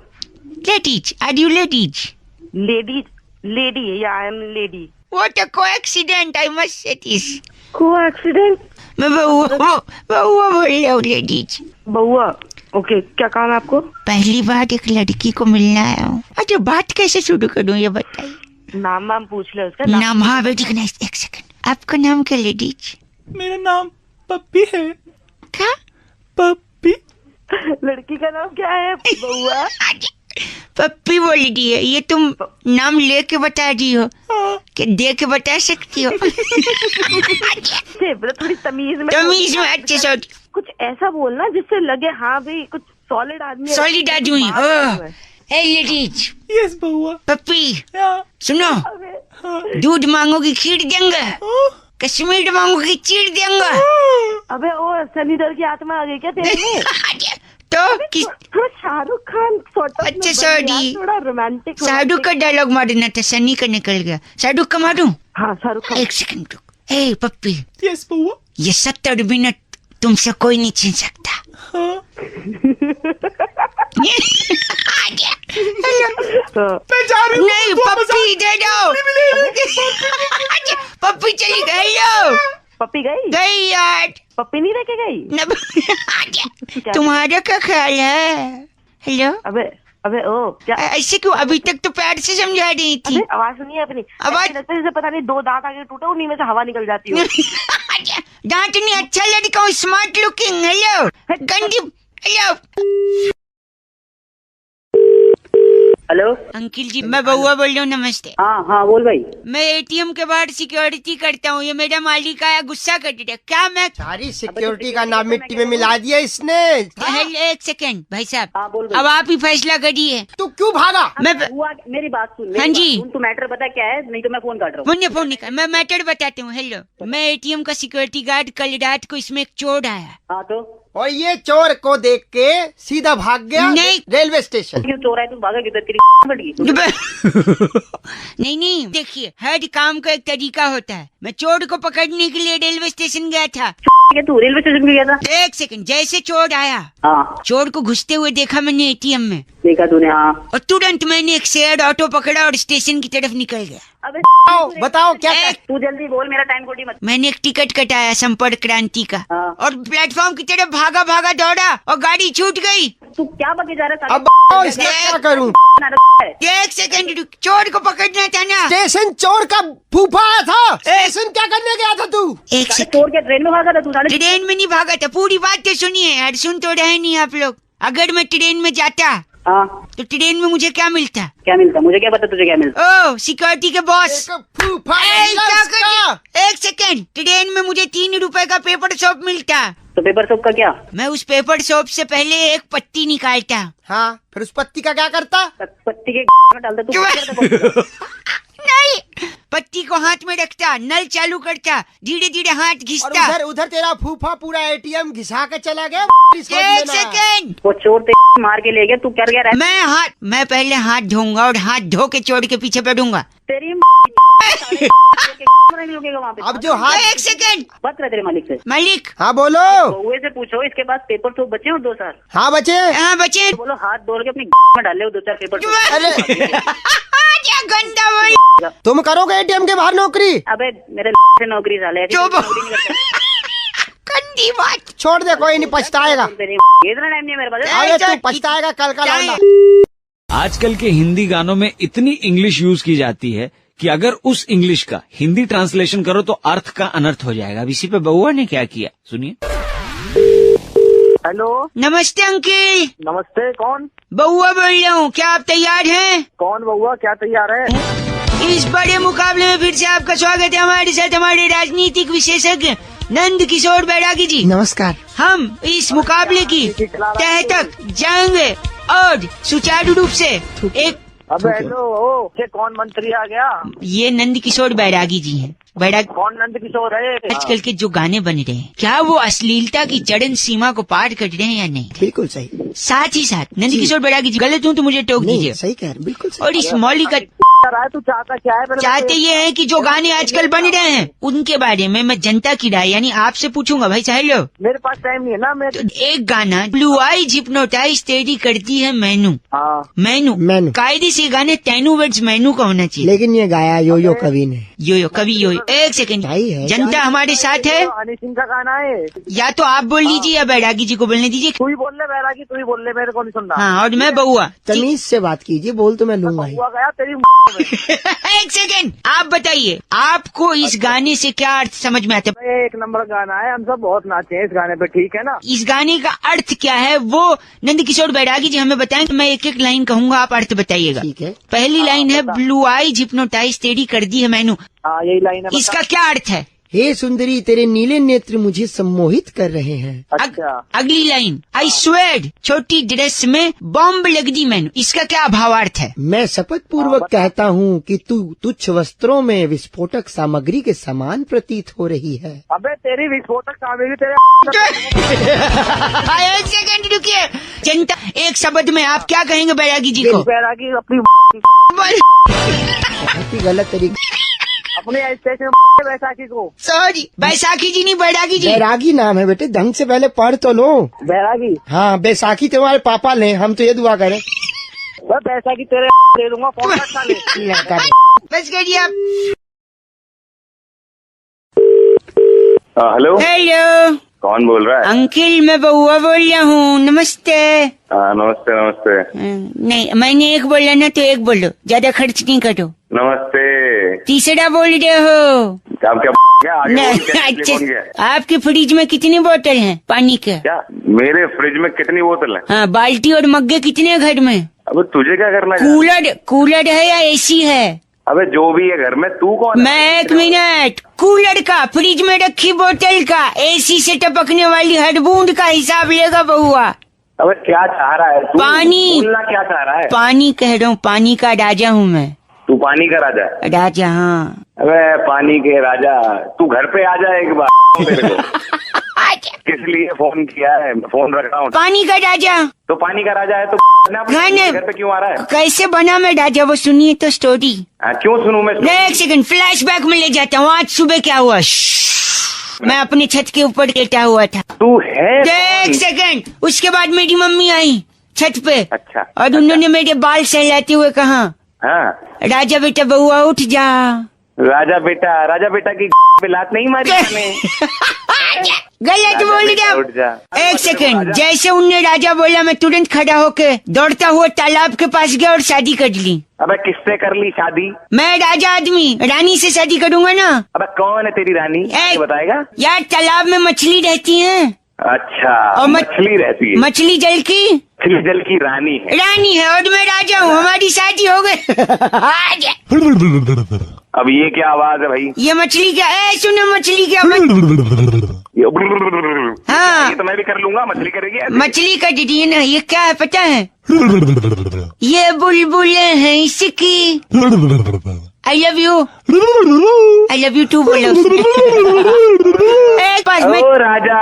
Speaker 2: Ladies, are you ladies?
Speaker 12: Lady या I am lady.
Speaker 2: What a coincidence, I must say this.
Speaker 12: Coincidence?
Speaker 2: मैं बउआ बोल रहा हूँ, लेडीज।
Speaker 12: बउआ, ओके, क्या काम है आपको?
Speaker 2: पहली बार एक लड़की को मिलना आया हूँ। अच्छा, बात कैसे शुरू करूँ ये बताइए।
Speaker 12: नाम वाम पूछ ले उसका।
Speaker 2: नाम? हाँ बेटी, एक सेकंड, आपका नाम क्या लेडीज?
Speaker 11: मेरा नाम पप्पी है।
Speaker 2: क्या?
Speaker 11: पप्पी।
Speaker 12: लड़की का नाम क्या है? बउआ।
Speaker 2: पप्पी बोल दी है। ये तुम नाम लेके बता दी हो कि दे के बता सकती हो?
Speaker 12: थोड़ी तमीज में।
Speaker 2: अच्छे से
Speaker 12: कुछ ऐसा बोलना जिससे लगे हाँ भाई कुछ सॉलिड आदमी।
Speaker 2: सॉलिड आदमी। हे लेडीज।
Speaker 11: यस बउआ।
Speaker 2: पप्पी सुनो, दूध मांगोगी खीर देंगे, कश्मीर मांगोगी चीर देंगे।
Speaker 12: अबे ओ सनी देओल की आत्मा आ गई क्या तेरे में?
Speaker 2: तो
Speaker 12: थोड़ा शाहरुख खान
Speaker 2: अच्छा सॉरी,
Speaker 12: थोड़ा रोमांटिक।
Speaker 2: शाहरुख का डायलॉग मारना था, सनी का निकल गया। शाहरुख का मारूं?
Speaker 12: हाँ शाहरुख खान।
Speaker 2: एक सेकंड रुक। ए पप्पी।
Speaker 11: यस बउआ।
Speaker 2: ये 70 मिनट तुमसे कोई नहीं छीन सकता।
Speaker 11: हाँ।
Speaker 2: नहीं पप्पी दे दो। पप्पी चली गई।
Speaker 12: पप्पी
Speaker 2: गई यार।
Speaker 12: पप्पी नहीं लेके गई?
Speaker 2: तुम्हारा क्या ख्याल है? हेलो।
Speaker 12: अबे ओ क्या
Speaker 2: ऐसे क्यों? अभी तक तो प्यार से समझा रही थी।
Speaker 12: आवाज सुनिए अपनी।
Speaker 2: आवाज
Speaker 12: जैसे पता नहीं 2 दांत आगे टूटे, उन्हीं में से हवा निकल जाती है।
Speaker 2: दांत नहीं, अच्छा लड़का हूँ, स्मार्ट लुकिंग। हेलो गंदी। हेलो
Speaker 12: हेलो
Speaker 2: अंकिल जी, मैं बउआ बोल रहा हूँ। नमस्ते।
Speaker 12: हाँ बोल भाई।
Speaker 2: मैं एटीएम के बाहर सिक्योरिटी करता हूँ। ये मेरा मालिक आया, गुस्सा कर दिया। क्या मैं
Speaker 3: सारी सिक्योरिटी का नाम मिट्टी में मिला दिया इसने।
Speaker 2: एक सेकंड भाई साहब, अब आप ही फैसला करिए।
Speaker 3: तू क्यों भागा?
Speaker 2: मैं
Speaker 12: मेरी बात सुन।
Speaker 2: हाँ जी।
Speaker 12: तू मैटर बता क्या है, नहीं तो मैं फोन काट रहा हूँ।
Speaker 2: फोन निकाल। मैं मैटर बताती हूँ। हेलो, मैं एटीएम का सिक्योरिटी गार्ड। कल रात को इसमें एक चोर आया।
Speaker 12: हाँ तो?
Speaker 3: और ये चोर को देख के सीधा भाग गया
Speaker 2: नहीं।
Speaker 3: Railway station.
Speaker 12: क्यों चोर है? तू भागा किधर? तेरी
Speaker 2: नहीं, देखिए हर काम का एक तरीका होता है। मैं चोर को पकड़ने के लिए रेलवे स्टेशन गया था।
Speaker 12: तू रेलवे स्टेशन गया था?
Speaker 2: एक सेकंड, जैसे चोर आया, चोर को घुसते हुए देखा मैंने एटीएम में।
Speaker 12: देखा तूने? हाँ।
Speaker 2: और तुरंत मैंने एक शेयर्ड ऑटो पकड़ा और स्टेशन की तरफ निकल गया।
Speaker 12: अबे
Speaker 3: बताओ क्या?
Speaker 12: तू जल्दी बोल, मेरा टाइम खोटी मत।
Speaker 2: मैंने एक टिकट कटाया संपर्क क्रांति का। और प्लेटफॉर्म की तरफ भागा दौड़ा और गाड़ी छूट गई।
Speaker 12: तू क्या बके जा रहा है?
Speaker 3: अब इसका क्या करूं?
Speaker 2: एक सेकंड, चोर को पकड़ना था ना।
Speaker 3: स्टेशन चोर का फूफा आया था। स्टेशन क्या करने गया था तू?
Speaker 2: एक सेकंड,
Speaker 12: चोर के ट्रेन में भागा था तू?
Speaker 2: ट्रेन में नहीं भागा था। पूरी बात तो सुनिए यार, सुन तो रहे नहीं आप लोग। अगर मैं ट्रेन में जाता तो ट्रेन में मुझे क्या मिलता?
Speaker 12: मुझे क्या पता तुझे क्या मिलता?
Speaker 2: ओ सिक्योरिटी के बॉस। एक सेकंड, ट्रेन में मुझे 3 रुपए का पेपर सोप मिलता।
Speaker 12: तो पेपर सोप का क्या?
Speaker 2: मैं उस पेपर सोप से पहले एक पत्ती निकालता।
Speaker 3: हाँ, फिर उस पत्ती का क्या करता?
Speaker 12: पत्ती के डालता तू?
Speaker 2: नहीं, पत्ती को हाथ में रखता, नल चालू करता, धीरे धीरे हाथ घिसता।
Speaker 3: उधर तेरा फूफा पूरा एटीएम घिसा के चला गया।
Speaker 2: एक सेकंड,
Speaker 12: वो चोर मार के ले गया, तू कर गया?
Speaker 2: मैं पहले हाथ धोऊंगा और हाथ धो के चोर के पीछे पड़ूंगा।
Speaker 12: तेरी
Speaker 3: अब जो हाथ।
Speaker 2: एक सेकंड,
Speaker 12: बात कर तेरे मालिक से।
Speaker 2: मालिक।
Speaker 3: हाँ बोलो।
Speaker 12: बउए से पूछो इसके पास पेपर सोप बचे हो 2 साल?
Speaker 3: हाँ बचे।
Speaker 12: तो बोलो हाथ धो के अपनी में डाल ले 2-4 पेपर सोप।
Speaker 3: अरे
Speaker 2: क्या गंदा बोल।
Speaker 3: तुम करोगे एटीएम के बाहर नौकरी?
Speaker 12: अबे मेरे से नौकरी साले।
Speaker 2: गंदी बात।
Speaker 3: छोड़ दे, कोई नहीं, पछताएगा।
Speaker 12: इतना टाइम नहीं है मेरे पास।
Speaker 3: अरे तू पछताएगा कल का लौंडा।
Speaker 10: आजकल के हिंदी गानों में इतनी इंग्लिश यूज की जाती है कि अगर उस इंग्लिश का हिंदी ट्रांसलेशन करो तो अर्थ का अनर्थ हो जाएगा। अब इसी पे बउआ ने क्या किया, सुनिए।
Speaker 1: हेलो,
Speaker 2: नमस्ते अंकिल।
Speaker 1: नमस्ते, कौन?
Speaker 2: बउआ बोल रहा हूँ, क्या आप तैयार हैं?
Speaker 1: कौन बउआ, क्या तैयार है?
Speaker 2: इस बड़े मुकाबले में फिर से आपका स्वागत है। हमारे साथ हमारे राजनीतिक विशेषज्ञ नंद किशोर बैरागी जी।
Speaker 3: नमस्कार।
Speaker 2: हम इस मुकाबले की तह तक जाएंगे और सुचारू रूप से एक।
Speaker 1: अबे हेलो, ये कौन मंत्री आ गया?
Speaker 2: ये नंद किशोर बैरागी जी हैं।
Speaker 1: कौन नंद किशोर है?
Speaker 2: आजकल के जो गाने बन रहे हैं, क्या वो अश्लीलता की चरम सीमा को पार कर रहे हैं या नहीं?
Speaker 3: बिल्कुल सही।
Speaker 2: साथ ही साथ नंद किशोर बैरागी जी, गलत हूँ तो मुझे टोक दीजिए।
Speaker 3: सही कह रहे, बिल्कुल सही।
Speaker 2: और इस मौलिक
Speaker 7: रहा है, तू चाहता क्या है?
Speaker 2: चाहते ये है कि जो गाने आजकल बन रहे हैं उनके बारे में मैं जनता की राय यानी आपसे पूछूंगा। भाई साहब लो,
Speaker 7: मेरे पास टाइम नहीं है ना। मैं
Speaker 2: तो एक गाना ब्लू आईज हिप्नोटाइज तेरी करती है मैनू।
Speaker 7: हाँ
Speaker 2: मैनू कायदे से गाने 10 वर्ड्स मैनू का होना चाहिए।
Speaker 3: लेकिन ये गाया यो कवि ने।
Speaker 2: यो कवि यो। एक सेकंड, जनता हमारे साथ है।
Speaker 7: हनी सिंह का गाना है।
Speaker 2: या तो आप बोल लीजिए या बैरागी जी को बोलने दीजिए।
Speaker 7: तू ही बोल ले बैरागी, तू ही बोल ले, मेरे को नहीं सुनना।
Speaker 2: हाँ, और मैं बउआ।
Speaker 3: तमीज से बात कीजिए, बोल तो मैं लूंगा ही।
Speaker 7: हुआ गया तेरी
Speaker 2: एक सेकंड, आप बताइए आपको इस गाने से क्या अर्थ समझ में आता है?
Speaker 7: एक नंबर गाना है, हम सब बहुत नाचे हैं इस गाने पे, ठीक है ना?
Speaker 2: इस गाने का अर्थ क्या है वो नंद किशोर बैरागी जी हमें बताएं। मैं एक एक लाइन कहूंगा, आप अर्थ बताइएगा।
Speaker 3: ठीक है।
Speaker 2: पहली लाइन है ब्लू आईज हिप्नोटाइज तेरी कर दी है मैनू।
Speaker 7: हाँ, यही लाइन है।
Speaker 2: इसका क्या अर्थ है?
Speaker 3: हे सुंदरी तेरे नीले नेत्र मुझे सम्मोहित कर रहे हैं।
Speaker 7: अच्छा।
Speaker 2: अगली लाइन, आई स्वेड छोटी ड्रेस में बॉम्ब लग दी मैनू। इसका क्या भावार्थ है?
Speaker 3: मैं शपथ पूर्वक कहता हूँ कि तू तुच्छ वस्त्रों में विस्फोटक सामग्री के समान प्रतीत हो रही है।
Speaker 7: अबे तेरी विस्फोटक सामग्री तेरे
Speaker 2: एक सेकंड रुकिए। जनता, एक शब्द में आप क्या कहेंगे बैरागी जी को?
Speaker 7: बैरागी अपनी
Speaker 3: बहुत ही गलत तरीके।
Speaker 7: अपने स्टेशन बैसाखी को।
Speaker 2: सॉरी, बैसाखी जी नहीं, बैरागी जी।
Speaker 3: बैरागी नाम है बेटे, ढंग से पहले पढ़ तो लो।
Speaker 7: बैरागी?
Speaker 3: हाँ, बैसाखी तुम्हारे पापा ले, हम तो ये दुआ करें।
Speaker 7: बैसाखी तेरे दे दूंगा, फोन रखा ले।
Speaker 2: बस करिए आप।
Speaker 6: हेलो
Speaker 2: हेलो,
Speaker 6: कौन बोल रहा है?
Speaker 2: अंकिल, मैं बउआ बोल रहा हूँ। नमस्ते।
Speaker 6: नमस्ते नमस्ते।
Speaker 2: नहीं, मैंने एक बोला ना तो एक बोलो, ज्यादा खर्च नहीं करो।
Speaker 6: नमस्ते।
Speaker 2: तीसरा बोल रहे हो?
Speaker 6: आप क्या आगे
Speaker 2: अच्छा, आपके फ्रिज में कितनी बोतल हैं पानी के?
Speaker 6: क्या मेरे फ्रिज में कितनी बोतल है?
Speaker 2: हाँ, बाल्टी और मग्गे कितने घर में?
Speaker 6: अब तुझे क्या करना है?
Speaker 2: कूलर है या एसी है?
Speaker 6: अबे जो भी है घर में, तू कौन?
Speaker 2: मैं एक मिनट, कूलर का, फ्रिज में रखी बोतल का, एसी से टपकने वाली हर बूंद का हिसाब लेगा बहुआ।
Speaker 6: अबे क्या चाह रहा है तू?
Speaker 2: पानी
Speaker 6: बोलना क्या चाह रहा है?
Speaker 2: पानी कह रहा हूँ, पानी का राजा हूँ मैं।
Speaker 6: तू पानी का राजा है?
Speaker 2: राजा, हाँ।
Speaker 6: अबे पानी के राजा, तू घर पे आ जा एक बार मेरे को। किस लिए फोन किया है? फोन रख रहा हूँ।
Speaker 2: पानी का राजा
Speaker 6: तो पानी का राजा है तो घर पे क्यों आ रहा है?
Speaker 2: कैसे बना मैं राजा, वो सुनिए तो स्टोरी।
Speaker 6: क्यों सुनूं मैं?
Speaker 2: एक सेकंड, फ्लैशबैक में ले जाता हूँ। आज सुबह क्या हुआ? मैं अपनी छत के ऊपर लेटा हुआ था।
Speaker 6: तू है?
Speaker 2: एक सेकंड, उसके बाद मेरी मम्मी आई छत पे।
Speaker 6: अच्छा।
Speaker 2: और उन्होंने मेरे बाल सहलाते हुए कहा,
Speaker 6: हाँ,
Speaker 2: राजा बेटा बउआ उठ जा।
Speaker 6: राजा बेटा की पे लात नहीं मारी मैंने।
Speaker 2: गलत बोल रहा। एक सेकंड, जैसे उनने राजा बोला मैं तुरंत खड़ा होके दौड़ता हुआ तालाब के पास गया और शादी कर ली।
Speaker 6: अबे किससे कर ली शादी?
Speaker 2: मैं राजा आदमी रानी से शादी करूंगा ना।
Speaker 6: अबे कौन है तेरी रानी? बताएगा?
Speaker 2: यार, तालाब में मछली रहती है।
Speaker 6: अच्छा,
Speaker 2: और
Speaker 6: मछली रहती है?
Speaker 2: मछली जल की?
Speaker 6: मछली जल की रानी
Speaker 2: है और मैं राजा हूँ। हमारी शादी हो गई।
Speaker 6: अब ये क्या आवाज है भाई?
Speaker 2: ये मछली क्या? सुनो, मछली क्या?
Speaker 6: हाँ, ये तो मैं भी कर लूंगा। मछली करेगी?
Speaker 2: मछली का दीदी ना, ये क्या है पता है? ये बुलबुलें हैं इसकी। आई लव यू टू बोलो।
Speaker 6: ओ राजा।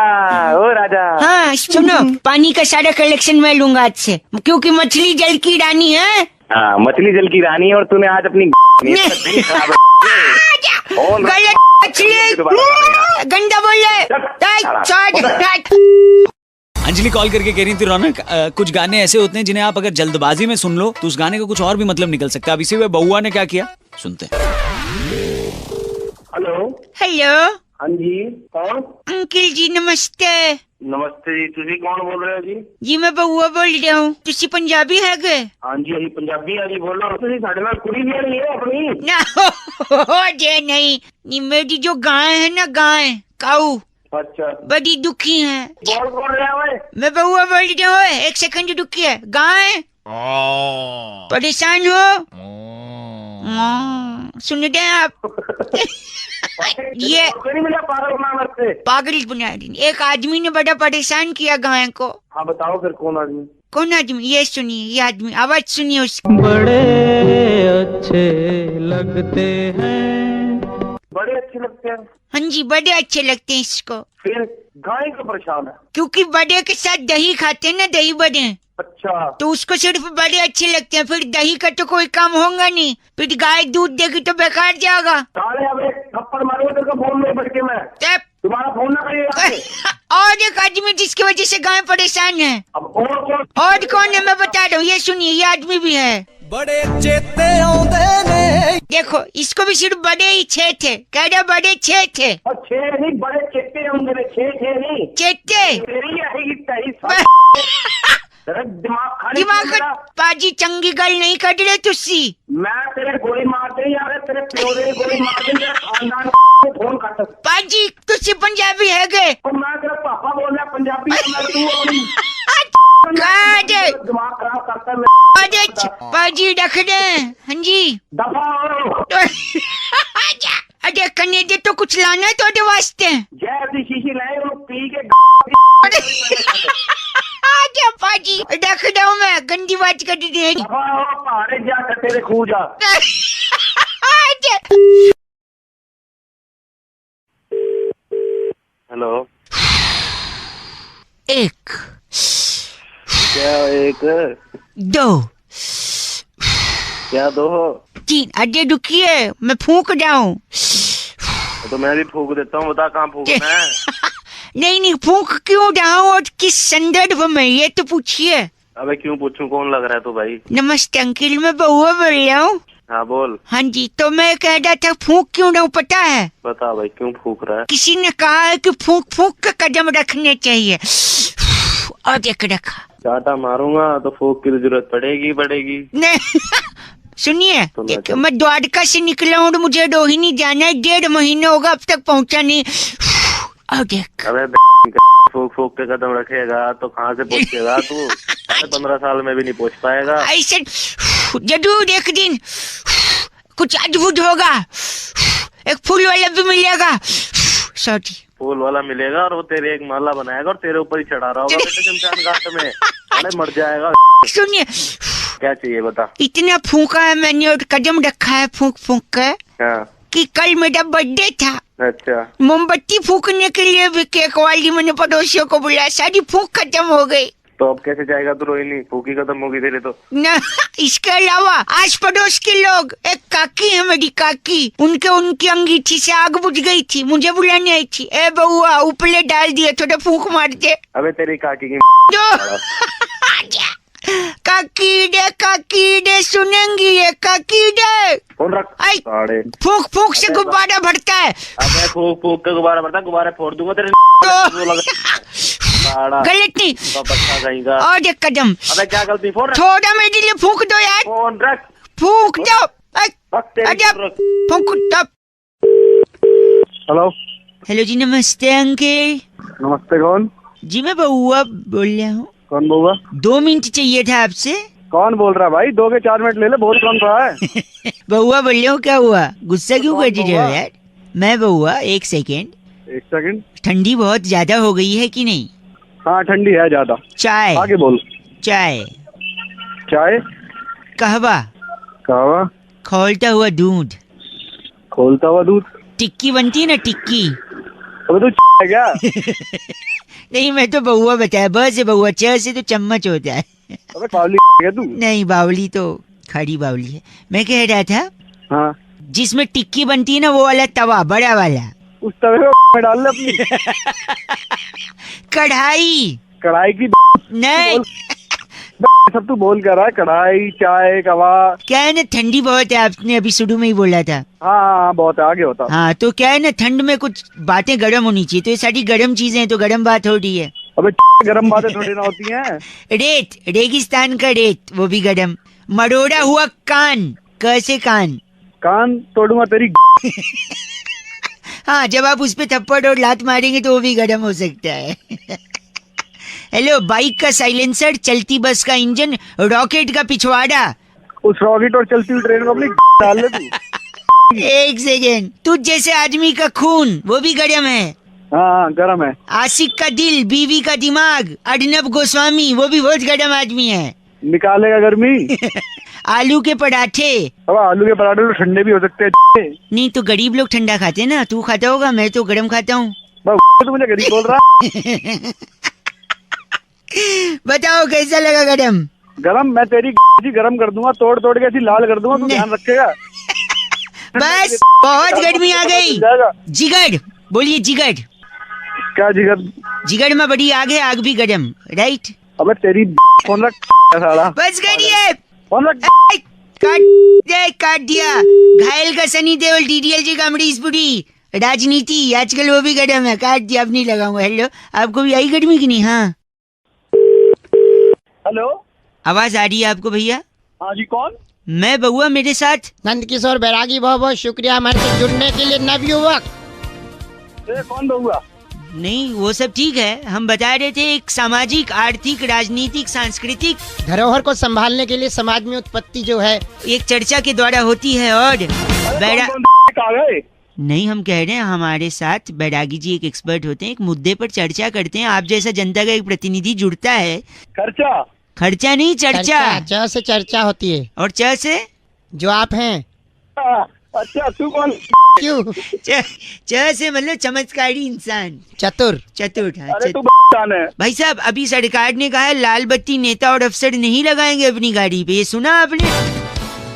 Speaker 2: हाँ सुनो, पानी का सारा कलेक्शन मैं लूंगा आज से, क्योंकि मछली जल की रानी है।
Speaker 6: हाँ, मछली जल की रानी है और तूने आज अपनी
Speaker 2: गलत मछली गंदा बोल रहे।
Speaker 10: अंजलि कॉल करके कह रही थी, रौनक कुछ गाने ऐसे होते हैं जिन्हें आप अगर जल्दबाजी में सुन लो तो उस गाने का कुछ और भी मतलब निकल सकता है। अब इसी में बउआ ने क्या किया, सुनते हैं।
Speaker 4: हेलो।
Speaker 7: हाँ जी, कौन?
Speaker 2: अंकल जी नमस्ते।
Speaker 7: नमस्ते जी, तुझी कौन बोल रहे हो जी?
Speaker 2: जी मैं बउआ बोल रहा हूँ। तुसी पंजाबी है गे?
Speaker 7: हाँ जी, अभी पंजाबी है जी, बोल रहा हूँ। तुझी साढ़े नाल कुड़ी भी नहीं है अपनी?
Speaker 2: ना हो जे नहीं, मेरी जो गाय है ना, गाय काऊ,
Speaker 7: अच्छा,
Speaker 2: बड़ी दुखी है।
Speaker 7: कौन बोल रहा है?
Speaker 2: मैं बउआ बोल रहा हूँ। एक सेकंड रुकिए। गाय परेशान हो? सुन रहे हैं आप? ये पागल बना रही। एक आदमी ने बड़ा परेशान किया गाय को।
Speaker 7: हाँ बताओ फिर, कौन आदमी?
Speaker 2: कौन आदमी? ये सुनिए, ये आदमी, आवाज सुनिए उसकी।
Speaker 13: बड़े अच्छे लगते हैं।
Speaker 7: बड़े अच्छे
Speaker 6: अच्छे लगते हैं?
Speaker 2: हाँ जी, बड़े अच्छे लगते हैं इसको।
Speaker 6: फिर गाय का परेशान है?
Speaker 2: क्योंकि बड़े के साथ दही खाते हैं ना, दही बड़े।
Speaker 6: अच्छा,
Speaker 2: तो उसको सिर्फ बड़े अच्छे लगते हैं, फिर दही का तो कोई काम होगा नहीं, फिर गाय दूध देगी तो बेकार जाएगा।
Speaker 6: साले अब एक थप्पड़ मारूंगा तेरे को फोन में बैठ के मैं। तुम्हारा फोन ना करिएगा।
Speaker 2: और एक आदमी जिसकी वजह से गाय परेशान है।
Speaker 6: अब
Speaker 2: और कौन है मैं बता रहा हूँ, ये सुनिए, ये आदमी भी है।
Speaker 13: बड़े चेते आउंदे ने।
Speaker 2: देखो, इसको भी सिर्फ बड़े ही छे थे, कह रहे बड़े छे थे।
Speaker 6: और छे नहीं, बड़े चेते आउंदे, छे नहीं
Speaker 2: चेते।
Speaker 6: तेरी आएगी
Speaker 2: दिमाग का पाजी चंगी गल नहीं कर रहे तुसी।
Speaker 6: मैं तेरे गोली मार दे यार, तेरे प्यो दे गोली मार दे, तेरे खानदान को फोन काट।
Speaker 2: पाजी तुसी पंजाबी है गए?
Speaker 6: और मैं तेरा पापा बोल रहा पंजाबी में, तू दिमाग खराब करता है।
Speaker 2: पाजी रख दे। हाँ जी,
Speaker 6: दफा
Speaker 2: अरे कन्ने दे तो कुछ लाना है तोड़े वास्ते।
Speaker 6: जैसी शीशी लाए वो पी के
Speaker 2: आजा पाजी, रख दो, मैं गंदी बात कर दी है।
Speaker 6: पहाड़े जा कटे रे खू जा। हेलो,
Speaker 2: एक,
Speaker 6: क्या एक,
Speaker 2: दो,
Speaker 6: क्या दो,
Speaker 2: तीन। अरे रुकिए, मैं फूंक जाऊं।
Speaker 6: तो मैं भी फूंक देता हूँ, बता कहाँ फूंकना है।
Speaker 2: नहीं, फूंक क्यों जाऊं और किस संदर्भ में, ये तो पूछिए।
Speaker 6: अबे क्यों पूछूं, कौन लग रहा है तू भाई?
Speaker 2: नमस्ते अंकिल, मैं बउआ बोल रहा हूँ।
Speaker 6: हाँ बोल।
Speaker 2: हाँ जी, तो मैं कह रहा था फूंक क्यों जाऊं, पता है?
Speaker 6: बता भाई, क्यों फूंक रहा है?
Speaker 2: किसी ने कहा है कि फूंक फूंक के कदम रखने चाहिए, और देख रखा।
Speaker 6: चाटा मारूंगा तो फूंक की जरूरत पड़ेगी।
Speaker 2: नहीं सुनिए, मैं द्वारका से निकला हूँ, मुझे रोहिणी जाना है, 1.5 महीने होगा अब तक पहुँचा नहीं। और देख,
Speaker 6: अबे फूंक के कदम रखेगा तो कहाँ से पहुँचेगा तू? 15 साल में भी नहीं पहुँच पाएगा।
Speaker 2: ऐसे जरूर एक दिन कुछ अद्भुत होगा, एक फूल वाला भी मिलेगा। सॉरी,
Speaker 6: फूल वाला मिलेगा और वो तेरे एक माला बनाएगा और तेरे ऊपर ही चढ़ा रहा होगा बेटे शमशान घाट में। अरे मर जाएगा।
Speaker 2: सुनिए,
Speaker 6: क्या चाहिए बता?
Speaker 2: इतना फूंका है मैंने और कदम रखा है फूंक कर कि कल मेरा बर्थडे था।
Speaker 6: अच्छा,
Speaker 2: मोमबत्ती फूकने के लिए भी केक वाली मैंने पड़ोसियों को बुलाया, सारी फूंक खत्म हो गई।
Speaker 6: तो अब कैसे जाएगा तू रोहिणी? फूकी खत्म होगी तेरे तो।
Speaker 2: न, इसके अलावा आस पड़ोस के लोग, एक काकी है मेरी काकी, उनकी अंगीठी से आग बुझ गई थी, मुझे बुलाने आई थी। ए बउआ, उपले डाल दिए, थोड़ा फूंक मार दे।
Speaker 6: अबे तेरी काकी की
Speaker 2: काकी दे सुनेंगी ये, काकी दे।
Speaker 6: फोन रख।
Speaker 2: फूंक से गुब्बारा भरता है।
Speaker 6: अबे फूंक के गुब्बारा भरता है, गुब्बारे फोड़ दूंगा तेरे।
Speaker 2: गलत नहीं,
Speaker 6: कहेगा।
Speaker 2: और एक कदम।
Speaker 6: अबे क्या गलती? फोन रख।
Speaker 2: थोड़ा मेरे लिए फूंक दो यार।
Speaker 6: फोन रख।
Speaker 2: फूंक दो। फूंक तब। हेलो जी, नमस्ते अंकल।
Speaker 4: नमस्ते, कौन?
Speaker 2: जी मैं बउआ बोल रहा हूँ।
Speaker 4: कौन बउआ?
Speaker 2: 2 मिनट चाहिए था आपसे।
Speaker 4: कौन बोल रहा है भाई? 2 के 4 मिनट ले ले, बोल कौन रहा है?
Speaker 2: बउआ बोल रहा हूँ, क्या हुआ, गुस्सा क्यों कर रहे हो यार? मैं बउआ, एक सेकेंड। ठंडी बहुत ज्यादा हो गई है कि नहीं?
Speaker 4: हाँ ठंडी है ज्यादा।
Speaker 2: चाय?
Speaker 4: आगे बोल।
Speaker 2: चाय? कहवा? खोलता हुआ दूध? टिक्की बनती है ना, टिक्की।
Speaker 4: अबे तू है क्या?
Speaker 2: नहीं, मैं तो बउआ बताया, ब से बउआ, च से तो चम्मच होता है।
Speaker 4: अबे बावली है तू?
Speaker 2: नहीं, बावली तो खड़ी बावली है। मैं कह रहा था, हाँ, जिसमें टिक्की बनती है ना, वो वाला तवा, बड़ा वाला,
Speaker 4: उस तवे में डाल ले अपनी।
Speaker 2: कढ़ाई की नहीं,
Speaker 4: सब तू बोल कर रहा है, कढ़ाई, चाय, कवा।
Speaker 2: क्या है ना, ठंडी बहुत है, आपने अभी शुरू में ही बोला था।
Speaker 4: हाँ बहुत है, आगे होता।
Speaker 2: हाँ, तो क्या है ना, ठंड में कुछ बातें गर्म होनी चाहिए, तो ये सारी गर्म चीजें हैं, तो गर्म बात हो रही है।
Speaker 4: अबे गर्म बातें थोड़ी ना होती हैं।
Speaker 2: रेत, रेगिस्तान का रेत, वो भी गर्म। मरोड़ा हुआ कान, कैसे कान
Speaker 4: तोड़ूंगा तेरी।
Speaker 2: हाँ, जब आप उस पे थप्पड़ और लात मारेंगे तो वो भी गर्म हो सकता है। हेलो, बाइक का साइलेंसर, चलती बस का इंजन, रॉकेट का पिछवाड़ा।
Speaker 4: उस रॉकेट और चलती हुई ट्रेन को अपनी डाल ले तू।
Speaker 2: एक सेकेंड, तुझ जैसे आदमी का खून, वो भी गर्म है।
Speaker 4: हाँ गर्म है।
Speaker 2: आशिक का दिल, बीवी का दिमाग, अर्नब गोस्वामी, वो भी बहुत गर्म आदमी है।
Speaker 4: निकालेगा गर्मी।
Speaker 2: आलू के पराठे।
Speaker 4: अब आलू के पराठे तो ठंडे भी हो सकते हैं।
Speaker 2: नहीं तो गरीब लोग ठंडा खाते हैं ना, तू खाता होगा, मैं तो गरम खाता हूँ।
Speaker 4: तो मुझे गरीब बोल रहा।
Speaker 2: बताओ कैसा लगा गरम?
Speaker 4: गरम मैं तेरी गरम कर दूंगा, तोड़ तोड़ के ऐसी लाल कर दूंगा, तू ध्यान रखेगा।
Speaker 2: बस बहुत गर्मी आ गई। जिगर बोलिए, जिगर।
Speaker 4: क्या जिगर?
Speaker 2: जिगर में बड़ी आग है, आग भी गरम, राइट?
Speaker 4: अबे तेरी कौन रख साला।
Speaker 2: बस करिए,
Speaker 4: कौन रख
Speaker 2: काट दिया। घायल का सनी देओल, डीडीएलजे का अमरीशपुरी। राजनीति आजकल वो भी गरम है, काट दिया, अब नहीं लगाऊंगा। हेलो, आपको भी आई गर्मी की नहीं? हाँ
Speaker 4: हेलो,
Speaker 2: आवाज आ रही है आपको भैया?
Speaker 4: हाँ जी, कौन?
Speaker 2: मैं बउआ, मेरे साथ
Speaker 3: नंदकिशोर बैरागी। बहुत बहुत शुक्रिया हमारे साथ जुड़ने के लिए नवयुवक।
Speaker 4: कौन बउआ?
Speaker 2: नहीं वो सब ठीक है, हम बता रहे थे एक सामाजिक, आर्थिक, राजनीतिक, सांस्कृतिक
Speaker 3: धरोहर को संभालने के लिए समाज में उत्पत्ति जो है
Speaker 2: एक चर्चा के द्वारा होती है। और नहीं, हम कह रहे हैं हमारे साथ बैरागी जी एक एक्सपर्ट होते हैं, एक मुद्दे पर चर्चा करते हैं। आप जैसा जनता का एक प्रतिनिधि जुड़ता है। खर्चा नहीं, चर्चा।
Speaker 3: च से चर्चा होती है
Speaker 2: और च से
Speaker 3: जो आप हैं।
Speaker 4: अच्छा, तू कौन?
Speaker 3: क्यों?
Speaker 2: च से मतलब चमत्कारी इंसान,
Speaker 3: चतुर।
Speaker 2: चतुर।
Speaker 4: अरे तू है
Speaker 2: भाई साहब, अभी सरकार ने कहा है लाल बत्ती नेता और अफसर नहीं लगाएंगे अपनी गाड़ी पे, ये सुना आपने?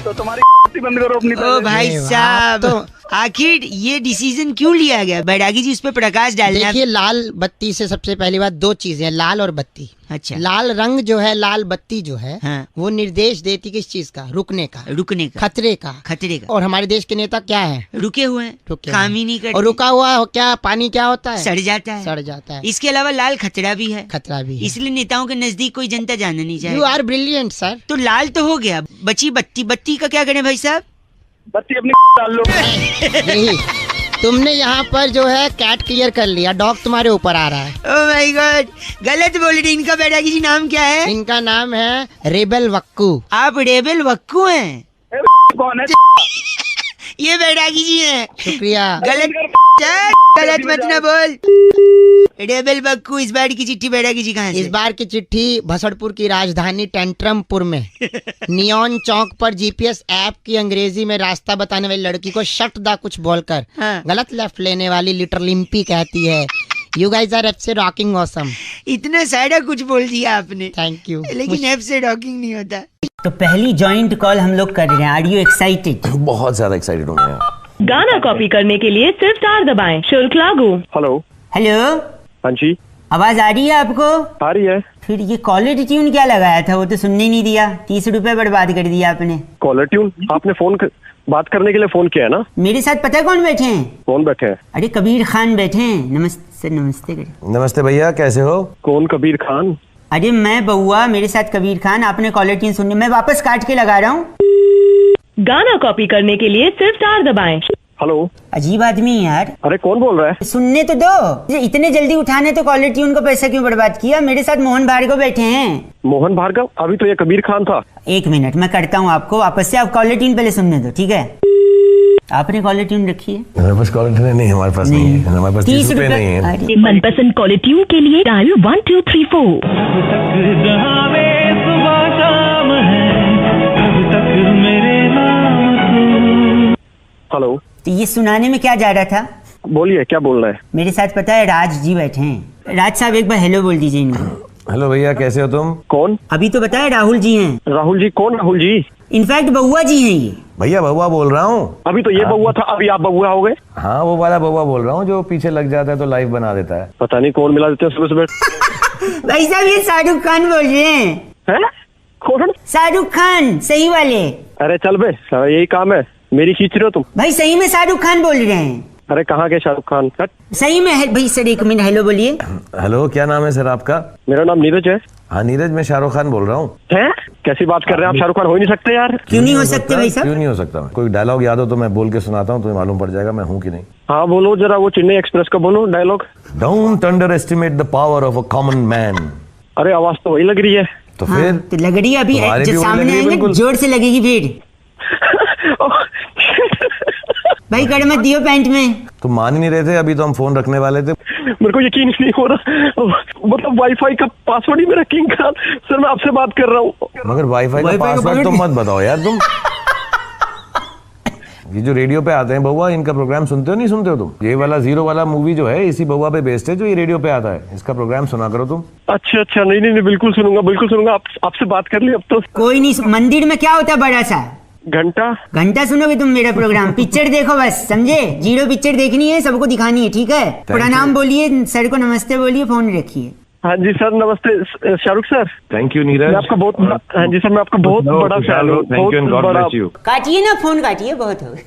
Speaker 4: तो तुम्हारी बंद करो अपनी।
Speaker 2: ओ भाई साहब, तो आखिर ये डिसीजन क्यों लिया गया? बैरागी जी उस पर प्रकाश डालना।
Speaker 3: देखिए, लाल बत्ती से सबसे पहली बात दो चीजें, लाल और बत्ती।
Speaker 2: अच्छा।
Speaker 3: लाल रंग जो है, लाल बत्ती जो है,
Speaker 2: हाँ।
Speaker 3: वो निर्देश देती किस चीज का? रुकने का,
Speaker 2: खतरे का।
Speaker 3: और हमारे देश के नेता क्या है?
Speaker 2: रुके हुए हैं, काम ही नहीं करते।
Speaker 3: और रुका हुआ क्या पानी क्या होता है?
Speaker 2: सड़ जाता है। इसके अलावा लाल खतरा भी है। इसलिए नेताओं के नजदीक कोई जनता जाना नहीं चाहिए।
Speaker 3: You are brilliant sir.
Speaker 2: तो लाल तो हो गया, बची बत्ती। बत्ती का क्या करें भाई साहब?
Speaker 4: बत्ती अपनी डाल लो।
Speaker 3: नहीं, तुमने यहाँ पर जो है कैट क्लियर कर लिया, डॉग तुम्हारे ऊपर आ रहा है।
Speaker 2: ओह माय गॉड, गलत बोल रही। इनका बैरागी जी नाम क्या है?
Speaker 3: इनका नाम है रेबेल वक्कू।
Speaker 2: आप रेबेल वक्कू हैं?
Speaker 4: कौन है?
Speaker 2: ये बैरागी जी हैं।
Speaker 3: शुक्रिया।
Speaker 2: गलत मत ना बोल। रेबेल बक्कू, इस बार की चिट्ठी बैरागी जी कहाँ से?
Speaker 3: इस बार की चिट्ठी भसड़पुर की राजधानी टेंट्रमपुर में नियॉन चौक पर जीपीएस ऐप की अंग्रेजी में रास्ता बताने वाली लड़की को शट दा कुछ बोलकर गलत लेफ्ट लेने वाली लिटिल लिम्पी कहती है, यू गाइज आर एफ से रॉकिंग ऑसम।
Speaker 2: इतना सारा कुछ बोल दिया आपने।
Speaker 3: Thank you.
Speaker 2: लेकिन एफ से रॉकिंग नहीं होता। तो पहली जॉइंट कॉल हम लोग कर रहे हैं। Are you excited?
Speaker 8: बहुत ज्यादा एक्साइटेड हूँ मैं।
Speaker 9: गाना कॉपी करने के लिए सिर्फ स्टार दबाएं, शुल्क लागू।
Speaker 2: हेलो।
Speaker 4: हाँ जी,
Speaker 2: आवाज आ रही है आपको?
Speaker 4: आ रही है।
Speaker 2: फिर ये कॉलर ट्यून क्या लगाया था? वो तो सुनने नहीं दिया। 30 रुपए बर्बाद कर दिया आपने।
Speaker 4: Caller tune? आपने बात करने के लिए फोन किया है ना?
Speaker 2: मेरे साथ पता है कौन बैठे हैं?
Speaker 4: कौन बैठे हैं?
Speaker 2: अरे कबीर खान बैठे हैं। नमस्ते। नमस्ते करें।
Speaker 8: नमस्ते भैया, कैसे हो?
Speaker 4: कौन कबीर खान?
Speaker 2: अरे मैं बउआ, मेरे साथ कबीर खान। आपने कॉलर ट्यून सुननी, मैं वापस काट के लगा रहा हूँ।
Speaker 9: गाना कॉपी करने के लिए सिर्फ स्टार दबाएं।
Speaker 4: हेलो।
Speaker 2: अजीब आदमी है यार।
Speaker 4: अरे कौन बोल रहा है?
Speaker 2: सुनने तो दो। इतने जल्दी उठाने तो कॉलर ट्यून को पैसा क्यों बर्बाद किया? मेरे साथ मोहन भार्गव बैठे हैं।
Speaker 4: मोहन भार्गव? अभी तो ये कबीर खान था।
Speaker 2: एक मिनट, मैं करता हूँ आपको वापस से। आप कॉलर ट्यून पहले सुनने दो, ठीक है? आपने कॉलर ट्यून रखी है?
Speaker 8: हमारे पास कॉलर ट्यून नहीं, हमारे पास नहीं है। हमारे पास 30 रुपए नहीं है।
Speaker 9: मनपसंद कॉलर ट्यून के लिए डायल 1234।
Speaker 4: हेलो।
Speaker 2: तो ये सुनाने में क्या जा रहा था?
Speaker 4: बोलिए, क्या बोल रहा है?
Speaker 2: मेरे साथ पता है राज जी बैठे हैं। राज साहब एक बार हेलो बोल दीजिए इनको।
Speaker 8: हेलो भैया, कैसे हो तुम?
Speaker 4: कौन?
Speaker 2: अभी तो बताया राहुल जी हैं।
Speaker 4: राहुल जी? कौन राहुल जी?
Speaker 2: इनफैक्ट बउआ जी हैं ये।
Speaker 8: भैया बउआ बोल रहा हूँ।
Speaker 4: अभी तो ये बउआ था, अभी आप बउआ हो गए?
Speaker 8: हाँ, वो वाला बउआ बोल रहा हूँ जो पीछे लग जाता है तो लाइव बना देता है।
Speaker 4: पता नहीं कौन मिला देते हैं सुबह सुबह।
Speaker 2: भाई साहब, ये शाहरुख खान बोल रहे हैं।
Speaker 4: कौन?
Speaker 2: शाहरुख खान, सही वाले।
Speaker 4: अरे चल बे, यही काम है, मेरी खींच रहे हो तुम।
Speaker 2: भाई सही में शाहरुख खान बोल रहे हैं।
Speaker 4: अरे कहाँ के शाहरुख खान?
Speaker 2: सही में है भाई। सर एक मिनट, हेलो बोलिए।
Speaker 8: हेलो, क्या नाम है सर आपका?
Speaker 4: मेरा नाम नीरज है।
Speaker 8: हाँ नीरज, मैं शाहरुख खान बोल रहा हूँ।
Speaker 4: हैं? कैसी बात कर रहे हैं आप? शाहरुख खान हो ही नहीं सकते यार।
Speaker 2: क्यों नहीं हो सकते भाई साहब?
Speaker 8: क्यों नहीं हो सकता? कोई डायलॉग याद हो तो मैं बोल के सुनाता हूँ, तुम्हें मालूम पड़ जाएगा मैं हूँ कि नहीं।
Speaker 4: हाँ बोलो जरा, वो चेन्नई एक्सप्रेस का बोलो dialogue.
Speaker 8: Don't underestimate the power of a common man.
Speaker 4: अरे आवाज तो वही लग रही है।
Speaker 8: तो फिर
Speaker 2: तो लग रही है। अभी जो सामने आएंगे जोर से लगेगी भीड़। भाई कर मत दियो पैंट में।
Speaker 8: तुम मान ही नहीं रहे थे, अभी तो हम फोन रखने वाले थे।
Speaker 4: मेरे को यकीन ही नहीं हो रहा, मतलब वाईफाई का पासवर्ड ही मेरा किंग खान। सर मैं आपसे बात कर रहा हूँ।
Speaker 8: मगर वाईफाई का पासवर्ड तो मत बताओ यार तुम। ये जो रेडियो पे आते हैं बउआ, इनका प्रोग्राम सुनते हो नहीं सुनते हो तुम? ये वाला 0 वाला मूवी जो है इसी बउआ पे बेस्ड है जो ये रेडियो पे आता है। इसका प्रोग्राम सुना करो तुम।
Speaker 4: अच्छा अच्छा, नहीं नहीं बिल्कुल सुनूंगा, बिल्कुल सुनूंगा। आपसे बात कर ली अब तो।
Speaker 2: कोई नहीं, मंदिर में क्या होता है बड़ा सा
Speaker 4: घंटा
Speaker 2: सुनोगे तुम मेरा प्रोग्राम। पिक्चर देखो बस, समझे? 0 पिक्चर देखनी है, सबको दिखानी है, ठीक है? प्रणाम बोलिए, सर को नमस्ते बोलिए, फोन रखिए।
Speaker 4: हाँ जी सर, नमस्ते Shahrukh sir.
Speaker 8: Thank you Neeraj.
Speaker 4: मैं आपका बहुत, हाँ जी सर, मैं आपका बहुत बड़ा फैन हूँ।
Speaker 8: Thank you and God bless you.
Speaker 2: काटिए ना फोन, काटिए, बहुत हो गया।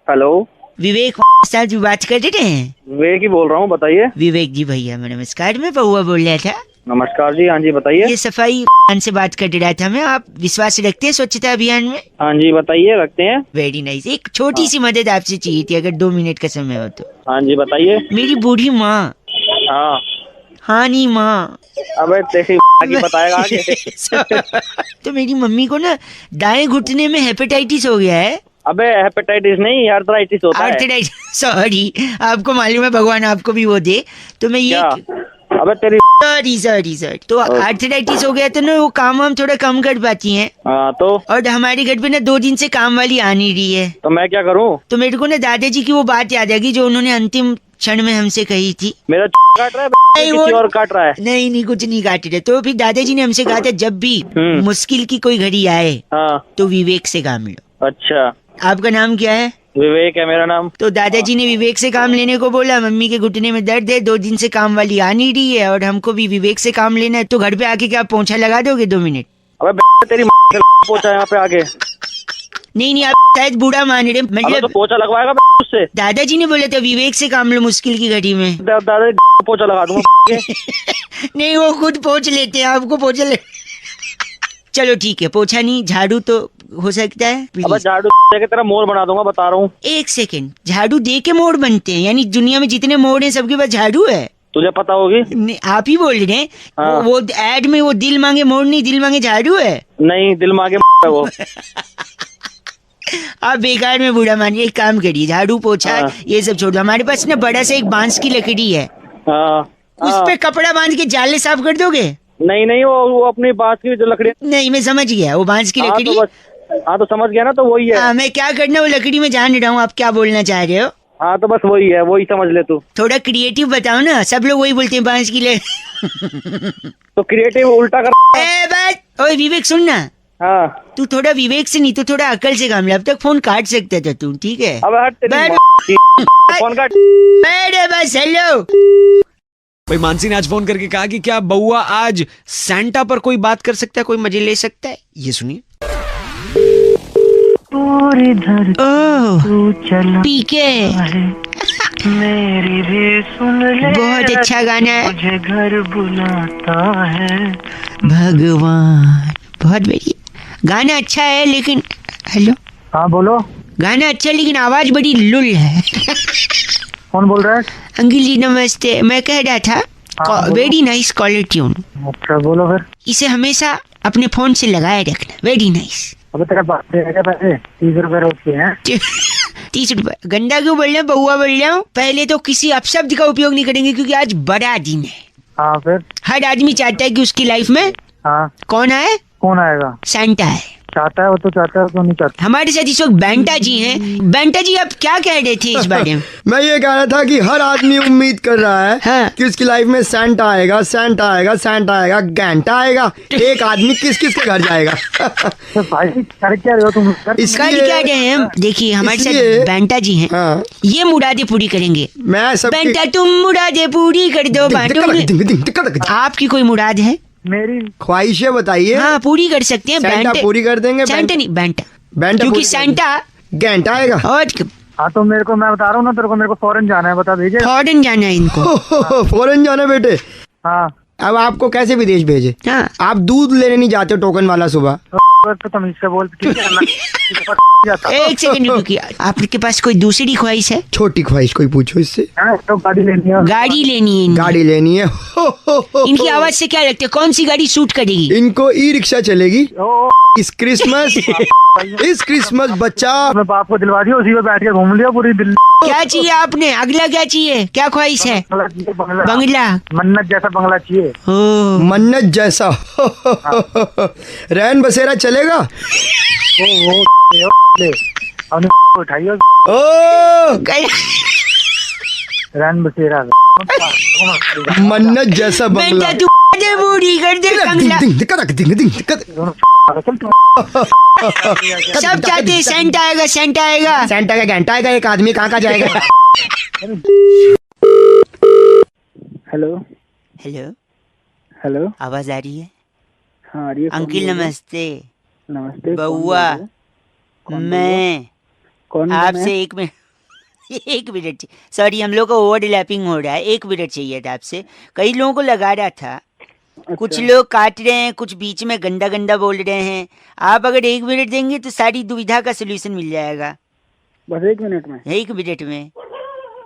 Speaker 7: हेलो,
Speaker 2: विवेक साहब जी बात कर रहे हैं?
Speaker 7: विवेक ही बोल रहा हूँ, बताइए।
Speaker 2: विवेक जी भैया नमस्कार, मैं बउआ बोल रहा था।
Speaker 7: नमस्कार जी, हाँ जी बताइए।
Speaker 2: ये सफाई से बात कर रहा था मैं। आप विश्वास रखते हैं स्वच्छता अभियान में?
Speaker 7: हाँ जी बताइए, रखते हैं।
Speaker 2: Very nice. एक छोटी सी मदद आपसे चाहिए थी, अगर 2 मिनट का समय हो तो।
Speaker 7: हाँ जी बताइए।
Speaker 2: मेरी बूढ़ी माँ। हाँ नहीं माँ,
Speaker 7: अबे तेरी की बताएगा आगे।
Speaker 2: तो मेरी मम्मी को ना दाएं घुटने में हेपेटाइटिस हो गया है।
Speaker 7: अबे हेपेटाइटिस नहीं, आर्थराइटिस होता है।
Speaker 2: आर्थराइटिस, सॉरी, आपको मालूम है, भगवान आपको भी वो दे। तो मैं ये
Speaker 7: अबे तेरी
Speaker 2: सॉरी तो आर्थराइटिस हो गया तो ना वो काम हम थोड़ा कम कर पाती हैं।
Speaker 7: तो
Speaker 2: और हमारे घर पे ना 2 दिन से काम वाली आ नहीं रही है।
Speaker 7: तो मैं क्या करूं?
Speaker 2: तो मेरे को ना दादाजी की वो बात याद आ गई जो उन्होंने अंतिम क्षण में हमसे कही थी।
Speaker 7: मेरा काट रहा है किसी और काट रहा है?
Speaker 2: नहीं कुछ नहीं काट रहे। तो फिर दादाजी ने हमसे कहा था जब भी मुश्किल की कोई घड़ी आए तो विवेक से काम लो।
Speaker 7: अच्छा,
Speaker 2: आपका नाम क्या है?
Speaker 7: विवेक है मेरा नाम।
Speaker 2: तो दादाजी ने विवेक से काम लेने को बोला। मम्मी के घुटने में दर्द है, 2 दिन से काम वाली आ नहीं रही है, और हमको भी विवेक से काम लेना है। तो घर पे आके क्या पोंछा लगा दोगे 2 मिनट?
Speaker 7: अबे तेरी पोंछा यहाँ पे आके।
Speaker 2: नहीं आप शायद बूढ़ा मान रहे, मतलब
Speaker 7: तो पोंछा लगवाएगा उससे।
Speaker 2: दादाजी ने बोला था विवेक से काम लो मुश्किल की घड़ी में।
Speaker 7: दादाजी पोंछा लगा दूंगा।
Speaker 2: नहीं वो खुद पोंछ लेते हैं, आपको पोंछा ले। चलो ठीक है, पोछा नहीं, झाड़ू तो हो सकता है।
Speaker 7: अब झाड़ू दे के तेरा मोड़ बना दूंगा, बता रहा हूँ।
Speaker 2: 1 सेकंड, झाड़ू दे के मोड़ बनते हैं? यानी दुनिया में जितने मोड़ हैं सबके पास झाड़ू है?
Speaker 7: तुझे पता होगी।
Speaker 2: आप ही बोल रहे हैं।
Speaker 7: हाँ।
Speaker 2: वो एड में वो दिल मांगे मोड़ नहीं, दिल मांगे झाड़ू है।
Speaker 7: नहीं, दिल मांगे वो।
Speaker 2: आप बेकार में बूढ़ा मानिए। एक काम करिए, झाड़ू पोछा ये सब छोड़ दो। हमारे पास ना बड़ा सा एक बांस की लकड़ी है, उस पे कपड़ा बांध के जाले साफ कर दोगे?
Speaker 7: नहीं वो अपनी बांस की जो लकड़ी।
Speaker 2: नहीं मैं समझ गया, वो बांस की लकड़ी।
Speaker 7: तो समझ गया ना, तो वही है।
Speaker 2: मैं क्या करना वो लकड़ी में जान रहा हूँ, आप क्या बोलना चाह रहे हो?
Speaker 7: हाँ तो बस वही है, वही समझ ले तू।
Speaker 2: थोड़ा क्रिएटिव बताओ ना, सब लोग वही बोलते हैं बांस की
Speaker 7: तो क्रिएटिव उल्टा कर।
Speaker 2: ओए विवेक सुन ना।
Speaker 7: हाँ,
Speaker 2: तू थोड़ा विवेक से नहीं, तू थोड़ा अकल से काम ले। अब तक फोन काट सकता था तू, ठीक है?
Speaker 7: अब हट फोन काट।
Speaker 2: बस हेलो।
Speaker 10: भाई मानसी ने आज फोन करके कहा कि क्या बउआ आज सैंटा पर कोई बात कर सकता है, कोई मजे ले सकता है? ये सुनिए।
Speaker 2: पीके
Speaker 14: मेरी भी सुन ले,
Speaker 2: बहुत अच्छा गाना है।
Speaker 14: मुझे घर बुलाता है
Speaker 2: भगवान। बहुत बढ़िया गाना, अच्छा है लेकिन। हेलो,
Speaker 14: हाँ बोलो।
Speaker 2: गाना अच्छा लेकिन आवाज बड़ी लुल है।
Speaker 14: कौन बोल रहा है?
Speaker 2: अंकिल जी नमस्ते, मैं कह रहा था वेरी नाइस कॉलर ट्यून।
Speaker 14: अच्छा बोलो फिर।
Speaker 2: इसे हमेशा अपने फोन से लगाए रखना, वेरी नाइस।
Speaker 14: अबे तेरा बात है क्या? पैसे 30 रुपए रोज के हैं।
Speaker 2: 30 रुपए? गंदा क्यों बोल रहे हैं, बउआ बोल रहा हूँ। पहले तो किसी अपशब्द का उपयोग नहीं करेंगे क्योंकि आज बड़ा दिन है।
Speaker 14: हाँ फिर?
Speaker 2: हर आदमी चाहता है कि उसकी लाइफ में कौन आए?
Speaker 14: कौन आएगा?
Speaker 2: सैंटा है।
Speaker 14: चाहता है वो तो चाहता है, तो नहीं चाहता।
Speaker 2: हमारे साथ इस वक्त बेंटा जी हैं। बेंटा जी आप क्या कह रहे थे इस बारे में?
Speaker 15: मैं ये कह रहा था कि हर आदमी उम्मीद कर रहा है कि उसकी लाइफ में सैंटा आएगा, सैंटा आएगा, सैंटा आएगा, घंटा आएगा। एक आदमी किस किस के घर जाएगा?
Speaker 14: तो भाई कर क्या रहे हो तुम?
Speaker 2: इसका क्या रहे हैं? देखिए हमारे साथ बेंटा जी हैं। ये मुरादे पूरी करेंगे।
Speaker 15: मैं सब
Speaker 2: बेंटा तुम मुरादे पूरी कर दो। आपकी कोई मुराद है?
Speaker 14: मेरी
Speaker 15: ख्वाहिशें बताइए।
Speaker 2: हाँ पूरी कर सकते हैं।
Speaker 15: सैंटा पूरी कर देंगे।
Speaker 2: सैंटा नहीं, बेंटा।
Speaker 15: बेंटा
Speaker 2: क्योंकि सैंटा
Speaker 15: घंटा आएगा।
Speaker 2: और
Speaker 14: हाँ तो मेरे को, मैं बता रहा हूँ ना तेरे को, मेरे को फॉरेन जाना है, बता दीजिए।
Speaker 2: फॉरेन जाना है इनको।
Speaker 15: फॉरेन जाना है बेटे?
Speaker 14: हाँ।
Speaker 15: अब आपको कैसे विदेश भेजे? आप दूध लेने नहीं जाते टोकन वाला सुबह?
Speaker 14: तो तुम इससे बोल।
Speaker 2: एक सेकंड रुकिए, आपके पास कोई दूसरी ख्वाहिश है?
Speaker 15: छोटी ख्वाहिश कोई पूछो इससे।
Speaker 14: तो गाड़ी लेनी है।
Speaker 2: गाड़ी लेनी है?
Speaker 15: गाड़ी लेनी है।
Speaker 2: इनकी आवाज से क्या लगता है कौन सी गाड़ी सूट करेगी?
Speaker 15: इनको ई रिक्शा चलेगी। इस क्रिसमस बच्चा
Speaker 14: अपने बाप को दिलवा दिया, उसी पे बैठ के घूम लिया पूरी दिल्ली।
Speaker 2: क्या चाहिए आपने? अगला क्या चाहिए? क्या ख्वाहिश है? बंगला।
Speaker 14: मन्नत जैसा बंगला चाहिए।
Speaker 15: मन्नत जैसा। रैन बसेरा चलेगा?
Speaker 14: उठाइए
Speaker 15: ओ
Speaker 14: रैन बसेरा
Speaker 15: मन्नत जैसा बंगला।
Speaker 2: सब चाहते हैं सेंटा आएगा, सेंटा आएगा,
Speaker 15: सेंटा का घंटा आएगा, एक आदमी कहाँ जाएगा?
Speaker 14: हेलो
Speaker 2: हेलो
Speaker 14: हेलो,
Speaker 2: आवाज आ रही है?
Speaker 14: हाँ आ रही है।
Speaker 2: अंकिल नमस्ते।
Speaker 14: नमस्ते।
Speaker 2: बउआ मैं
Speaker 14: कौन?
Speaker 2: आपसे 1 मिनट 1 मिनट, सॉरी हम लोग का ओवरलैपिंग हो रहा है। 1 मिनट चाहिए था आपसे। कई लोगों को लगा रहा था, कुछ लोग काट रहे हैं, कुछ बीच में गंदा गंदा बोल रहे हैं। आप अगर 1 मिनट देंगे तो सारी दुविधा का सोल्यूशन मिल जाएगा।
Speaker 14: बस 1 मिनट में?
Speaker 2: 1 मिनट में।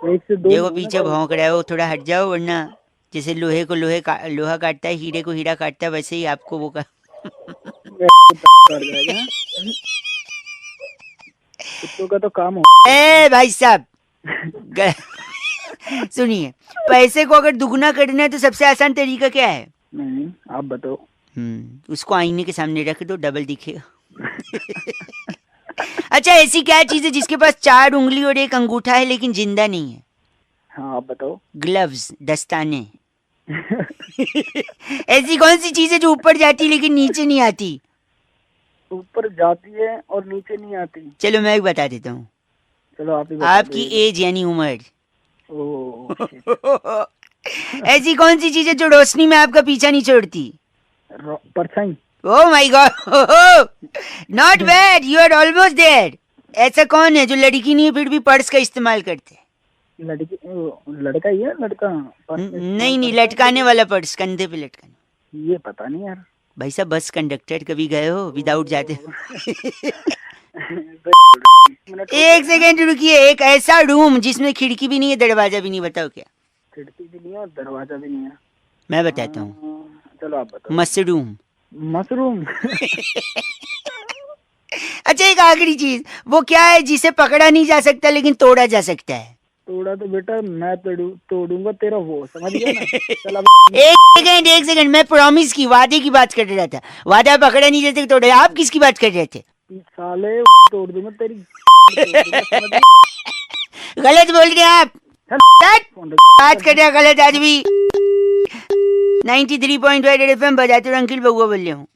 Speaker 14: 1 से 2।
Speaker 2: देखो पीछे भौंक रहा है वो, थोड़ा हट जाओ, वरना जैसे लोहे को लोहा काटता है, हीरे को हीरा काटता है, वैसे ही आपको वो का
Speaker 14: कुत्तों का तो काम हो।
Speaker 2: ए भाई साहब सुनिए, पैसे को अगर दुगना करना है तो सबसे आसान तरीका क्या है?
Speaker 14: नहीं आप बताओ।
Speaker 2: उसको आईने के सामने रख दो, डबल दिखेगा। अच्छा ऐसी क्या चीज है जिसके पास 4 उंगली और 1 अंगूठा है लेकिन जिंदा नहीं है?
Speaker 14: हाँ आप बताओ।
Speaker 2: ग्लव्स, दस्ताने। ऐसी कौन सी चीज है जो ऊपर जाती लेकिन नीचे नहीं आती?
Speaker 14: ऊपर जाती है और नीचे नहीं आती।
Speaker 2: चलो मैं भी बता देता हूँ।
Speaker 14: चलो आप ही बता
Speaker 2: आपकी एज यानी उम्र। ऐसी कौन सी चीज है जो रोशनी में आपका पीछा नहीं छोड़ती?
Speaker 14: परछाई।
Speaker 2: Oh my god, not bad, you are almost there. ऐसा कौन है जो लड़की नहीं है फिर भी पर्स का इस्तेमाल करते?
Speaker 14: लड़की? लड़का ही है, लड़का।
Speaker 2: नहीं, लटकाने वाला पर्स, कंधे पे लटकाने।
Speaker 14: ये पता नहीं यार।
Speaker 2: भाई साहब बस कंडक्टर कभी गए हो विदाउट जाते? 1 सेकेंड रुकिए। एक ऐसा रूम जिसमें खिड़की भी नहीं है, दरवाजा भी नहीं, बताओ क्या?
Speaker 14: खिड़की भी नहीं है और दरवाजा भी नहीं है।
Speaker 2: मैं बताता हूँ।
Speaker 14: चलो आप बताओ।
Speaker 2: मशरूम।
Speaker 14: मशरूम।
Speaker 2: अच्छा एक आखिरी चीज, वो क्या है जिसे पकड़ा नहीं जा सकता लेकिन तोड़ा जा सकता है?
Speaker 14: तोड़ा तो बेटा मैं तोड़ूंगा तेरा वो, समझ गया ना? चल अब
Speaker 2: 1 सेकेंड, मैं प्रॉमिस की, वादे की बात कर रहा था। वादा पकड़ा नहीं जा सकता, तोड़ा। आप किसकी बात कर रहे थे?
Speaker 14: साले तोड़ दूंगा तेरी।
Speaker 2: गलत बोल रहे आप। बात कर रहे हैं गलत आदमी। 93.5 FM बजाते हुए अंकिल बउआ बोल रहे हूँ।